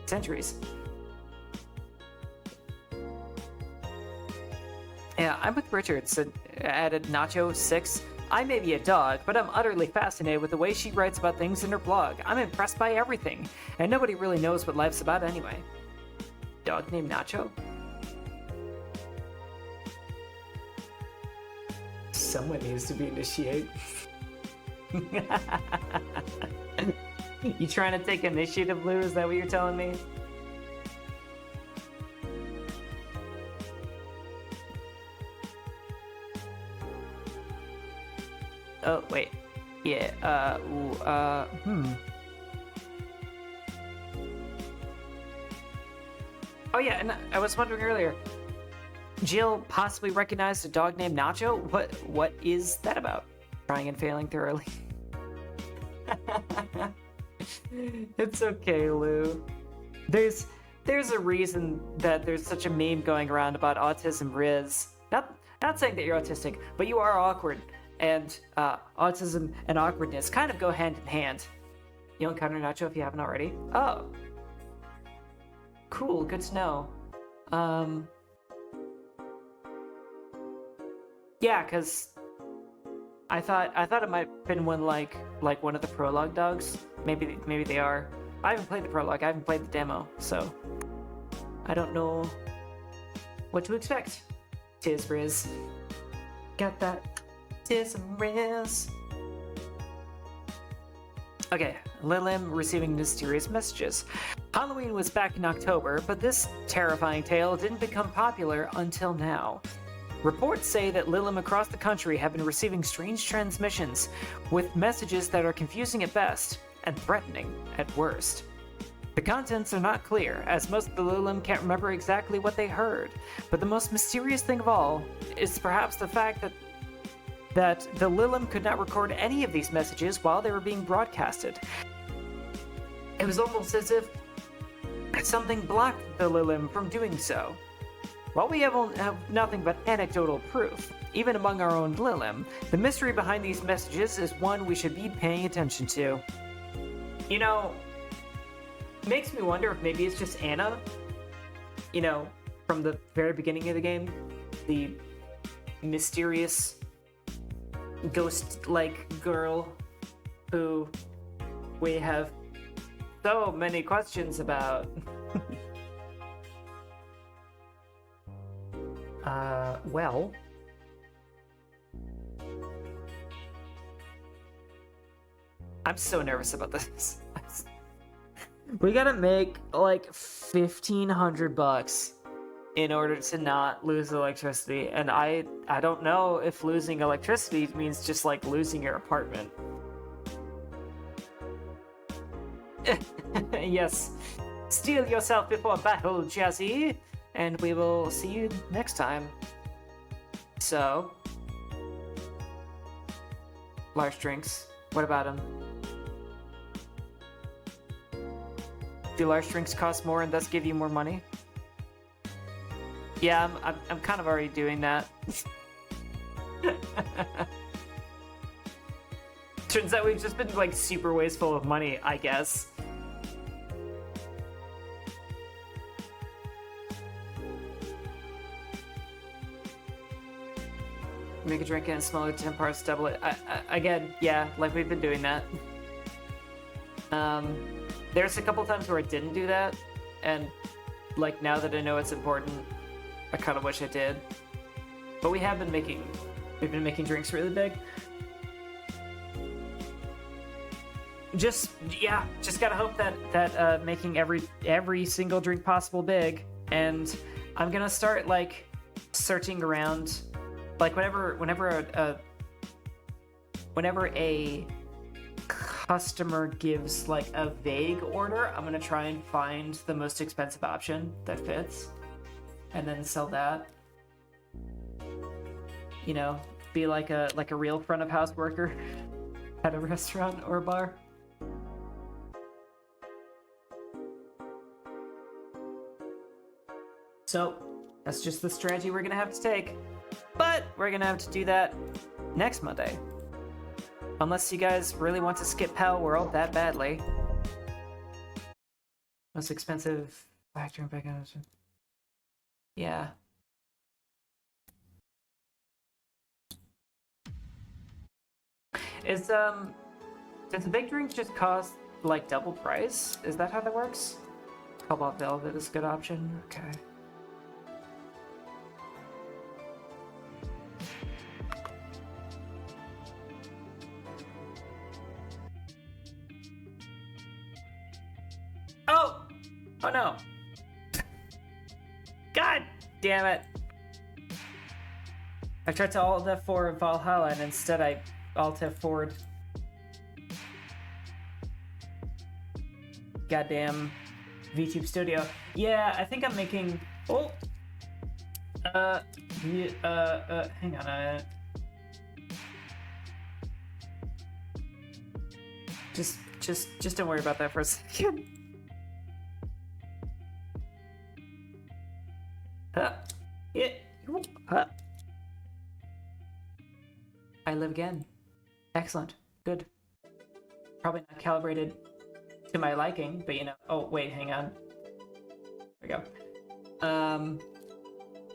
centuries. Yeah, I'm with Richard, added Nacho 6. I may be a dog, but I'm utterly fascinated with the way she writes about things in her blog. I'm impressed by everything, and nobody really knows what life's about anyway. Dog named Nacho? Someone needs to be initiated. You trying to take initiative, Lou? Is that what you're telling me? Oh, wait. Yeah, Oh yeah, and I was wondering earlier, Jill possibly recognized a dog named Nacho? What is that about? Trying and failing thoroughly. It's okay, Lou. There's a reason that there's such a meme going around about autism Riz. Not saying that you're autistic, but you are awkward. And autism and awkwardness kind of go hand in hand. You'll encounter Nacho if you haven't already. Oh. Cool, good to know. Yeah, cause I thought it might have been one like one of the prologue dogs. Maybe they are. I haven't played the prologue, I haven't played the demo, so I don't know what to expect. Tis Riz. Got that. Tis Riz. Okay, Lilim receiving mysterious messages. Halloween was back in October, but this terrifying tale didn't become popular until now. Reports say that Lilim across the country have been receiving strange transmissions with messages that are confusing at best and threatening at worst. The contents are not clear, as most of the Lilim can't remember exactly what they heard, but the most mysterious thing of all is perhaps the fact that the Lilim could not record any of these messages while they were being broadcasted. It was almost as if something blocked the Lilim from doing so. While we have nothing but anecdotal proof, even among our own Lilim, the mystery behind these messages is one we should be paying attention to. You know, makes me wonder if maybe it's just Anna, you know, from the very beginning of the game, the mysterious ghost-like girl who we have so many questions about. Well, I'm so nervous about this. We gotta make like $1,500 in order to not lose electricity, and I don't know if losing electricity means just like losing your apartment. Yes, steel yourself before battle, Jazzy, and we will see you next time. So, large drinks, what about them? Do large drinks cost more and thus give you more money? Yeah, I'm kind of already doing that. Turns out we've just been like super wasteful of money, I guess. Make a drink and smaller 10 parts, double it. Again, yeah, like we've been doing that. There's a couple times where I didn't do that, and like now that I know it's important, I kind of wish I did. But we've been making drinks really big. Just gotta hope that making every single drink possible big, and I'm gonna start like searching around. Like whenever a customer gives like a vague order, I'm gonna try and find the most expensive option that fits, and then sell that. You know, be like a real front of house worker at a restaurant or a bar. So that's just the strategy we're gonna have to take. But we're gonna have to do that next Monday. Unless you guys really want to skip Pal World that badly. Most expensive factor and back out. Yeah. Does the big drink just cost like double price? Is that how that works? Cobalt Velvet is a good option. Okay. Oh no! God damn it! I tried to Alt F4 Valhalla and instead I Alt F4'd. Goddamn VTube Studio. Yeah, I think I'm making. Oh! Hang on a minute. Just don't worry about that for a second. I live again. Excellent. Good. Probably not calibrated to my liking, but you know. Oh, wait, hang on. There we go.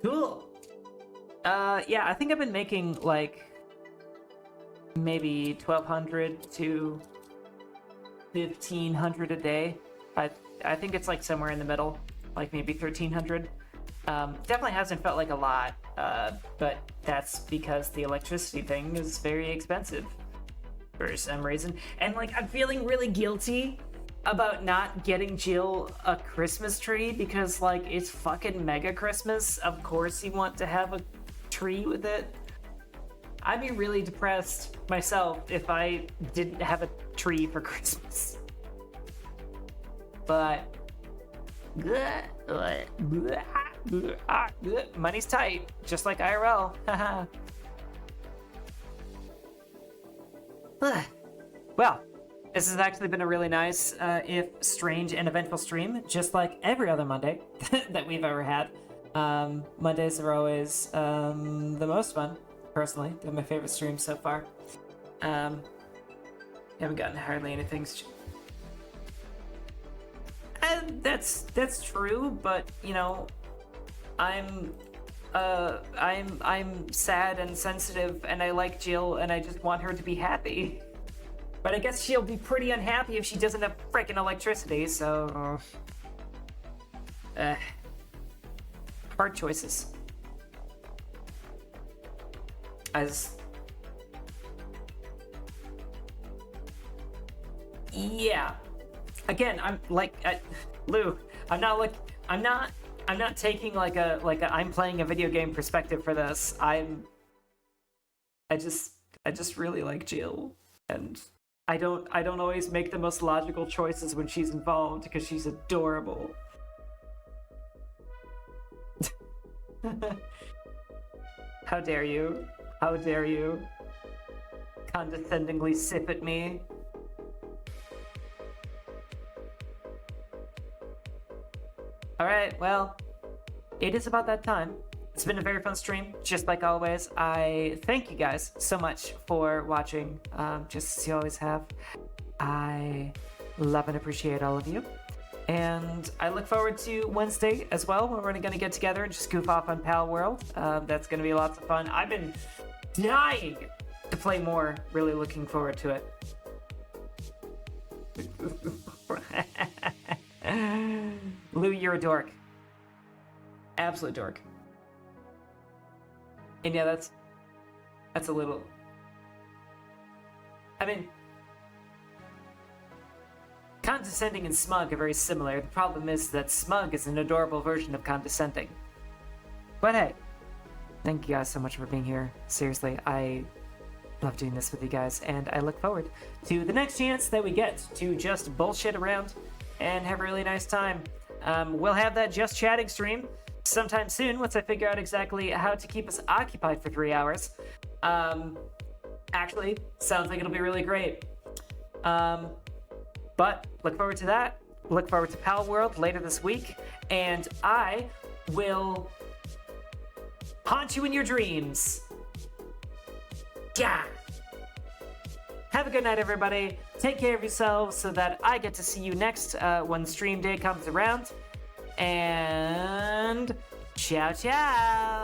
Cool. Yeah, I think I've been making like maybe 1,200 to 1,500 a day. I think it's like somewhere in the middle, like maybe 1,300. Definitely hasn't felt like a lot, but that's because the electricity thing is very expensive for some reason. And like, I'm feeling really guilty about not getting Jill a Christmas tree because, like, it's fucking mega Christmas. Of course you want to have a tree with it. I'd be really depressed myself if I didn't have a tree for Christmas. But money's tight, just like IRL. Well, this has actually been a really nice, if strange and eventful stream, just like every other Monday that we've ever had. Mondays are always the most fun, personally. They're my favorite streams so far. Haven't gotten hardly anything. And that's true, but you know, I'm sad and sensitive, and I like Jill, and I just want her to be happy. But I guess she'll be pretty unhappy if she doesn't have freaking electricity, so... hard choices. Yeah. Again, I'm like... Lou, I'm not taking like a I'm playing a video game perspective for this. I just really like Jill, and I don't always make the most logical choices when she's involved because she's adorable. How dare you? How dare you condescendingly sip at me? Alright, well, it is about that time. It's been a very fun stream, just like always. I thank you guys so much for watching, just as you always have. I love and appreciate all of you. And I look forward to Wednesday as well, when we're going to get together and just goof off on Pal World. That's going to be lots of fun. I've been dying to play more. Really looking forward to it. Lou, you're a dork. Absolute dork. And yeah, that's a little... I mean... Condescending and smug are very similar. The problem is that smug is an adorable version of condescending. But hey, thank you guys so much for being here. Seriously, I love doing this with you guys, and I look forward to the next chance that we get to just bullshit around and have a really nice time. We'll have that Just Chatting stream sometime soon once I figure out exactly how to keep us occupied for 3 hours. Actually, sounds like it'll be really great. But look forward to that. Look forward to Pal World later this week, and I will haunt you in your dreams. Yeah. Have a good night, everybody. Take care of yourselves so that I get to see you next when stream day comes around. And ciao, ciao.